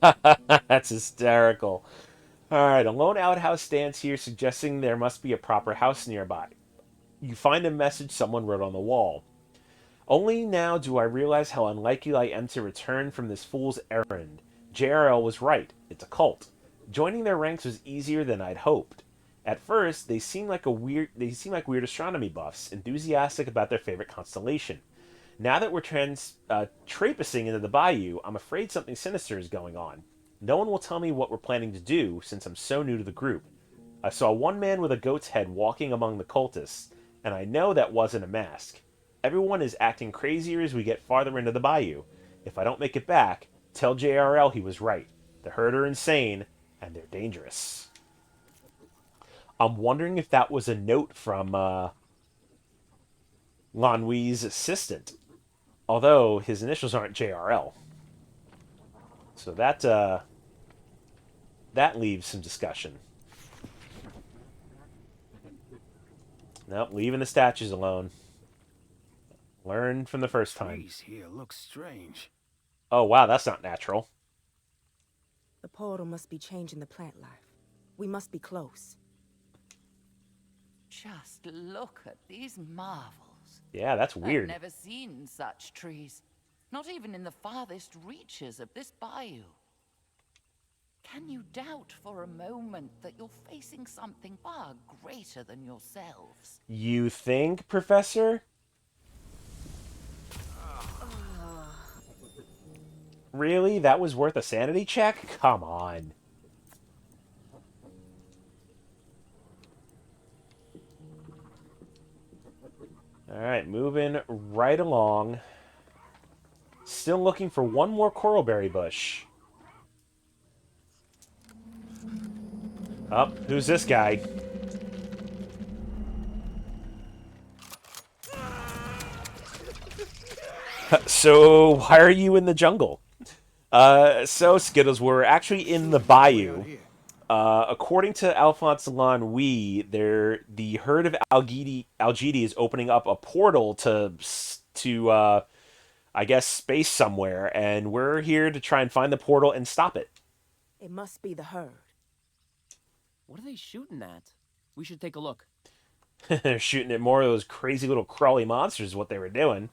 That's hysterical. Alright, a lone outhouse stands here, suggesting there must be a proper house nearby. You find a message someone wrote on the wall. Only now do I realize how unlikely I am to return from this fool's errand. JRL was right. It's a cult. Joining their ranks was easier than I'd hoped. At first, they seemed like weird astronomy buffs, enthusiastic about their favorite constellation. Now that we're traipsing into the bayou, I'm afraid something sinister is going on. No one will tell me what we're planning to do, since I'm so new to the group. I saw one man with a goat's head walking among the cultists, and I know that wasn't a mask. Everyone is acting crazier as we get farther into the bayou. If I don't make it back, tell JRL he was right. The herd are insane, and they're dangerous. I'm wondering if that was a note from Lanwi's assistant. Although his initials aren't JRL. So that leaves some discussion. Nope, leaving the statues alone. Learn from the first time. Trees here looks strange. Oh, wow, that's not natural. The portal must be changing the plant life. We must be close. Just look at these marvels. Yeah, that's weird. I've never seen such trees. Not even in the farthest reaches of this bayou. Can you doubt for a moment that you're facing something far greater than yourselves? You think, Professor? Really? That was worth a sanity check? Come on. Alright, moving right along. Still looking for one more coralberry bush. Oh, who's this guy? So, why are you in the jungle? So, Skittles, we're actually in the bayou. According to Alphonse Lanwi, the Herd of Algedi is opening up a portal to I guess, space somewhere, and we're here to try and find the portal and stop it. It must be the herd. What are they shooting at? We should take a look. They're shooting at more of those crazy little crawly monsters is what they were doing.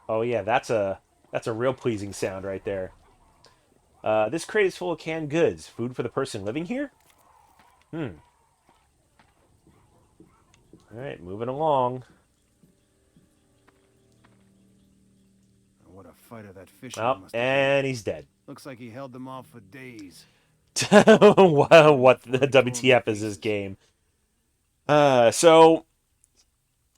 Oh yeah, that's a real pleasing sound right there. This crate is full of canned goods. Food for the person living here? Alright, moving along. What a fighter that fisherman Oh, must have been. and he's dead. Looks like he held them off for days. What the WTF is this game? So,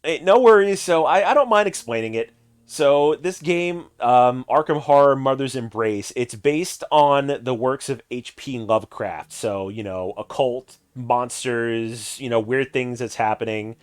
hey, no worries. So, I don't mind explaining it. So, this game, Arkham Horror Mother's Embrace, it's based on the works of H.P. Lovecraft. So, occult, monsters, weird things that's happening.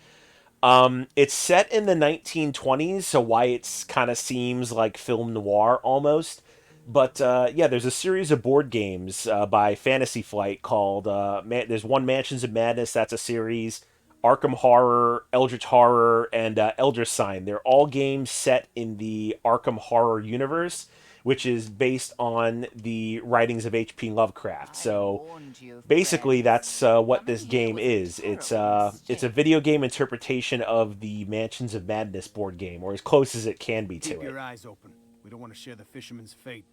It's set in the 1920s, so why it kind of seems like film noir almost. But yeah, there's a series of board games by Fantasy Flight called there's one Mansions of Madness, that's a series, Arkham Horror, Eldritch Horror, and Eldritch Sign. They're all games set in the Arkham Horror universe, which is based on the writings of H.P. Lovecraft. So basically, that's what this game is. It's a video game interpretation of the Mansions of Madness board game, or as close as it can be to Keep it. your eyes open. We don't want to share the fisherman's fate.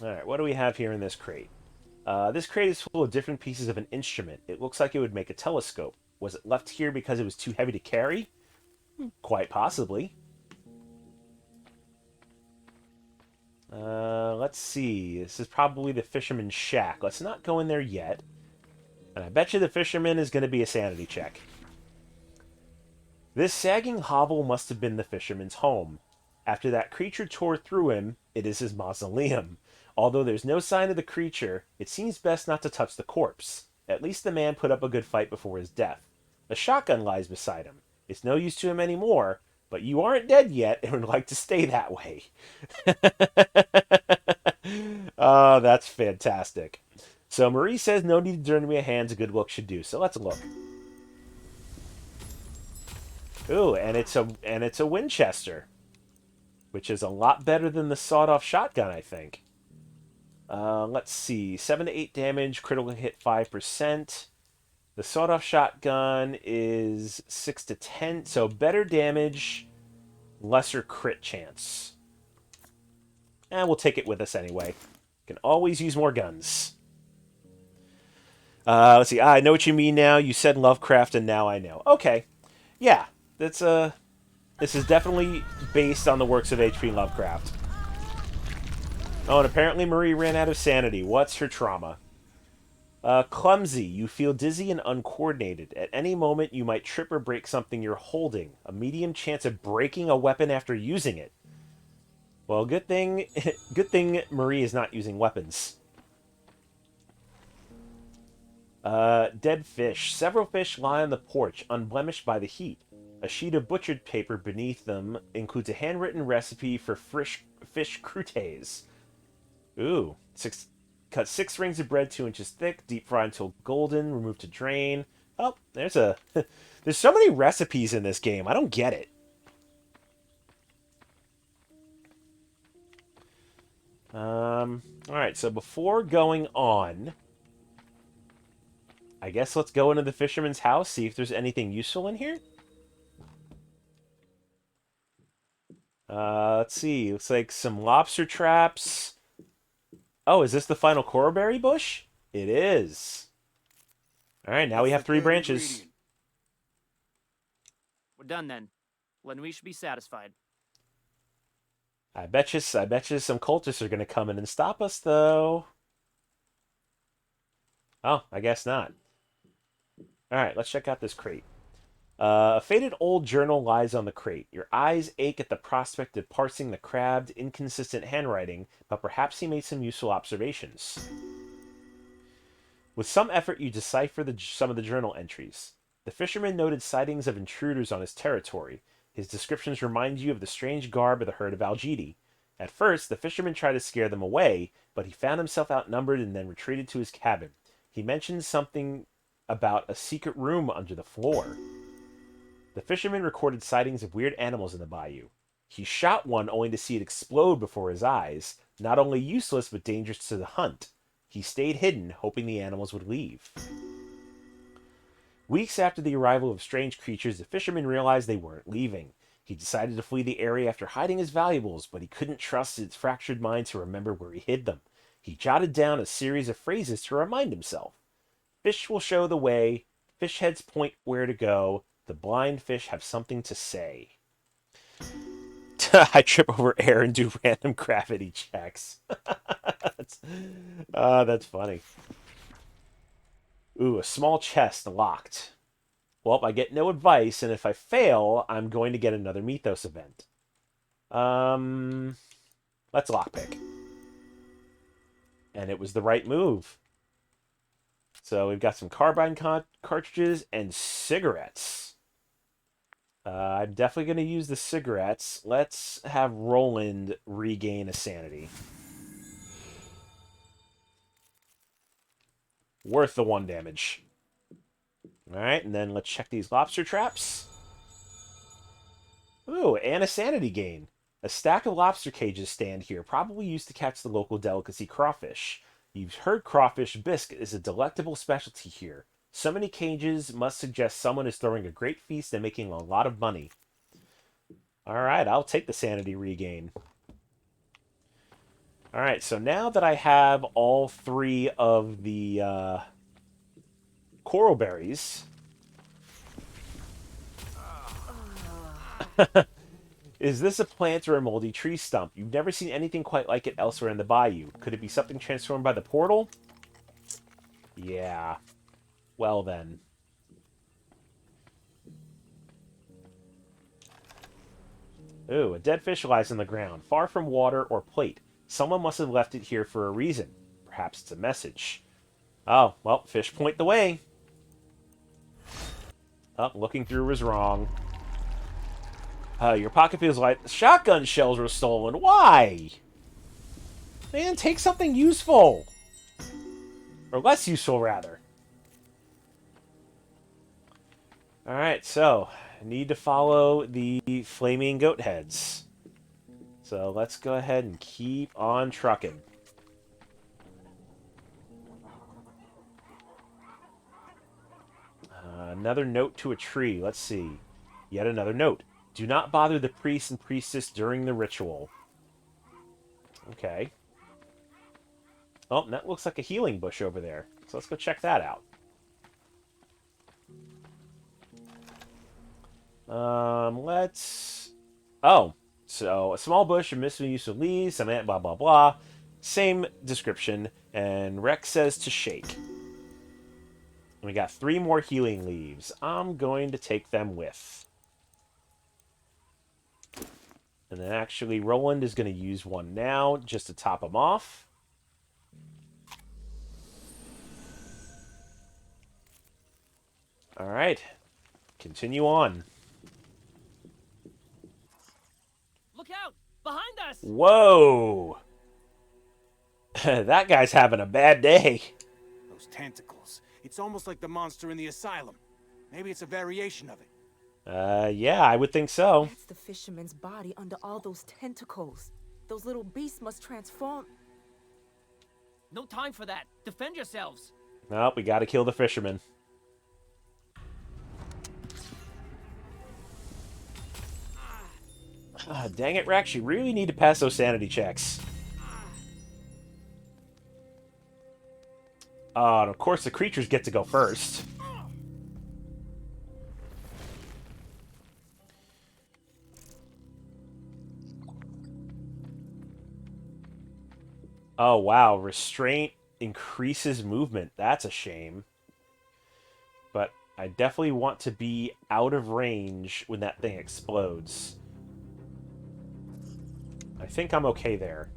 Alright, what do we have here in this crate? This crate is full of different pieces of an instrument. It looks like it would make a telescope. Was it left here because it was too heavy to carry? Quite possibly. Let's see. This is probably the fisherman's shack. Let's not go in there yet. And I bet you the fisherman is going to be a sanity check. This sagging hovel must have been the fisherman's home. After that creature tore through him, it is his mausoleum. Although there's no sign of the creature, it seems best not to touch the corpse. At least the man put up a good fight before his death. A shotgun lies beside him. It's no use to him anymore, but you aren't dead yet and would like to stay that way. Oh, that's fantastic. So Marie says no need to turn me a hand, a good look should do. So let's look. Ooh, and it's a Winchester, which is a lot better than the sawed-off shotgun, I think. Let's see, 7 to 8 damage, critical hit 5%. The sawed-off shotgun is 6 to 10, so better damage, lesser crit chance. And we'll take it with us anyway. Can always use more guns. Let's see. I know what you mean now. You said Lovecraft, and now I know. Okay, yeah, that's this is definitely based on the works of H.P. Lovecraft. Oh, and apparently Marie ran out of sanity. What's her trauma? Clumsy. You feel dizzy and uncoordinated. At any moment, you might trip or break something you're holding. A medium chance of breaking a weapon after using it. Well, good thing Marie is not using weapons. Dead fish. Several fish lie on the porch, unblemished by the heat. A sheet of butchered paper beneath them includes a handwritten recipe for fish croûtes. Ooh. Cut 6 rings of bread 2 inches thick, deep fry until golden, remove to drain. Oh, there's there's so many recipes in this game. I don't get it. Alright, so before going on, I guess let's go into the fisherman's house, see if there's anything useful in here. Let's see. Looks like some lobster traps. Oh, is this the final coralberry bush? It is. Alright, now we have 3 branches. We're done then. Then we should be satisfied. I bet you some cultists are going to come in and stop us, though. Oh, I guess not. Alright, let's check out this crate. A faded old journal lies on the crate. Your eyes ache at the prospect of parsing the crabbed, inconsistent handwriting, but perhaps he made some useful observations. With some effort, you decipher some of the journal entries. The fisherman noted sightings of intruders on his territory. His descriptions remind you of the strange garb of the Herd of Algedi. At first, the fisherman tried to scare them away, but he found himself outnumbered and then retreated to his cabin. He mentioned something about a secret room under the floor. The fisherman recorded sightings of weird animals in the bayou. He shot one only to see it explode before his eyes, not only useless but dangerous to the hunt. He stayed hidden, hoping the animals would leave. Weeks after the arrival of strange creatures, the fisherman realized they weren't leaving. He decided to flee the area after hiding his valuables, but he couldn't trust his fractured mind to remember where he hid them. He jotted down a series of phrases to remind himself. Fish will show the way. Fish heads point where to go. The blind fish have something to say. I trip over air and do random gravity checks. That's funny. Ooh, a small chest locked. Well, I get no advice, and if I fail, I'm going to get another Mythos event. Let's lockpick. And it was the right move. So we've got some carbine cartridges and cigarettes. I'm definitely going to use the cigarettes. Let's have Roland regain a sanity. Worth the 1 damage. Alright, and then let's check these lobster traps. Ooh, and a sanity gain. A stack of lobster cages stand here, probably used to catch the local delicacy crawfish. You've heard crawfish bisque is a delectable specialty here. So many cages must suggest someone is throwing a great feast and making a lot of money. Alright, I'll take the sanity regain. Alright, so now that I have all 3 of the coral berries... Is this a plant or a moldy tree stump? You've never seen anything quite like it elsewhere in the bayou. Could it be something transformed by the portal? Yeah. Well then. Ooh, a dead fish lies on the ground, far from water or plate. Someone must have left it here for a reason. Perhaps it's a message. Oh, well, fish point the way. Oh, looking through was wrong. Your pocket feels like shotgun shells were stolen. Why? Man, take something useful. Or less useful, rather. Alright, so need to follow the flaming goat heads. So let's go ahead and keep on trucking. Another note to a tree. Let's see. Yet another note. Do not bother the priest and priestess during the ritual. Okay. Oh, that looks like a healing bush over there. So let's go check that out. Let's... Oh, so a small bush of miscellaneous use of leaves, some ant, blah, blah, blah. Same description, and Rex says to shake. We got 3 more healing leaves. I'm going to take them with. And then actually, Roland is going to use one now just to top him off. All right. Continue on. Look out! Behind us! Whoa! That guy's having a bad day. Those tentacles. It's almost like the monster in the asylum. Maybe it's a variation of it. Yeah, I would think so. That's the fisherman's body under all those tentacles. Those little beasts must transform. No time for that. Defend yourselves. Nope, we gotta kill the fisherman. Dang it, Rex, you really need to pass those sanity checks. And of course the creatures get to go first. Oh, wow. Restraint increases movement. That's a shame. But I definitely want to be out of range when that thing explodes. I think I'm okay there.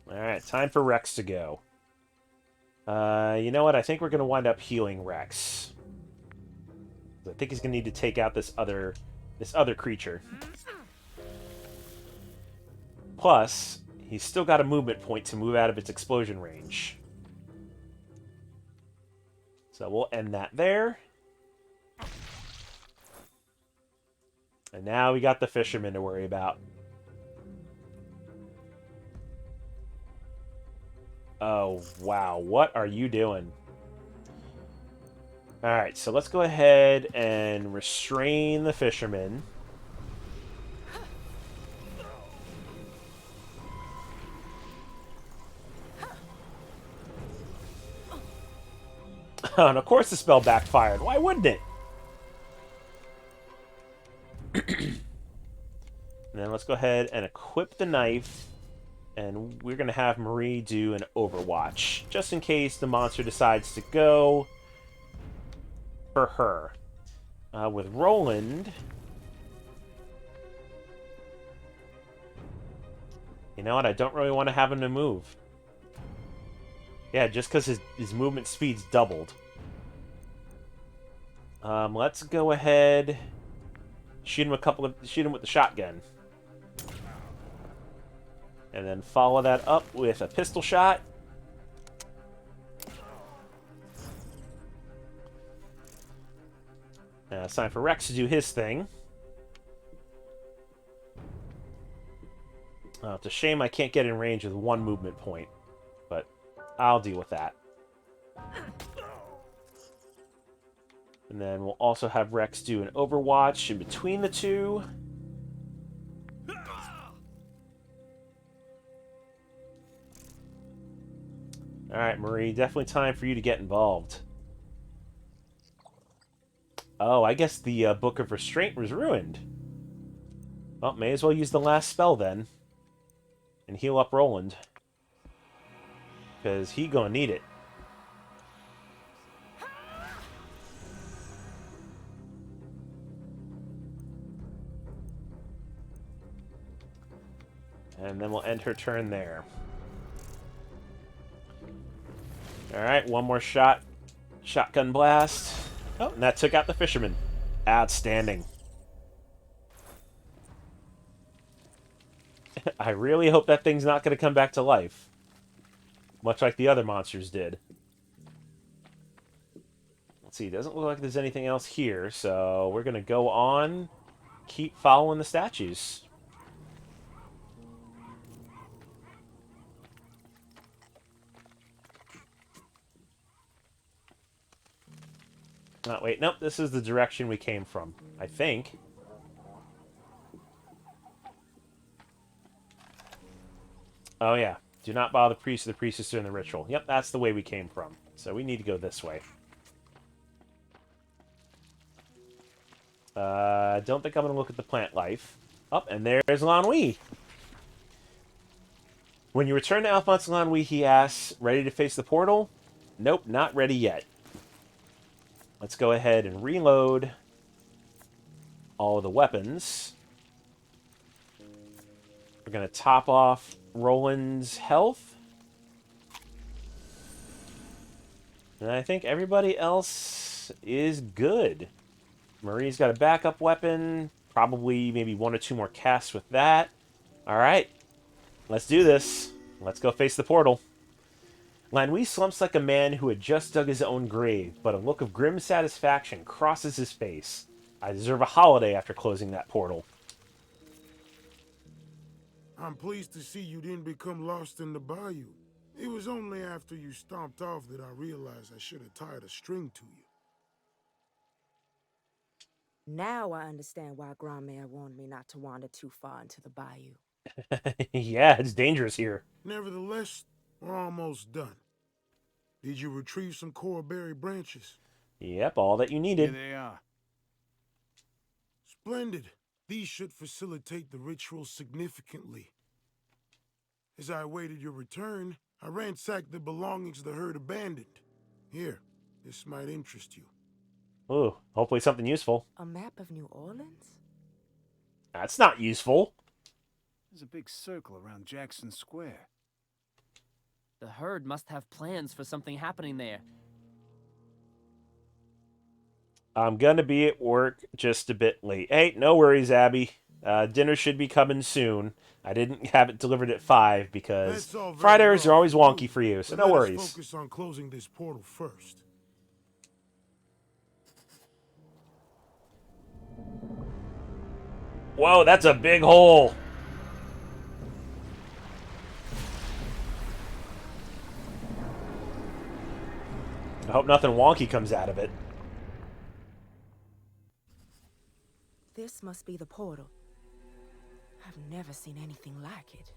Alright, time for Rex to go. You know what? I think we're going to wind up healing Rex. I think he's going to need to take out this other creature. Plus, he's still got a movement point to move out of its explosion range. So we'll end that there. And now we got the fisherman to worry about. Oh, wow. What are you doing? Alright, so let's go ahead and restrain the fisherman. And of course the spell backfired. Why wouldn't it? And then let's go ahead and equip the knife. And we're going to have Marie do an overwatch. Just in case the monster decides to go for her. With Roland... You know what? I don't really want to have him to move. Yeah, just because his movement speed's doubled. Let's go ahead... Shoot him with the shotgun. And then follow that up with a pistol shot. Now it's time for Rex to do his thing. It's a shame I can't get in range with one movement point, but I'll deal with that. And then we'll also have Rex do an overwatch in between the two. Alright, Marie, definitely time for you to get involved. Oh, I guess the Book of Restraint was ruined. Well, may as well use the last spell then. And heal up Roland. Because he gonna need it. And then we'll end her turn there. Alright, one more shot. Shotgun blast. Oh, and that took out the fisherman. Outstanding. I really hope that thing's not going to come back to life. Much like the other monsters did. Let's see, doesn't look like there's anything else here, so we're going to go on, keep following the statues. Oh, wait, nope, this is the direction we came from, I think. Oh, yeah. Do not bother the priest or the priestess during the ritual. Yep, that's the way we came from. So we need to go this way. Don't think I'm going to look at the plant life. Oh, and there's Lanwi. When you return to Alphonse Lanwi, he asks, ready to face the portal? Nope, not ready yet. Let's go ahead and reload all of the weapons. We're going to top off Roland's health. And I think everybody else is good. Marie's got a backup weapon. Probably maybe 1 or 2 more casts with that. Alright. Let's do this. Let's go face the portal. Lanwi slumps like a man who had just dug his own grave, but a look of grim satisfaction crosses his face. I deserve a holiday after closing that portal. I'm pleased to see you didn't become lost in the bayou. It was only after you stomped off that I realized I should have tied a string to you. Now I understand why Grandmère warned me not to wander too far into the bayou. Yeah, it's dangerous here. Nevertheless, we're almost done. Did you retrieve some coraberry branches? Yep, all that you needed. Here they are. Splendid. These should facilitate the ritual significantly. As I awaited your return, I ransacked the belongings the herd abandoned. Here, this might interest you. Ooh, hopefully something useful. A map of New Orleans? That's not useful. There's a big circle around Jackson Square. The herd must have plans for something happening there. I'm gonna be at work just a bit late. Hey, no worries, Abby. Dinner should be coming soon. I didn't have it delivered at 5 because Fridays are always wonky for you, so no worries. Let's focus on closing this portal first. Whoa, that's a big hole. I hope nothing wonky comes out of it. This must be the portal. I've never seen anything like it.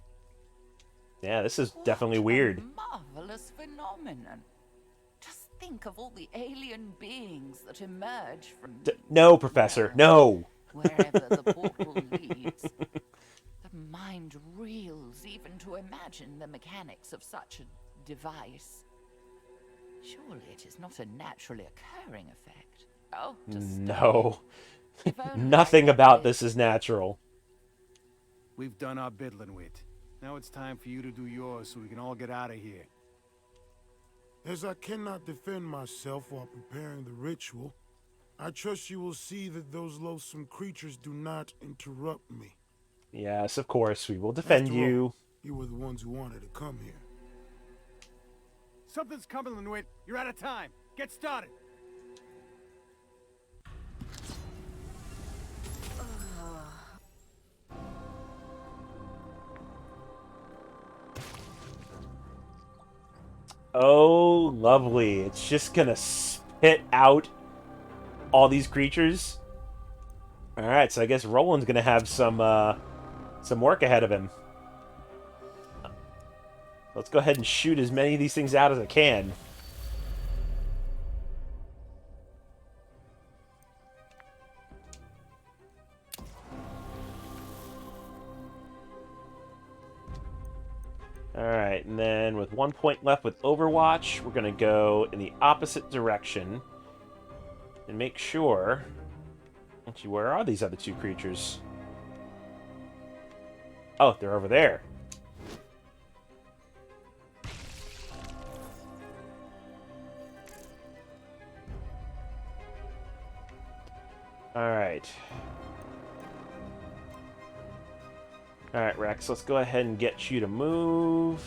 Yeah, this is definitely What weird. a marvelous phenomenon. Just think of all the alien beings that emerge from... No, Professor, no. Wherever the portal leads. The mind reels even to imagine the mechanics of such a device. Surely it is not a naturally occurring effect. Oh, No. If only Nothing I about could- this is natural. We've done our bit, Linwit. Now it's time for you to do yours so we can all get out of here. As I cannot defend myself while preparing the ritual, I trust you will see that those loathsome creatures do not interrupt me. Yes, of course, we will defend After all, you. you were the ones who wanted to come here. Something's coming, Linwit. You're out of time. Get started. Oh, lovely. It's just gonna spit out all these creatures. Alright, so I guess Roland's gonna have some work ahead of him. Let's go ahead and shoot as many of these things out as I can. Alright, and then with 1 point left with Overwatch, we're going to go in the opposite direction and make sure... Actually, where are these other 2 creatures? Oh, they're over there. Alright. Alright, Rex, let's go ahead and get you to move.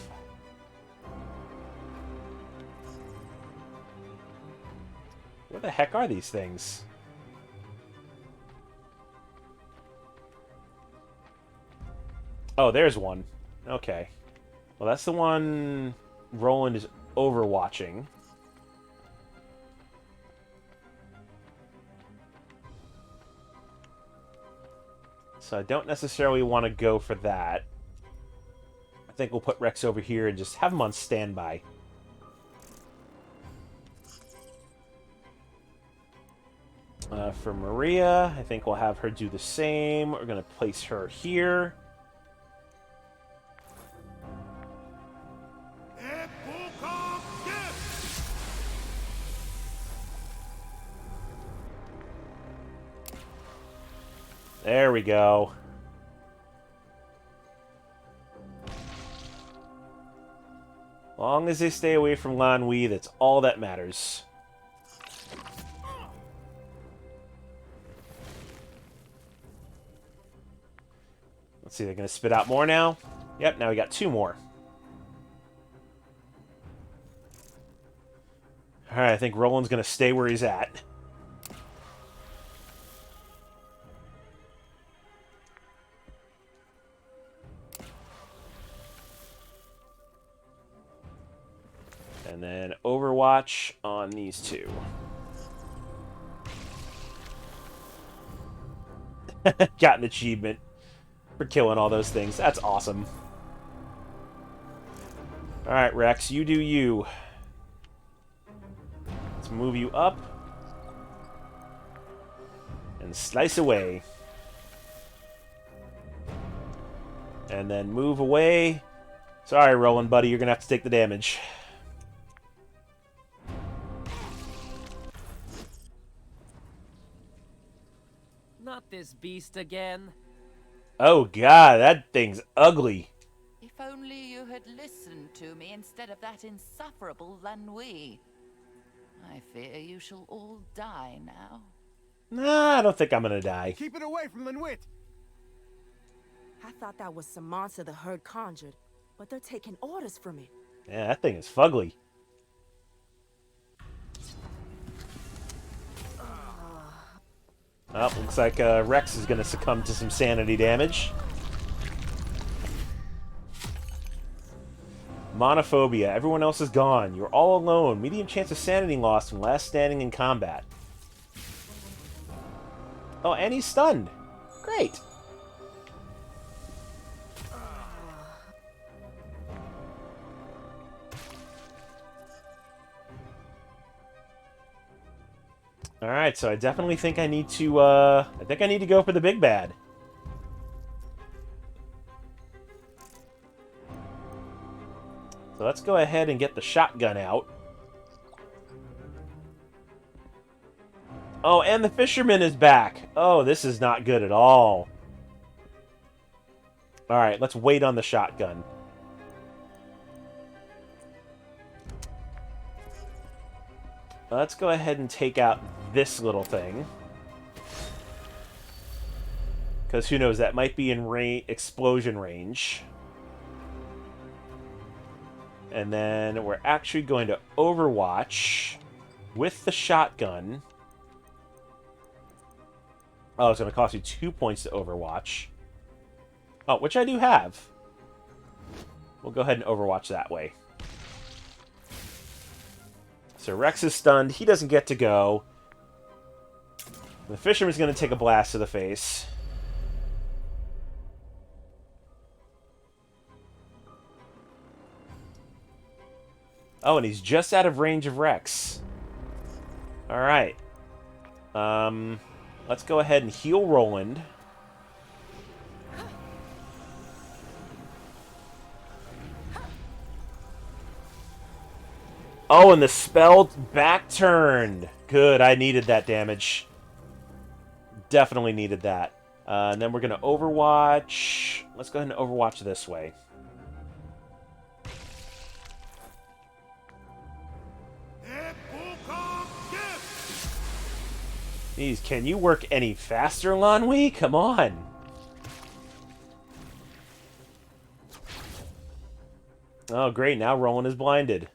Where the heck are these things? Oh, there's one. Okay. Well, that's the one Roland is overwatching. So I don't necessarily want to go for that. I think we'll put Rex over here and just have him on standby. For Maria, I think we'll have her do the same. We're going to place her here. There we go. Long as they stay away from Lan Wei, that's all that matters. Let's see, they're going to spit out more now. Yep, now we got 2 more. Alright, I think Roland's going to stay where he's at. And then Overwatch on these 2. Got an achievement for killing all those things. That's awesome. Alright, Rex, you do you. Let's move you up. And slice away. And then move away. Sorry, Roland, buddy, you're going to have to take the damage. Not this beast again. Oh, God, that thing's ugly. If only you had listened to me instead of that insufferable Lan Wei. I fear you shall all die now. Nah, I don't think I'm gonna die. Keep it away from Linwit! I thought that was some monster the herd conjured, but they're taking orders from it. Yeah, that thing is fugly. Oh, looks like Rex is gonna succumb to some sanity damage. Monophobia. Everyone else is gone. You're all alone. Medium chance of sanity loss from last standing in combat. Oh, and he's stunned. Great. Alright, so I definitely think I need to, go for the big bad. So let's go ahead and get the shotgun out. Oh, and the fisherman is back. Oh, this is not good at all. Alright, let's wait on the shotgun. Let's go ahead and take out this little thing. Because who knows, that might be in explosion range. And then we're actually going to Overwatch with the shotgun. Oh, it's going to cost you 2 points to Overwatch. Oh, which I do have. We'll go ahead and Overwatch that way. So Rex is stunned. He doesn't get to go. The fisherman's going to take a blast to the face. Oh, and he's just out of range of Rex. Alright. Let's go ahead and heal Roland. Oh, and the spell back turned. Good, I needed that damage. Definitely needed that. And then we're going to Overwatch. Let's go ahead and Overwatch this way. Jeez, can you work any faster, Lan Wei? Come on. Oh, great. Now Roland is blinded.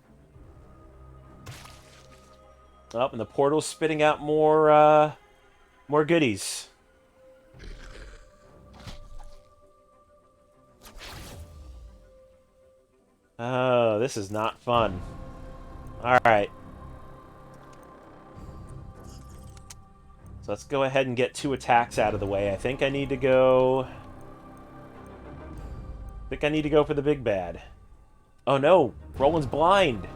Oh, and the portal's spitting out more goodies. Oh, this is not fun. Alright. So let's go ahead and get 2 attacks out of the way. I think I need to go... for the big bad. Oh no! Roland's blind!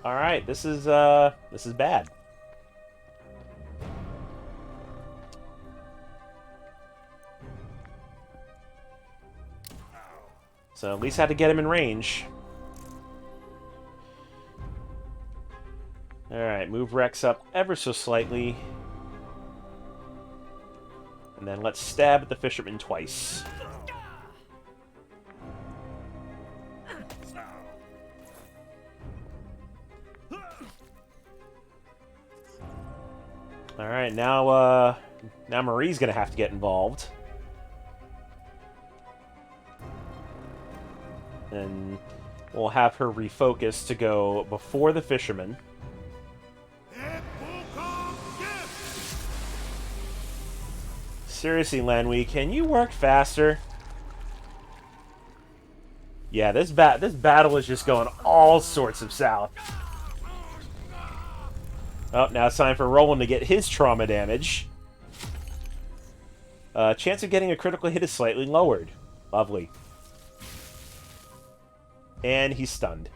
Alright, this is bad. So at least I had to get him in range. Alright, move Rex up ever so slightly. And then let's stab at the fisherman twice. Alright, now Marie's gonna have to get involved. And we'll have her refocus to go before the fisherman. Seriously, Lanwi, can you work faster? Yeah, this battle is just going all sorts of south. Oh, now it's time for Roland to get his trauma damage. Chance of getting a critical hit is slightly lowered. Lovely. And he's stunned.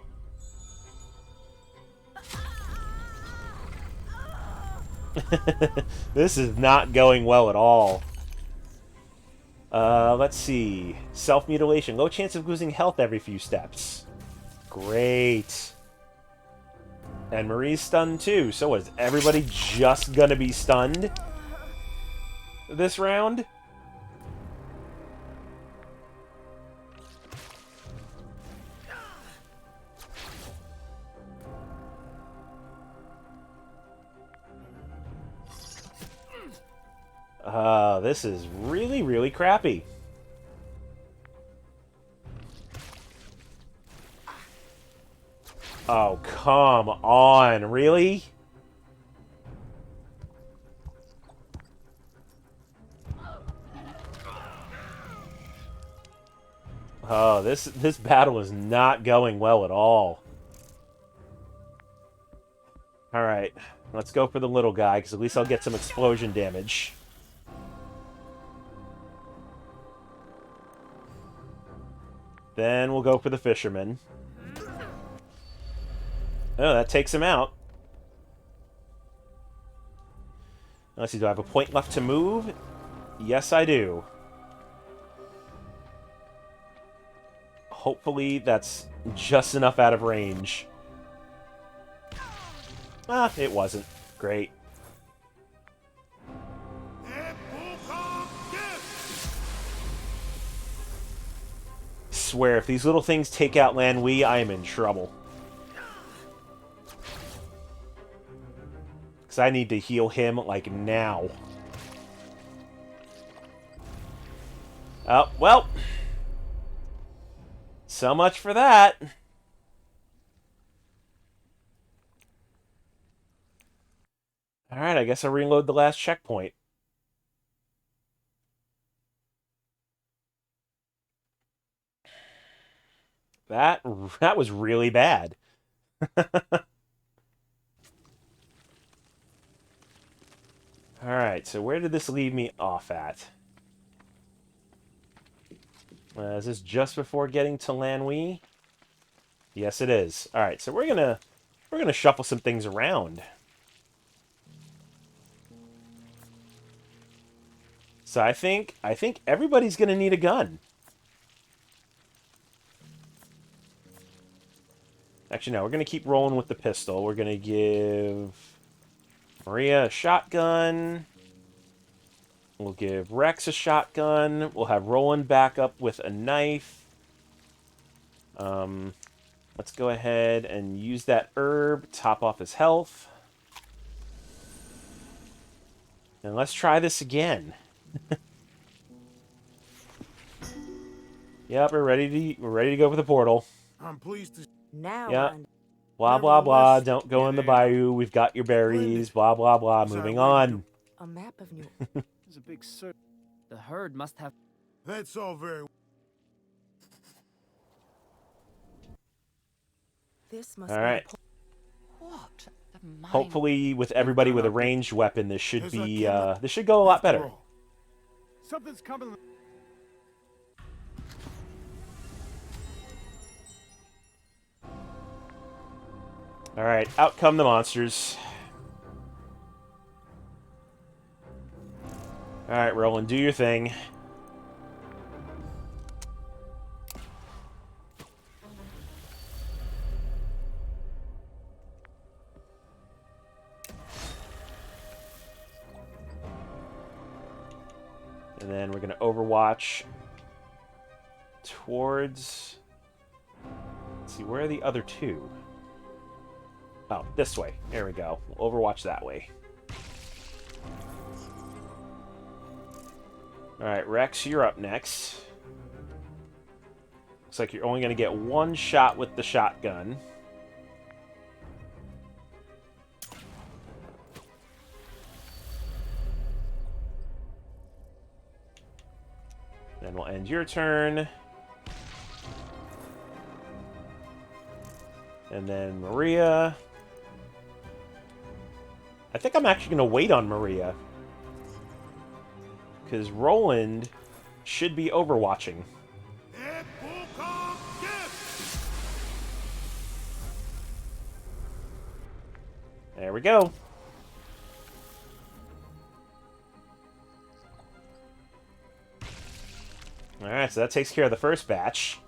This is not going well at all. Let's see. Self-mutilation. Low chance of losing health every few steps. Great. And Marie's stunned too. So is everybody just gonna be stunned this round? This is really, really crappy. Oh, come on. Really? Oh, this battle is not going well at all. Alright, let's go for the little guy, because at least I'll get some explosion damage. Then we'll go for the fisherman. Oh, that takes him out. Let's see, do I have a point left to move? Yes, I do. Hopefully that's just enough out of range. Ah, it wasn't. Great. Swear, if these little things take out Lan Wei, I am in trouble. Because I need to heal him, like, now. Oh, well. So much for that. Alright, I guess I'll reload the last checkpoint. That was really bad. Alright, so where did this leave me off at? Is this just before getting to Lan Wei? Yes, it is. Alright, so we're gonna shuffle some things around. So I think everybody's gonna need a gun. Actually, no, we're going to keep rolling with the pistol. We're going to give Maria a shotgun. We'll give Rex a shotgun. We'll have Roland back up with a knife. Let's go ahead and use that herb, top off his health. And let's try this again. Yep, we're ready to go for the portal. I'm pleased to. Now Yep. I Blah blah blah. Nevertheless, Don't go in the Get in. bayou. We've got your berries. Splendid. Blah blah blah. As I Moving waited on. a map of New. There's a big circle. The herd must have. That's all very. This must All be right. What? The mind. Hopefully, with everybody with a ranged weapon, this should As I be came up- this should go a lot After better. all, Something's coming. All right, out come the monsters. All right, Roland, do your thing. And then we're going to overwatch towards... Let's see, where are the other two? Oh, this way. There we go. We'll overwatch that way. Alright, Rex, you're up next. Looks like you're only going to get one shot with the shotgun. Then we'll end your turn. And then Maria. I think I'm actually going to wait on Maria. Because Roland should be overwatching. There we go. Alright, so that takes care of the first batch.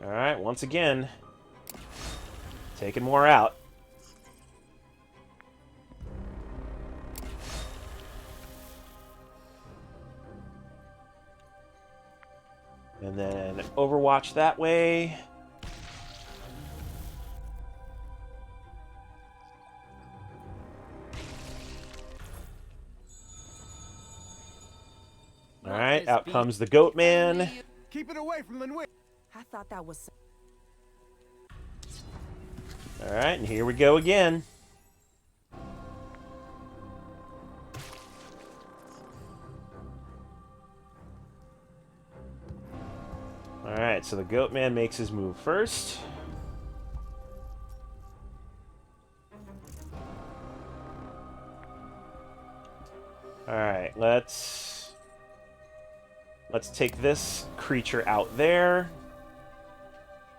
Alright, once again, taking more out. And then Overwatch that way. Alright, out comes the Goat Man. Keep it away from Linwood. I thought that was. Alright, and here we go again. Alright, so the Goat Man makes his move first. Alright, let's take this creature out there.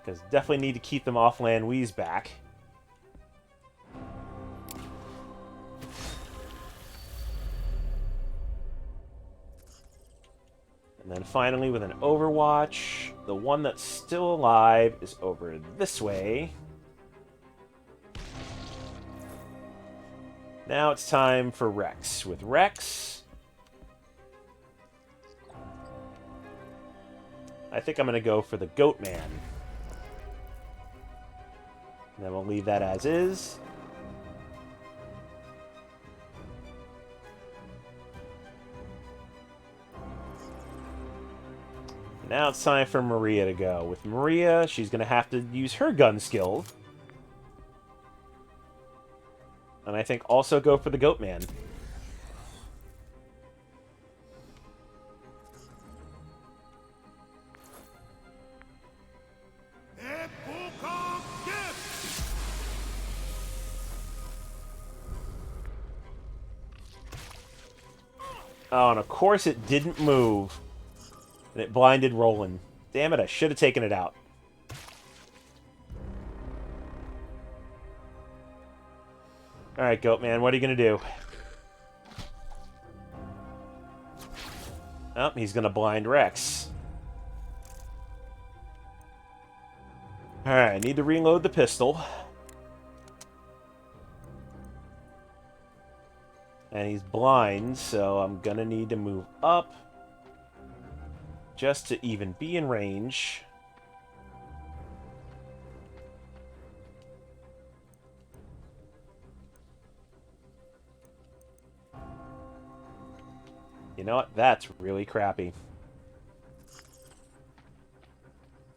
Because definitely need to keep them off Lanwee's back. And then finally with an Overwatch, the one that's still alive is over this way. Now it's time for Rex. With Rex, I think I'm going to go for the Goat Man. And then we'll leave that as is. Now it's time for Maria to go. With Maria, she's going to have to use her gun skill. And I think also go for the Goat Man. Oh, and of course it didn't move. And it blinded Roland. Damn it, I should have taken it out. Alright, Goat Man, what are you going to do? Oh, he's going to blind Rex. Alright, I need to reload the pistol. And he's blind, so I'm going to need to move up. Just to even be in range. You know what? That's really crappy.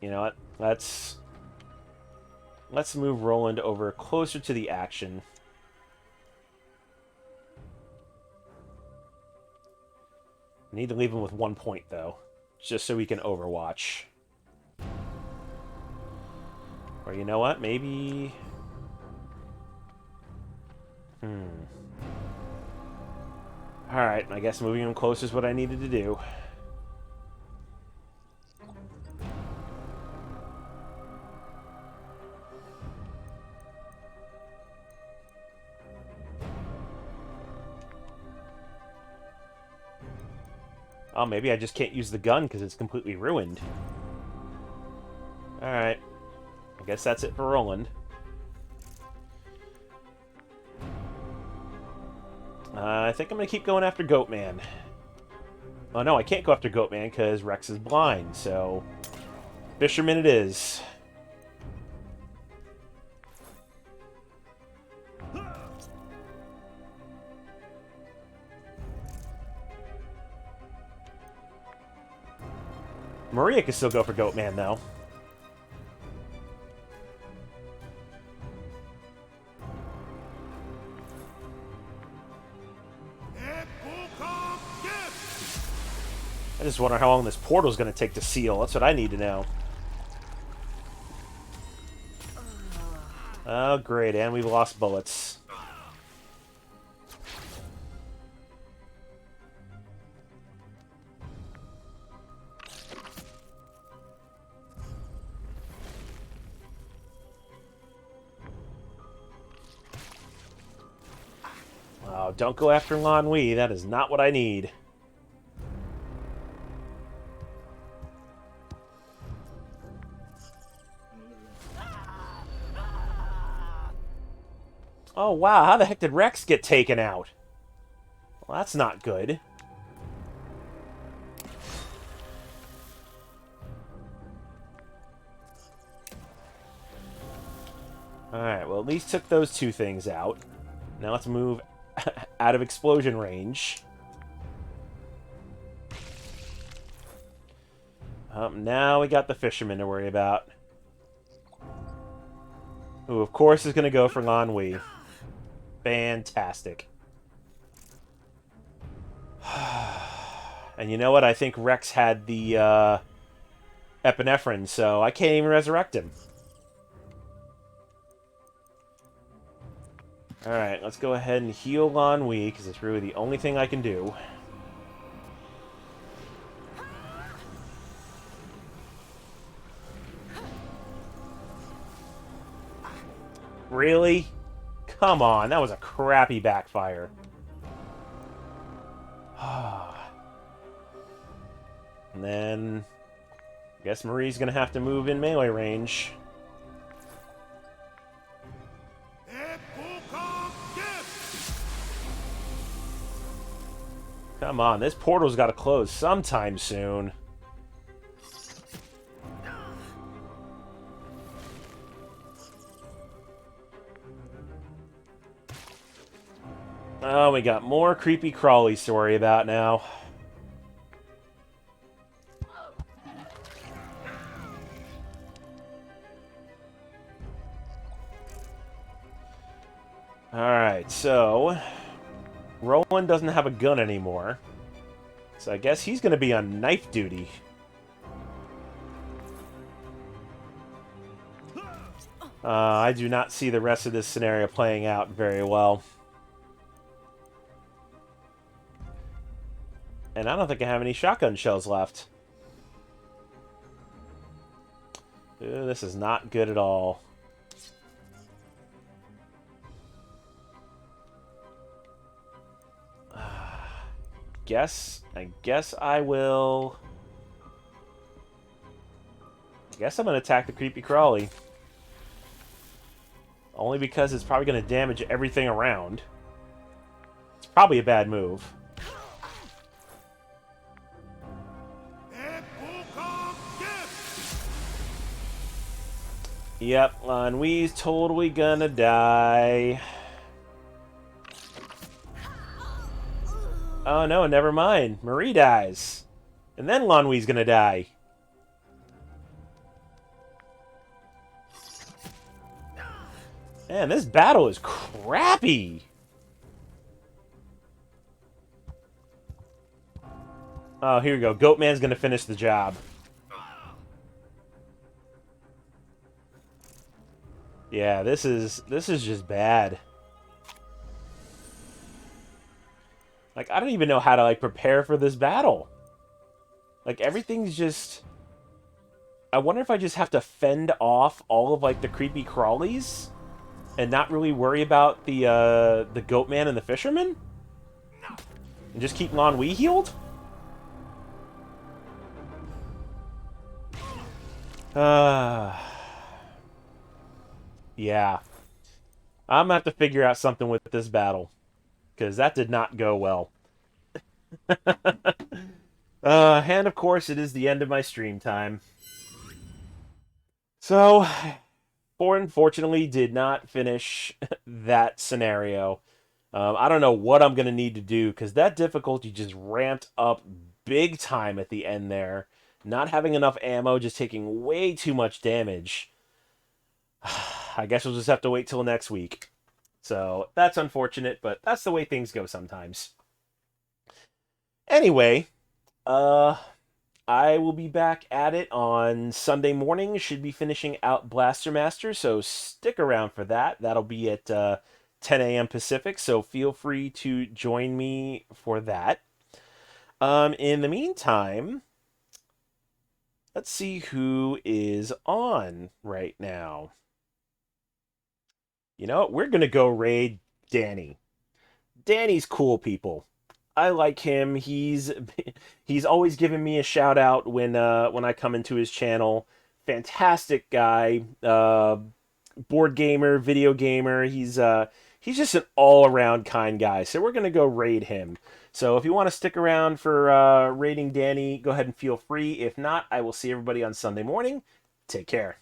You know what? Let's move Roland over closer to the action. I need to leave him with 1 point, though. Just so we can overwatch. Or you know what? Maybe... Alright, I guess moving him closer is what I needed to do. Oh, maybe I just can't use the gun because it's completely ruined. Alright. I guess that's it for Roland. I think I'm going to keep going after Goatman. Oh no, I can't go after Goatman because Rex is blind, so... Fisherman it is. Maria can still go for Goatman, though. I just wonder how long this portal's going to take to seal. That's what I need to know. Oh, great. And we've lost bullets. Oh, don't go after Lan Wei. That is not what I need. Oh, wow. How the heck did Rex get taken out? Well, that's not good. Alright, well, at least took those two things out. Now let's move out of explosion range. Now we got the fisherman to worry about. Who, of course, is going to go for Lan Wei. Fantastic. And you know what? I think Rex had the epinephrine, so I can't even resurrect him. Alright, let's go ahead and heal Lan Wei, because it's really the only thing I can do. Really? Come on, that was a crappy backfire. And then... I guess Marie's gonna have to move in melee range. Come on, this portal's gotta close sometime soon. Oh, we got more creepy crawlies to worry about now. Alright, so... Roland doesn't have a gun anymore. So I guess he's going to be on knife duty. I do not see the rest of this scenario playing out very well. And I don't think I have any shotgun shells left. Ooh, this is not good at all. I guess I will... I guess I'm going to attack the creepy crawly. Only because it's probably going to damage everything around. It's probably a bad move. Yep, Lan Wei's totally gonna die. Oh no, never mind. Marie dies. And then Lanwi's gonna die. Man, this battle is crappy. Oh, here we go. Goatman's gonna finish the job. Yeah, this is just bad. Like, I don't even know how to, like, prepare for this battle. Like, everything's just... I wonder if I just have to fend off all of, like, the creepy crawlies? And not really worry about the Goatman and the Fisherman? And just keep Lanwi healed? Yeah. I'm gonna have to figure out something with this battle. Because that did not go well. And of course, it is the end of my stream time. So, unfortunately, did not finish that scenario. I don't know what I'm going to need to do, because that difficulty just ramped up big time at the end there. Not having enough ammo, just taking way too much damage. I guess we'll just have to wait till next week. So, that's unfortunate, but that's the way things go sometimes. Anyway, I will be back at it on Sunday morning. Should be finishing out Blaster Master, so stick around for that. That'll be at 10 a.m. Pacific, so feel free to join me for that. In the meantime, let's see who is on right now. You know what? We're going to go raid Danny. Danny's cool, people. I like him. He's always giving me a shout out when I come into his channel. Fantastic guy. Board gamer, video gamer. He's just an all-around kind guy. So we're going to go raid him. So if you want to stick around for raiding Danny, go ahead and feel free. If not, I will see everybody on Sunday morning. Take care.